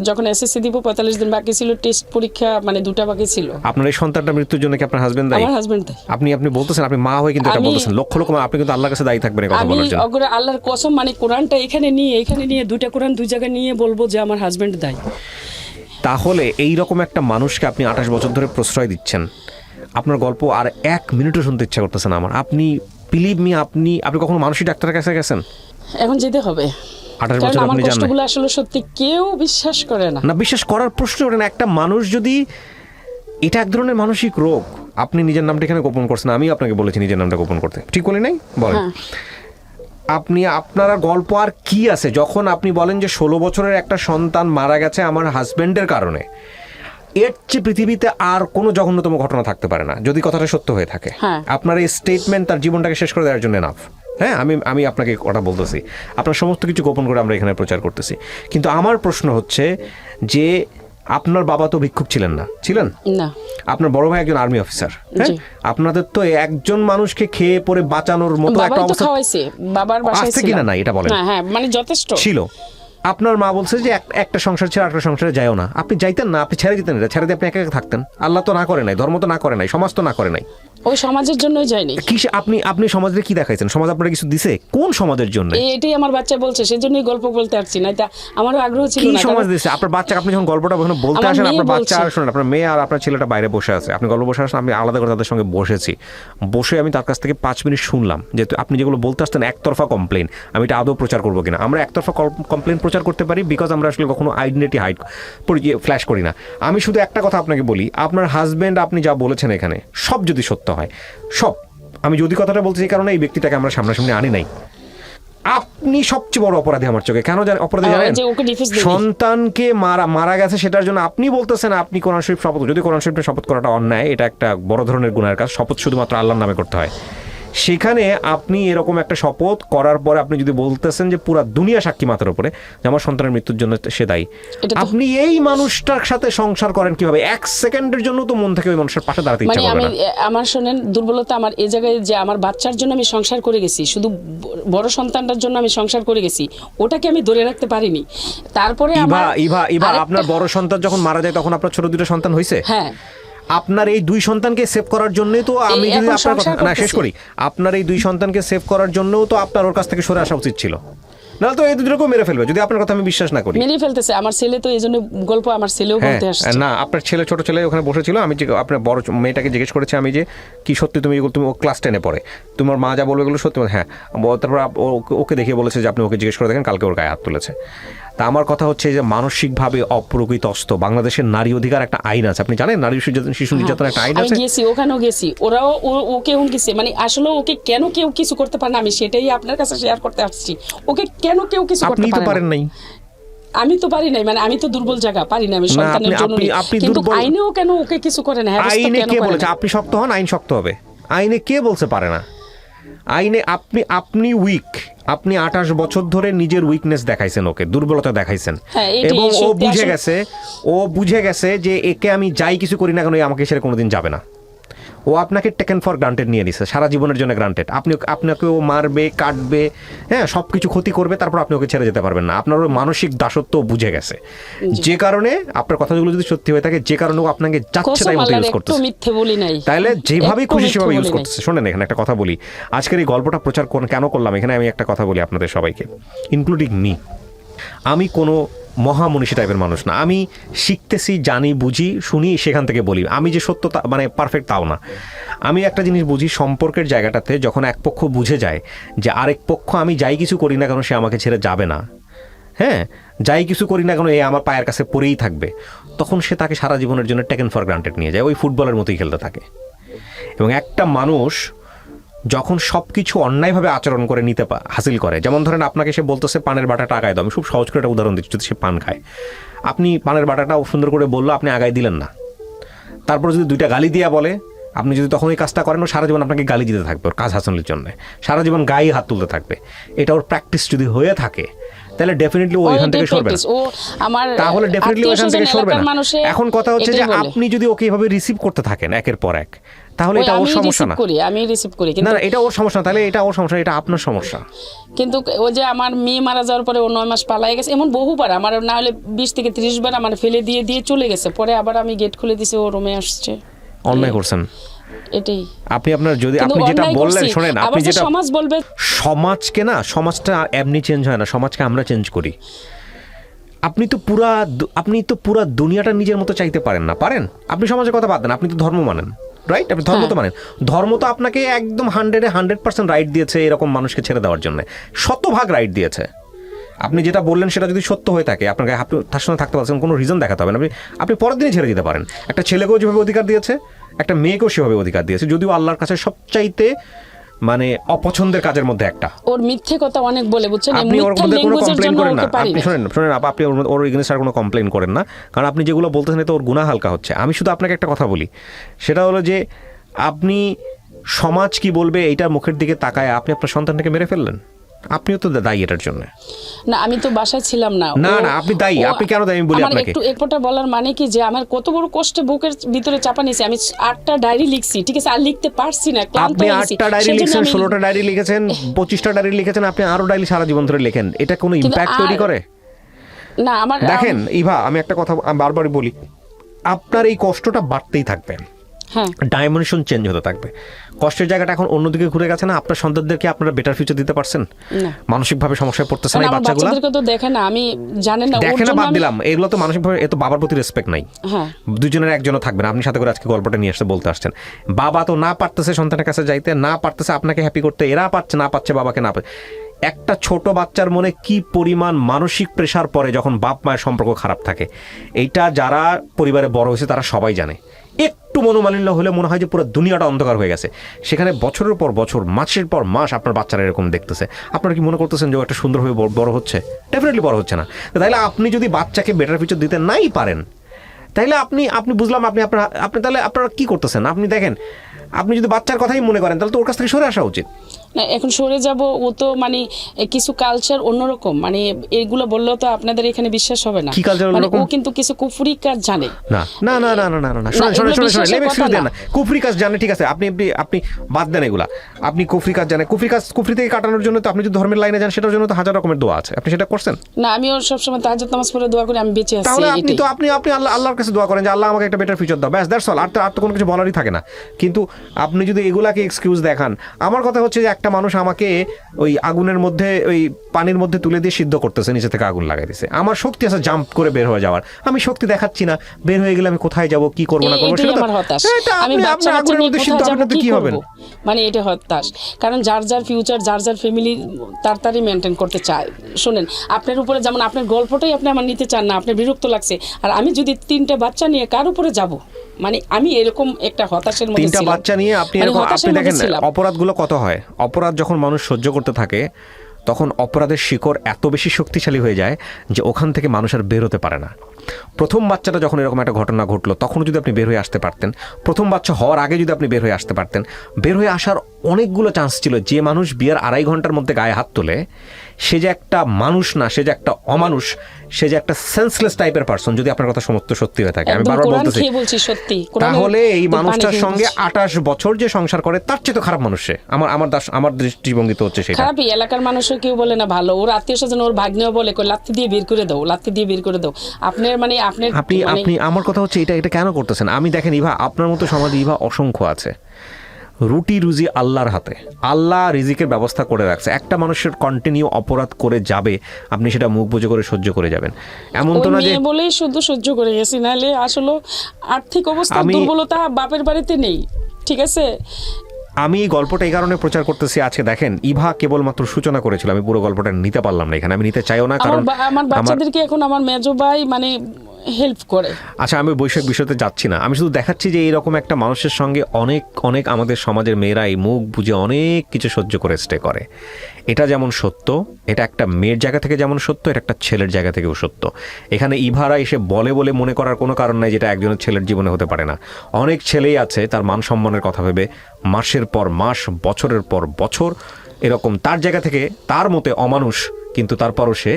যখন এসএসসি দিব 45 দিন বাকি ছিল, টেস্ট পরীক্ষা মানে 2টা বাকি ছিল। আপনার এই সন্তানটা মৃত্যুর জন্য কি আপনার হাজবেন্ড দায়ী? আমার হাজবেন্ড দায়ী। আপনি বলতেছেন, আপনি মা হয়ে কিন্তু এটা বলতেছেন, লক্ষ লক্ষ আপনি কিন্তু আল্লাহর কাছে দায়ী থাকবেন এই কথা বলার জন্য। আমি অগ্রে আল্লাহর কসম, মানে কোরআনটা এখানে নিয়ে 2টা কোরআন 2 জায়গায় নিয়ে বলবো যে আমার হাজবেন্ড দায়ী। তাহলে এই রকম একটা মানুষকে আপনি 28 বছর ধরে প্রশ্রয় দিচ্ছেন, আপনার গল্প আর 1 মিনিটও শুনতে ইচ্ছা করতেছে না আমার। আপনি বিলিভ মি, আপনি কখনো মানসিক ডাক্তারের কাছে গেছেন? এখন যেতে হবে, 28 কারণ বছর আমার আপনি জানেন কষ্টগুলো আসলে সত্যি কেউ বিশ্বাস করে না। না, বিশ্বাস করার প্রশ্ন ওঠে না। একটা মানুষ যদি, এটা এক ধরনের মানসিক রোগ। আপনি নিজের নামটা এখানে গোপন করছেন, আমি আপনাকে বলেছি নিজের নামটা গোপন করতে, ঠিক বলি নাই? বলেন আপনারা গল্প আর কি আছে যখন আপনি বলেন যে 16 বছরের একটা সন্তান মারা গেছে আমার হাজবেন্ডের কারণে। এর চেয়ে পৃথিবীতে আর কোনো জঘন্যতম ঘটনা থাকতে পারে না, যদি কথাটা সত্য হয়ে থাকে। আপনার এই স্টেটমেন্ট তার জীবনটাকে শেষ করে দেওয়ার জন্য এনাফ। হ্যাঁ, আমি আপনাকে কথা বলতেছি, আপনার সমস্ত কিছু গোপন করে আমরা এখানে প্রচার করতেছি। কিন্তু আমার প্রশ্ন হচ্ছে যে আপনার বাবা তো ভিক্ষুক ছিলেন না? ছিলেন না। আপনার বড় ভাই একজন আর্মি অফিসার। হ্যাঁ, আপনাদের তো একজন মানুষকে খেয়ে পরে বাঁচানোর মতো একটা অবস্থা খাওয়াইছে, বাবার বাসায় ছিল কিনা না এটা বলেন। হ্যাঁ, মানে যথেষ্ট ছিল। আপনার মা বলছে যে একটা সংসার ছেড়ে আরেকটা সংসারে যায়ও না, আপনি যাইতেন না, আপনি ছেড়ে দিতেন, এটা ছেড়ে দিয়ে আপনি একা একা থাকতেন। আল্লাহ তো না করে নাই, ধর্ম তো না করে নাই, সমাজ তো না করে নাই। ওই সমাজের জন্যই যায়নি। কি আপনি সমাজে কি দেখাইছেন? সমাজ আপনারা কিছু দিছে? কোন সমাজের জন্য? এটাই আমার বাচ্চা বলছে, সেজন্যই গল্প বলতে আসছি, না তা আমারও আগ্রহ ছিল কি না। সমাজ দিছে আপনার বাচ্চা? আপনি যখন গল্পটা ওখানে বলতে আসেন, আপনার বাচ্চা আর শুনেন, আপনার মেয়ে আর আপনার ছেলেটা বাইরে বসে আছে, আপনি গল্প বসে আসেন, আমি আলাদা করে তাদের সঙ্গে বসেছি, বসে আমি তার কাছ থেকে 5 মিনিট শুনলাম যে আপনি যেগুলো বলতে আসতেন একতরফা কমপ্লেন, আমি এটা আদৌ প্রচার করবো কিনা। আমরা একতরফা কমপ্লেন প্রচার করতে পারি বিকজ আমরা আসলে কখনো আইডেন্টিটি হাইড ফ্ল্যাশ করি না। আমি শুধু একটা কথা আপনাকে বলি, আপনার হাজবেন্ড আপনি যা বলেছেন এখানে সব যদি সত্য হয়, সব, আমি যদি কথাটা বলছি এই কারণে এই ব্যক্তিটাকে আমরা সামনাসামনি আনি নাই, আপনি সবচেয়ে বড় অপরাধী আমার চোখে। কেন অপরাধী জানেন? সন্তানকে মারা গেছে সেটার জন্য আপনি বলতেছেন আপনি কোরআন শরীফ শপথ, যদি কোরআন শরীফে শপথ করাটা অন্যায়, এটা একটা বড় ধরনের গুনাহের কাজ, শপথ শুধুমাত্র আল্লাহর নামে করতে হয়। সেখানে আপনি এরকম একটা শপথ করার পরে আপনি যদি বলতেছেন যে পুরা দুনিয়া সাক্ষী মাথার উপরে যে আমার সন্তানের মৃত্যুর জন্য সে দায়ী, আপনি এই মানুষটার সাথে সংসার করেন কিভাবে? 1 সেকেন্ডের জন্য তো মন থেকে ওই মানুষের পাশে দাঁড়াতে ইচ্ছা করবে না। আমার শোনেন, দুর্বলতা আমার এই জায়গায় যে আমার বাচ্চার জন্য আমি সংসার করে গেছি, শুধু বড় সন্তানটার জন্য আমি সংসার করে গেছি, ওটাকে আমি ধরে রাখতে পারিনি। তারপরে ইভা আপনার বড় সন্তান যখন মারা যায় তখন আপনার ছোট 2টা সন্তান হয়েছে। হ্যাঁ, আপনার এই 2 সন্তানকে সেভ করার জন্যই তো আমি যদি এখন আপনার কথা সংসার না শেষ করতেছি। করি, আপনার এই 2 সন্তানকে সেভ করার জন্যও তো আপনার ওর কাছ থেকে সরে আসা উচিত ছিল, নাহলে তো এই দুটোকেও মেরে ফেলবে যদি আপনার কথা আমি বিশ্বাস না করি। মেরে ফেলতেছে আমার ছেলে, তো এই জন্য গল্প আমার ছেলেও বলতে আসছে। না আপনার ছেলে, ছোট ছেলে ওখানে বসেছিল, আমি যে আপনার বড় মেয়েটাকে জিজ্ঞেস করেছি আমি যে কি সত্যি তুমি এগুলো, তুমি ও ক্লাস 10-এ পড়ে, তোমার মা যা বলবে এগুলো সত্যি? হ্যাঁ। তারপর ওকে দেখিয়ে বলেছে যে আপনি ওকে জিজ্ঞেস করে দেখেন, কালকে ওর গায়ে হাত তুলেছে। তা আমার কথা হচ্ছে যে মানসিকভাবে অপ্রকৃতস্থ, বাংলাদেশের নারী অধিকার একটা আইন আছে, আপনি জানেন নারী শিশু নির্যাতন একটা আইন আমি আছে। গেছি, ওখানেও গেছি, ওরাও ওকে হুমকিছে, মানে আসলে ওকে কেন কেউ কিছু করতে পারে না, আমি সেটাই আপনার কাছে শেয়ার করতে আসছি। ওকে কেন কেউ কিছু করতে আপনি তো পারে পারেন না? নাই। আমি তো পারি নাই, মানে আমি তো দুর্বল জায়গা, পারি না, আমি সন্তানের জন্য। কিন্তু আইনেও কেন ওকে কিছু করে না? আইনে কে বলেছে আপনি শক্ত হন, আইন শক্ত হবে? আইনে কে বলছে পারে না? আইনে আপনি উইক, আপনি 28 বছর ধরে নিজের উইকনেস দেখাইছেন, ওকে দুর্বলতা দেখাইছেন, এবং ও বুঝে গেছে যে একে আমি যাই কিছু করি না কেন আমাকে ছেড়ে কোনোদিন যাবে না। ও আপনাকে টেকেন ফর গ্রান্টেড নিয়ে নিছে, সারা জীবনের জন্য গ্রান্টেড। আপনাকে ও মারবে, কাটবে, হ্যাঁ সব কিছু ক্ষতি করবে, তারপর আপনি ওকে ছেড়ে যেতে পারবেন না। আপনার ওই মানসিক দাসত্ব বুঝে গেছে, যে কারণে আপনার কথাগুলো যদি সত্যি হয়ে থাকে, যে কারণে ও আপনাকে যাচ্ছে তাই মতো ইউজ করতেছে, মিথ্যে বলি নাই, তাইলে যেভাবেই খুশি সেভাবে ইউজ করতেছে। শোনেন এখানে একটা কথা বলি, আজকের এই গল্পটা প্রচার কেন করলাম এখানে, আমি একটা কথা বলি আপনাদের সবাইকে, ইনক্লুডিং মি। আমি কোনো মহামনীষী টাইপের মানুষ না, আমি শিখতেছি, জানি, বুঝি, শুনি, সেখান থেকে বলি। আমি যে সত্য মানে পারফেক্ট তাও না। আমি একটা জিনিস বুঝি, সম্পর্কের জায়গাটাতে যখন এক পক্ষ বুঝে যায় যে আরেক পক্ষ আমি যাই কিছু করি না কেন সে আমাকে ছেড়ে যাবে না, হ্যাঁ যাই কিছু করি না কেন এ আমার পায়ের কাছে পড়েই থাকবে, তখন সে তাকে সারা জীবনের জন্য টেকেন ফর গ্রান্টেড নিয়ে যায়, ওই ফুটবলের মতোই খেলতে থাকে। এবং একটা মানুষ যখন সব কিছু অন্যায়ভাবে আচরণ করে নিতে হাসিল করে, যেমন ধরেন আপনাকে সে বলতেছে পানের বাটাটা আগায় দাও, আমি খুব সহজ করে একটা উদাহরণ দিচ্ছি, যদি সে পান খায়, আপনি পানের বাটাটা সুন্দর করে বললো, আপনি আগায় দিলেন না, তারপর যদি 2টা গালি দিয়া বলে, আপনি যদি তখন এই কাজটা করেন, ও সারা জীবন আপনাকে গালি দিতে থাকবে ওর কাজ হাসিলের জন্য, সারা জীবন গায়ে হাত তুলতে থাকবে। এটা ওর প্র্যাকটিস যদি হয়ে থাকে তাহলে ডেফিনেটলি ও এখান থেকে সরবে না, তাহলে ডেফিনেটলি ও এখান থেকে সরবে না। এখন কথা হচ্ছে যে আপনি যদি ওকে এভাবে রিসিভ করতে থাকেন একের পর এক, তাহলে এটা ওর সমস্যা না। আমি রিসিভ করি, না এটা ওর সমস্যা, তাহলে এটা ওর সমস্যা, এটা আপনার সমস্যা। কিন্তু ও যে আমার মেয়ে মারা যাওয়ার পরে ও 9 মাস পালাই গেছে, এমন বহুবার, আমার না হলে 20 থেকে 30 বার আমার ফেলে দিয়ে চলে গেছে, পরে আবার আমি গেট খুলে দিছি, ও রুমে আসছে। অন্যায় করছেন এটাই আপনি, আপনার যদি আপনি যেটা বললেন, শোনেন, আপনি যেটা সমাজ বলবে, সমাজকে না, সমাজটা এমনি চেঞ্জ হয় না, সমাজকে আমরা চেঞ্জ করি। আপনি তো পুরা দুনিয়াটা নিজের মতো চাইতে পারেন না, পারেন? আপনি সমাজের কথা বাদ দেন, আপনি তো ধর্ম মানেন, রাইট? আপনি ধর্ম তো মানেন, ধর্ম তো আপনাকে একদম 100% রাইট দিয়েছে এরকম মানুষকে ছেড়ে দেওয়ার জন্য, 100% রাইট দিয়েছে। আপনি যেটা বললেন সেটা যদি সত্য হয়ে থাকে, আপনাকে আপনি তার সঙ্গে থাকতে পারছেন, কোনো রিজন দেখাতে হবে না, আপনি পরের দিনে ছেড়ে দিতে পারেন। একটা ছেলেকেও যেভাবে অধিকার দিয়েছে, একটা মেয়েকেও সেভাবে অধিকার দিয়েছে, যদিও আল্লাহর কাছে সবচাইতে মানে অপছন্দের কাজের মধ্যে একটা। ওর মিথ্যে কথা অনেক বলে, বুঝছেন? আপনি ওর মধ্যে কোনো কমপ্লেইন করেন না, আপনি শুনেন আপনি ওর এগেইনস্ট আর কোনো কমপ্লেইন করেন না, কারণ আপনি যেগুলো বলতেছেন এতে ওর গুনাহ হালকা হচ্ছে। আমি শুধু আপনাকে একটা কথা বলি, সেটা হলো যে আপনি সমাজ কি বলবে এইটার মুখের দিকে তাকায় আপনি আপনার সন্তানটাকে মেরে ফেললেন, আপনিও তো দায়ী এটার জন্য। না আমি তো বাসায় ছিলাম না। না আপনি দায়ী, আপনি কেন দায়ী বলি আপনাকে? একটু একপটা বলার মানে কি যে আমার কত বড় কষ্টে বুকের ভিতরে চাপা নিয়েছে, আমি 8টা ডায়েরি লিখছি, ঠিক আছে, আর লিখতে পারছি না, আপনি 8টা ডায়েরি লিখছেন, 16টা ডায়েরি লিখেছেন, 25টা ডায়েরি লিখেছেন, আপনি আরো ডায়েরি সারা জীবন ধরে লেখেন, এটা কোনো ইম্প্যাক্ট তৈরি করে না? আমার দেখেন ইভা, আমি একটা কথা বারবারই বলি, আপনার এই কষ্টটা বাড়তেই থাকবে, ডাইমেনশন চেঞ্জ হতে থাকবে, কষ্টের জায়গাটা এখন অন্যদিকে ঘুরে গেছে না। আপনার সন্তানদেরকে আপনারা বেটার ফিউচার দিতে পারছেন? মানসিকভাবে সমস্যায় পড়তেছে না এই বাচ্চাগুলো? তো দেখে না, আমি জানেন না, দেখে না বাদ দিলাম, এগুলো তো মানসিকভাবে, এত বাবার প্রতি রেসপেক্ট নাই। দুজনের একজনও থাকবে না। আপনি সাথে করে আজকে গল্পটা নিয়ে আসতে বলতে আসছেন, বাবা তো না পারতেছে সন্তানের কাছে যাইতে, না পারতেছে আপনাকে হ্যাপি করতে, এরা পাচ্ছে বাবাকে না পাচ্ছে। একটা ছোট বাচ্চার মনে কি পরিমাণ মানসিক প্রেশার পড়ে যখন বাপ মায়ের সম্পর্ক খারাপ থাকে, এইটা যারা পরিবারে বড় হয়েছে তারা সবাই জানে। একটু মনোমালিন্য হলে মনে হয় যে পুরো দুনিয়াটা অন্ধকার হয়ে গেছে, সেখানে বছরের পর বছর, মাসের পর মাস আপনার বাচ্চারা এরকম দেখতেছে, আপনারা কি মনে করতেছেন যে একটা সুন্দরভাবে বড় হচ্ছে? ডেফিনেটলি বড় হচ্ছে না। তাইলে আপনি যদি বাচ্চাকে বেটার ফিউচার দিতে নাই পারেন, তাইলে আপনি বুঝলাম আপনি তাহলে আপনারা কি করতেছেন? আপনি দেখেন, আপনি যদি বাচ্চার কথাই মনে করেন তাহলে তো ওর কাছ থেকে সরে আসা উচিত। না এখন সরে যাব, ও তো মানে কিছু কালচার অন্যরকম, মানে এগুলো বললেও তো আপনাদের এখানে বিশ্বাস হবে না। কি কালচার মানে অন্যরকম? ও কিন্তু কিছু কুফরি কাজ জানে। না না না না না না না শুনুন শুনুন এগুলো শুনুন শুনুন বিশ্বাসের লেট মি কথা এক্সকিউজ দেন না। না, কুফরি কাজ জানে ঠিক আছে, আপনি আপনি আপনি বাদ দেন এগুলা, আপনি কুফরি কাজ জানেন, কুফরি কাজ কুফরি থেকে কাটানোর জন্য তো আপনি যদি ধর্মের লাইনে যান সেটার জন্য তো হাজার রকমের দোয়া আছে, আপনি সেটা করছেন? না, আমিও সবসময় তাহাজ্জুদ নামাজ পড়ে দোয়া করি আমি বেঁচে আছি, তাহলে আপনি এটাই। তো আপনি আপনি আল্লাহ আল্লাহর কাছে দোয়া করেন যে আল্লাহ আমাকে একটা বেটার ফিউচার দাও, ব্যাস দ্যাটস অল, আর তো কোনো কিছু বলারই থাকে না। কিন্তু আপনি যদি এগুলাকে এক্সকিউজ দেখান, আমার কথা হচ্ছে যে একটা মানুষ আমাকে ওই আগুনের মধ্যে ওই পানির মধ্যে তুলে দিয়ে সিদ্ধ করতেছে, নিচে থেকে আগুন লাগাই দিছে, আমার শক্তি আছে জাম্প করে বের হয়ে যাওয়ার, আমি শক্তি দেখাচ্ছি না, বের হয়ে গেলে আমি কোথায় যাব কি করবো না করবো এটাই সেটা তো আমার হতাশ। এটা আমি আপনি বাচ্চা আপনি বাচ্চা আগুনের নিয়ে মধ্যে কোথায় সিদ্ধ যাবো, আপনি তো কি কি হবেন? করবো? মানে এটা হতাশ, কারণ যার যার ফিউচার যার যার ফ্যামিলি তাড়াতাড়ি মেনটেন করতে চায়। শোনেন, আপনার উপরে যেমন আপনার গল্পটাই আপনি আমার নিতে চান না, আপনার বিরক্ত লাগছে, আর আমি যদি 3টে বাচ্চা নিয়ে কার উপরে যাব, মানে আমি এরকম একটা হতাশের মধ্যে 3টা ছিলাম। বাচ্চা নিয়ে আপনি মানে এরকম, হতাশের আপনি মধ্যে দেখেন ছিলাম। অপরাধগুলো কত হয়, অপরাধ যখন মানুষ সহ্য করতে থাকে তখন অপরাধের শিকড় এত বেশি শক্তিশালী হয়ে যায় যে ওখান থেকে মানুষ আর বের হতে পারে না। প্রথম বাচ্চাটা যখন এরকম একটা ঘটনা ঘটলো তখন যদি আপনি বের হয়ে আসতে পারতেন, প্রথম বাচ্চা হওয়ার আগে যদি আপনি বের হয়ে আসতে পারতেন, বের হয়ে আসার অনেকগুলো চান্স ছিল। যে মানুষ বিয়ের 2.5 ঘন্টার মধ্যে গায়ে হাত তোলে সে যে একটা মানুষ না, সে যে একটা অমানুষ, সে যে একটা সেন্সলেস টাইপের পারসন, যদি আপনার কথা সমস্ত সত্যি হয়ে থাকে, আমি একদম বারবার কোরআন বলতেছি, খেয়ে বলছি সত্যি, কোরআনের তাহলে এই পানি মানুষটার খেয়ে সঙ্গে বলছি। 28 বছর যে সংসার করে তার চেয়ে তো খারাপ মানুষ সে। আমার দৃষ্টিভঙ্গি তো হচ্ছে সেটা। খারাপই, এলাকার মানুষও কেউ বলে না ভালো, ওর আত্মীয় স্বজন ওর ভাগ্নেও বলে কই লাত্তি দিয়ে বের করে দাও, লাত্তি দিয়ে বের করে দাও। আপনার মানে আপনার আপনি মানে আপনি আমার কথা হচ্ছে এটা কেন করতেছেন? আমি দেখেন ইভা, আপনার মতো সমাজে ইভা অসংখ্য আছে। রুটি রুজি আল্লাহর হাতে, আল্লাহ রিজিকের ব্যবস্থা করে রাখছে। একটা মানুষের কন্টিনিউ অপরাধ করে যাবে, আপনি সেটা মুখ বুজে করে সহ্য করে যাবেন, এমন তো ওই না যে মেয়ে বলেই শুধু সহ্য করে গেছি, নাহলে আসলে আর্থিক অবস্থা দুর্বলতা বাপের বাড়িতে নেই, ঠিক আছে। আমি এই গল্পটা এই কারণে প্রচার করতেছি আজকে। দেখেন ইভা কেবলমাত্র সূচনা করেছিল, আমি পুরো গল্পটা নিতে পারলাম না, এখানে আমি নিতে চাইও না, কারণ আমার বাচ্চাদেরকে এখন আমার মেজো ভাই মানে হেল্প করে। আচ্ছা, আমি বৈষয়িক বিষয়তে যাচ্ছি না, আমি শুধু দেখাচ্ছি যে এইরকম একটা মানুষের সঙ্গে অনেক অনেক আমাদের সমাজের মেয়েরাই মুখ বুঝে অনেক কিছু সহ্য করে স্টে করে। এটা যেমন সত্য, এটা একটা মেয়ের জায়গা থেকে যেমন সত্য, এটা একটা ছেলের জায়গা থেকেও সত্য। এখানে ইভারা এসে বলে বলে মনে করার কোনো কারণ নাই যেটা একজনের ছেলের জীবনে হতে পারে না। অনেক ছেলেই আছে তার মান সম্মানের কথা ভেবে মাসের পর মাস, বছরের পর বছর এরকম তার জায়গা থেকে তার মতে অমানুষ, কিন্তু তারপরও সে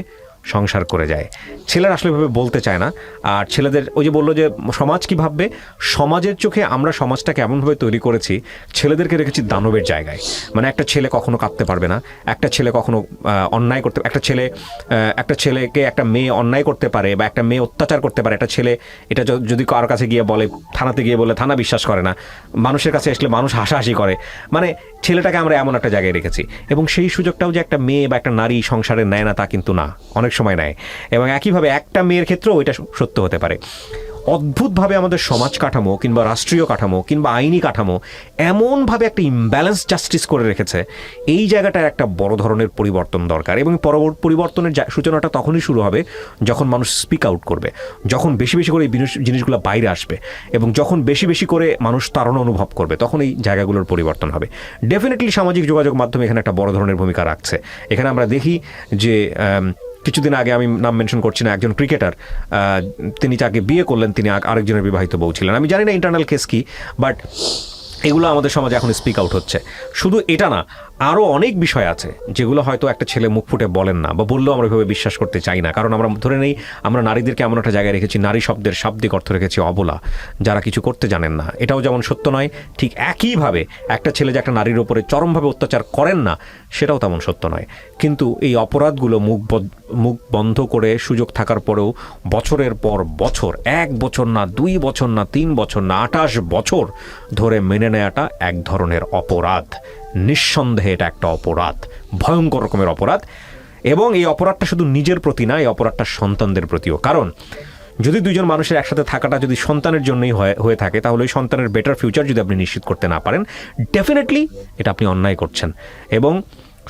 সংসার করে যায়। ছেলেরা আসলে ভাবে বলতে চায় না। আর ছেলেদের ওই যে বললো যে সমাজ কি ভাববে, সমাজের চোখে আমরা সমাজটাকে এমনভাবে তৈরি করেছি, ছেলেদেরকে রেখেছি দানবের জায়গায়। মানে একটা ছেলে কখনো কাঁদতে পারবে না, একটা ছেলে কখনো অন্যায় করতে, একটা ছেলেকে একটা মেয়ে অন্যায় করতে পারে বা একটা মেয়ে অত্যাচার করতে পারে, একটা ছেলে এটা যদি কারোর কাছে গিয়ে বলে, থানাতে গিয়ে বলে, থানা বিশ্বাস করে না, মানুষের কাছে আসলে মানুষ হাসাহাসি করে। মানে ছেলেটাকে আমরা এমন একটা জায়গায় রেখেছি, এবং সেই সুযোগটাও যে একটা মেয়ে বা একটা নারী সংসারে নেয় না তা কিন্তু না, অনেক সময় নেয়। এবং একইভাবে একটা মেয়ের ক্ষেত্রেও এটা সত্য হতে পারে। অদ্ভুতভাবে আমাদের সমাজ কাঠামো কিংবা রাষ্ট্রীয় কাঠামো কিংবা আইনি কাঠামো এমনভাবে একটা ইমব্যালেন্স জাস্টিস করে রেখেছে, এই জায়গাটার একটা বড় ধরনের পরিবর্তন দরকার। এবং পরিবর্তনের সূচনাটা তখনই শুরু হবে যখন মানুষ স্পিক আউট করবে, যখন বেশি বেশি করে এই জিনিসগুলো বাইরে আসবে, এবং যখন বেশি বেশি করে মানুষ তাড়না অনুভব করবে, তখন এই জায়গাগুলোর পরিবর্তন হবে। ডেফিনেটলি সামাজিক যোগাযোগ মাধ্যমে এখানে একটা বড় ধরনের ভূমিকা রাখছে। এখানে আমরা দেখি যে কিছুদিন আগে, আমি নাম মেনশন করছি না, একজন ক্রিকেটার তিনি যাকে বিয়ে করলেন তিনি আরেকজনের বিবাহিত বউ ছিলেন। আমি জানি না ইন্টারনাল কেস কি, বাট এগুলো আমাদের সমাজে এখন স্পিক আউট হচ্ছে। শুধু এটা না, আরও অনেক বিষয় আছে যেগুলো হয়তো একটা ছেলে মুখ ফুটে বলেন না, বা বললেও আমরা এভাবে বিশ্বাস করতে চাই না। কারণ আমরা ধরে নেই আমরা নারীদেরকে এমন একটা জায়গায় রেখেছি, নারী শব্দের শাব্দিক অর্থ রেখেছি অবলা, যারা কিছু করতে জানেন না। এটাও যেমন সত্য নয়, ঠিক একইভাবে একটা ছেলে যে একটা নারীর উপরে চরমভাবে অত্যাচার করেন না, সেটাও তেমন সত্য নয়। কিন্তু এই অপরাধগুলো মুখ বন্ধ করে সুযোগ থাকার পরেও বছরের পর বছর, 1 বছর না, 2 বছর না, 3 বছর না, 28 বছর ধরে মেনে নেওয়াটা এক ধরনের অপরাধ। নিঃসন্দেহে এটা একটা অপরাধ, ভয়ঙ্কর রকমের অপরাধ। এবং এই অপরাধটা শুধু নিজের প্রতি না, এই অপরাধটা সন্তানদের প্রতিও। কারণ যদি দুইজন মানুষের একসাথে থাকাটা যদি সন্তানের জন্যই হয়ে থাকে, তাহলে ওই সন্তানের বেটার ফিউচার যদি আপনি নিশ্চিত করতে না পারেন, ডেফিনেটলি এটা আপনি অন্যায় করছেন। এবং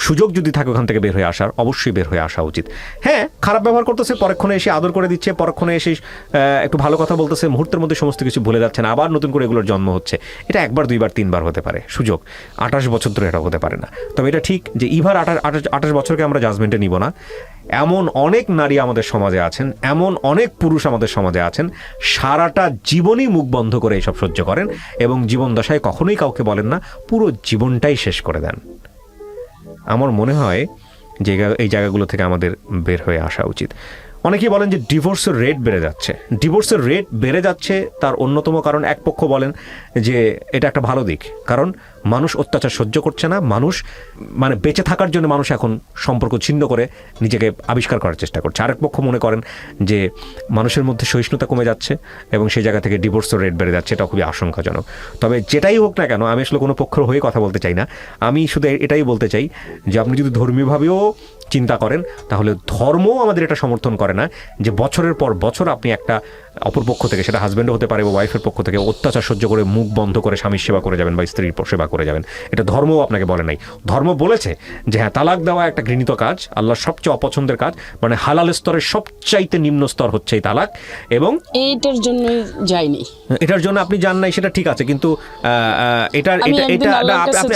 সুযোগ যদি থাকে ওখান থেকে বের হয়ে আসার, অবশ্যই বের হয়ে আসা উচিত। হ্যাঁ, খারাপ ব্যবহার করতেছে, পরক্ষণে এসে আদর করে দিচ্ছে, পরক্ষণে এসে একটু ভালো কথা বলতেছে, মুহূর্তের মধ্যে সমস্ত কিছু ভুলে যাচ্ছেন, আবার নতুন করে এগুলোর জন্ম হচ্ছে। এটা 1 বার 2 বার 3 বার হতে পারে সুযোগ, 28 বছর ধরে এটা হতে পারে না। তবে এটা ঠিক যে ইভার 28 বছরকে আমরা জাজমেন্টে নিব না। এমন অনেক নারী আমাদের সমাজে আছেন, এমন অনেক পুরুষ আমাদের সমাজে আছেন, সারাটা জীবনই মুখ বন্ধ করে এসব সহ্য করেন, এবং জীবন দশায় কখনোই কাউকে বলেন না, পুরো জীবনটাই শেষ করে দেন। আমার মনে হয় যে এই জায়গাগুলো থেকে আমাদের বের হয়ে আসা উচিত। অনেকেই বলেন যে ডিভোর্সের রেট বেড়ে যাচ্ছে। ডিভোর্সের রেট বেড়ে যাচ্ছে তার অন্যতম কারণ, এক পক্ষ বলেন যে এটা একটা ভালো দিক, কারণ মানুষ অত্যাচার সহ্য করছে না, মানুষ মানে বেঁচে থাকার জন্য মানুষ এখন সম্পর্ক ছিন্ন করে নিজেকে আবিষ্কার করার চেষ্টা করছে। আরেক পক্ষ মনে করেন যে মানুষের মধ্যে সহিষ্ণুতা কমে যাচ্ছে এবং সেই জায়গা থেকে ডিভোর্সের রেট বেড়ে যাচ্ছে, এটা খুবই আশঙ্কাজনক। তবে যেটাই হোক না কেন, আমি আসলে কোনো পক্ষের হয়ে কথা বলতে চাই না, আমি শুধু এটাই বলতে চাই যে আপনি যদি ধর্মীয়ভাবেও চিন্তা করেন তাহলে ধর্মও আমাদের এটা সমর্থন করে না যে বছরের পর বছর আপনি একটা অপর পক্ষ থেকে, সেটা হাজব্যান্ডও হতে পারে বা ওয়াইফের পক্ষ থেকে, অত্যাচার সহ্য করে মুখ বন্ধ করে স্বামীর সেবা করে যাবেন বা স্ত্রীর সেবা করে যাবেন। এটা ধর্মও আপনাকে বলে নাই। ধর্ম বলেছে যে হ্যাঁ, তালাক দেওয়া একটা ঘৃণিত কাজ, আল্লাহর সবচেয়ে অপছন্দের কাজ, মানে হালাল স্তরের সবচাইতে নিম্ন স্তর হচ্ছে এই তালাক, এবং এইটার জন্য যাইনি। এটার জন্য আপনি জান নাই সেটা ঠিক আছে, কিন্তু এটা এটা এটা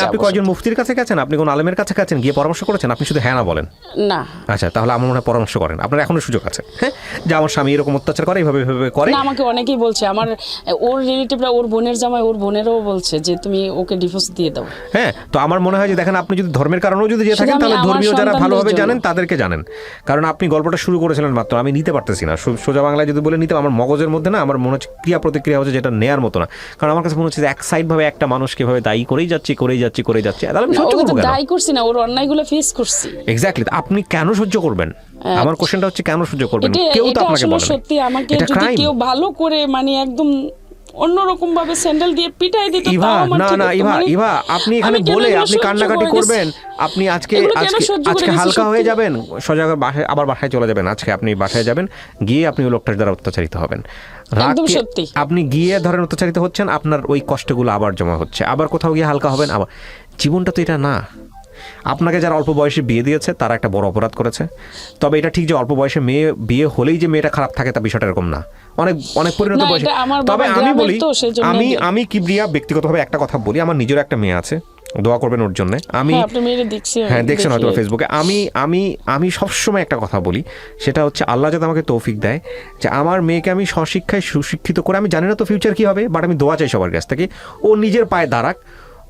আপনি কয়েকজন মুফতির কাছে গেছেন, আপনি কোন আলেমের কাছে গেছেন, গিয়ে পরামর্শ করেছেন? আপনি শুধু হ্যাঁ না বলেন না। আচ্ছা, তাহলে আমার মনে হয় পরামর্শ করেন, আপনার এখনো সুযোগ আছে। হ্যাঁ, যে আমার স্বামী এরকম অত্যাচার করে, এইভাবে করে। না, আমাকে অনেকেই বলছে, আমার ওর রিলেটিভরা, ওর বোনের জামাই, ওর বোনেরও বলছে যে তুমি ওকে ডিভোর্স দিয়ে দাও। হ্যাঁ, তো আমার মনে হয় যে দেখেন, আপনি যদি ধর্মের কারণেও যদি যে থাকেন, তাহলে ধর্মীয় যারা ভালোভাবে জানেন তাদেরকে জানেন। কারণ আপনি গল্পটা শুরু করেছিলেন মাত্র, আমি নিতে পারতেছি না। সোজা বাংলায় যদি বলে নিতে, আমার মগজের মধ্যে না, আমার মনে হচ্ছে ক্রিয়া প্রতিক্রিয়া হচ্ছে যেটা নেয়ার মতো না। কারণ আমার কাছে মনে হচ্ছে যে এক সাইড ভাবে একটা মানুষকে ভাবে দায়ী করেই যাচ্ছি, তাহলে আমি সহ্য করব কেন? দায়ী করছি না, ওর অন্যায়গুলো ফেস করছি। এক্স্যাক্টলি, আপনি কেন সহ্য করবেন? আমার কোশ্চেনটা হচ্ছে কেন সহ্য করবেন? কেউ তো আপনাকে বলে না। সত্যি আমাকে যদি কেউ ভালো করে, মানে একদম অন্যরকম ভাবে স্যান্ডেল দিয়ে পিটাই দিত, ইভা, না ইভা, আপনি এখানে বলে আপনি কান্নাকাটি করবেন, আপনি আজকে হালকা হয়ে যাবেন, সোজা আবার বাসায় চলে যাবেন। আজকে আপনি বাসায় যাবেন, গিয়ে আপনি ওই লোকটার দ্বারা অত্যাচারিত হবেন। আপনি গিয়ে ধরেন অত্যাচারিত হচ্ছেন, আপনার ওই কষ্টগুলো আবার জমা হচ্ছে, আবার কোথাও গিয়ে হালকা হবেন। আবার জীবনটা তো এটা না। আপনাকে যারা অল্প বয়সে বিয়ে দিয়েছে তারা একটা বড় অপরাধ করেছে। তবে এটা ঠিক যে অল্প বয়সে মেয়ে বিয়ে হলেই যে মেয়েটা খারাপ থাকে, তা বিষয়টা এরকম না। অনেক পরিণত বয়সে। তবে আমি বলি, আমি কিবরিয়া ব্যক্তিগতভাবে একটা কথা বলি, আমার নিজের একটা মেয়ে আছে, দোয়া করবেন ওর জন্য। হ্যাঁ, দেখছেন হয়তো ফেসবুকে। আমি সবসময় একটা কথা বলি, সেটা হচ্ছে আল্লাহ যাতে আমাকে তৌফিক দেয় যে আমার মেয়েকে আমি স্বশিক্ষায় সুশিক্ষিত করে, আমি জানি না তো ফিউচার কি হবে, বাট আমি দোয়া চাই সবার কাছ থেকে, ও নিজের পায়ে দাঁড়াক,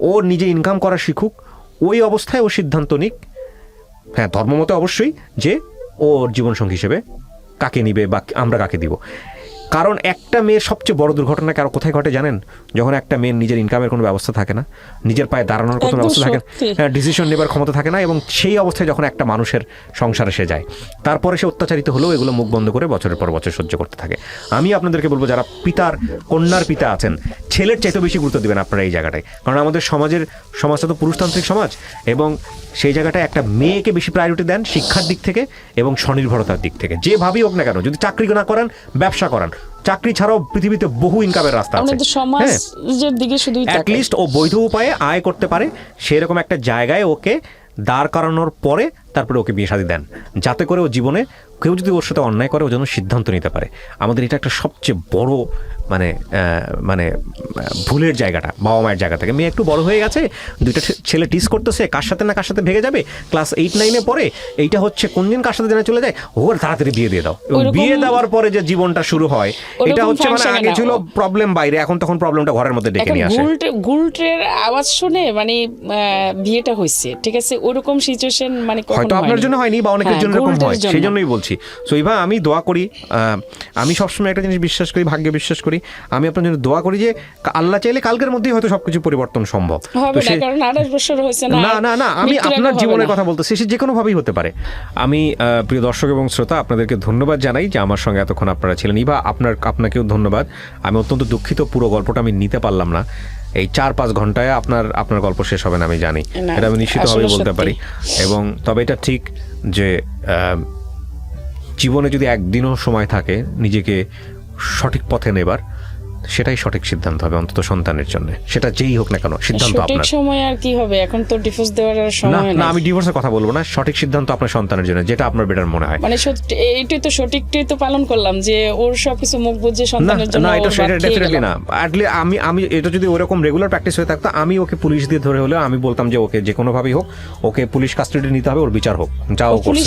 ও নিজে ইনকাম করা শিখুক, ওই অবস্থায় ও সিদ্ধান্ত নিক, হ্যাঁ ধর্মমতে অবশ্যই, যে ওর জীবনসঙ্গী হিসেবে কাকে নিবে বা আমরা কাকে দিব। কারণ একটা মেয়ের সবচেয়ে বড় দুর্ঘটনা কারো কোথায় ঘটে জানেন? যখন একটা মেয়ের নিজের ইনকামের কোনো ব্যবস্থা থাকে না, নিজের পায়ে দাঁড়ানোর কোনো ব্যবস্থা থাকে না, ডিসিশন নেবার ক্ষমতা থাকে না, এবং সেই অবস্থায় যখন একটা মানুষের সংসারে সে যায়, তারপরে সে অত্যাচারিত হলেও এগুলো মুখ বন্ধ করে বছরের পর বছর সহ্য করতে থাকে। আমি আপনাদেরকে বলবো, যারা কন্যার পিতা আছেন, ছেলের চাইতে বেশি গুরুত্ব দিবেন আপনারা এই জায়গাটায়। কারণ আমাদের সমাজটা তো পুরুষতান্ত্রিক সমাজ, এবং সেই জায়গাটায় একটা মেয়েকে বেশি প্রায়োরিটি দেন শিক্ষার দিক থেকে এবং স্বনির্ভরতার দিক থেকে। যেভাবেই হোক না কেন, যদি চাকরি না করেন, ব্যবসা করান, চাকরি ছাড়াও পৃথিবীতে বহু ইনকামের রাস্তা আছে। সমাজের দিকে শুধু অ্যাটলিস্ট ও বৈধ উপায়ে আয় করতে পারে, সেরকম একটা জায়গায় ওকে দাঁড় করানোর পরে তারপরে ওকে বিয়ে শাদী দেন, যাতে করে ও জীবনে কেউ যদি ওর সাথে অন্যায় করে, ও যেন সিদ্ধান্ত নিতে পারে। আমাদের এটা একটা সবচেয়ে বড় মানে ভুলের জায়গাটা, বাবা মায়ের জায়গা থেকে। মেয়ে একটু বড় হয়ে গেছে, দুইটা ছেলে টিস করতেছে, কার সাথে না কার সাথে ভেগে যাবে, ক্লাস 8-9 পরে, এইটা হচ্ছে কোন দিন কার সাথে চলে যায়, ওর তাড়াতাড়ি বিয়ে দিয়ে দাও। এবং বিয়ে দেওয়ার পরে যে জীবনটা শুরু হয়, এটা হচ্ছে মানে আগে ছিল প্রবলেম বাইরে, এখন তখন প্রবলেমটা ঘরের মধ্যে ডেকে নিয়ে আসে। গুলটের আওয়াজ শুনে মানে বিয়েটা হয়েছে, ঠিক আছে, ওরকম সিচুয়েশন মানে হয়তো আপনার জন্য হয়নি বা অনেকের জন্য এরকম হয়, সেই জন্যই বলছি। সো ইভা, আমি দোয়া করি, আমি সবসময় একটা জিনিস বিশ্বাস করি, ভাগ্যে বিশ্বাস করি। আমি আপনার জন্য দোয়া করি যে আল্লাহ চাইলে কালকের মধ্যেই হয়তো সবকিছু পরিবর্তন সম্ভব। না, আমি আপনার জীবনের কথা বলতেছি, সে যে কোনো ভাবেই হতে পারে। আমি প্রিয় দর্শক এবং শ্রোতা, আপনাদেরকে ধন্যবাদ জানাই যে আমার সঙ্গে এতক্ষণ আপনারা ছিলেন। ইভা, আপনাকেও ধন্যবাদ। আমি অত্যন্ত দুঃখিত, পুরো গল্পটা আমি নিতে পারলাম না। এই 4-5 ঘন্টায় আপনার গল্প শেষ হবে না, আমি জানি, এটা আমি নিশ্চিতভাবে বলতে পারি। এবং তবে এটা ঠিক যে জীবনে যদি একদিনও সময় থাকে নিজেকে সঠিক পথে নেবার, সেটাই সঠিক সিদ্ধান্ত হবে, অন্তত সন্তানের জন্য, সেটা যেই হোক না কেন, সিদ্ধান্ত আপনার। সঠিক সময় আর কি হবে, এখন তো ডিভোর্স দেওয়ার সময় না, আমি ডিভোর্সের কথা বলবো না, সঠিক সিদ্ধান্ত আপনার সন্তানের জন্য, যেটা আপনার বেটার মনে হয়। মানে এইটাই তো সঠিকটাই তো পালন করলাম, যে ওর সবকিছু মুখ বুঝে সন্তানের জন্য। না, এটা ডেফিনেটলি না। আমি এটা যদি ওরকম রেগুলার প্র্যাকটিস হয়ে থাকতো, আমি ওকে পুলিশ দিয়ে ধরে হলেও আমি বলতাম যে ওকে যে কোনো ভাবেই হোক, ওকে পুলিশ কাস্টাডি নিতে হবে, ওর বিচার হোক, যা ও করছে।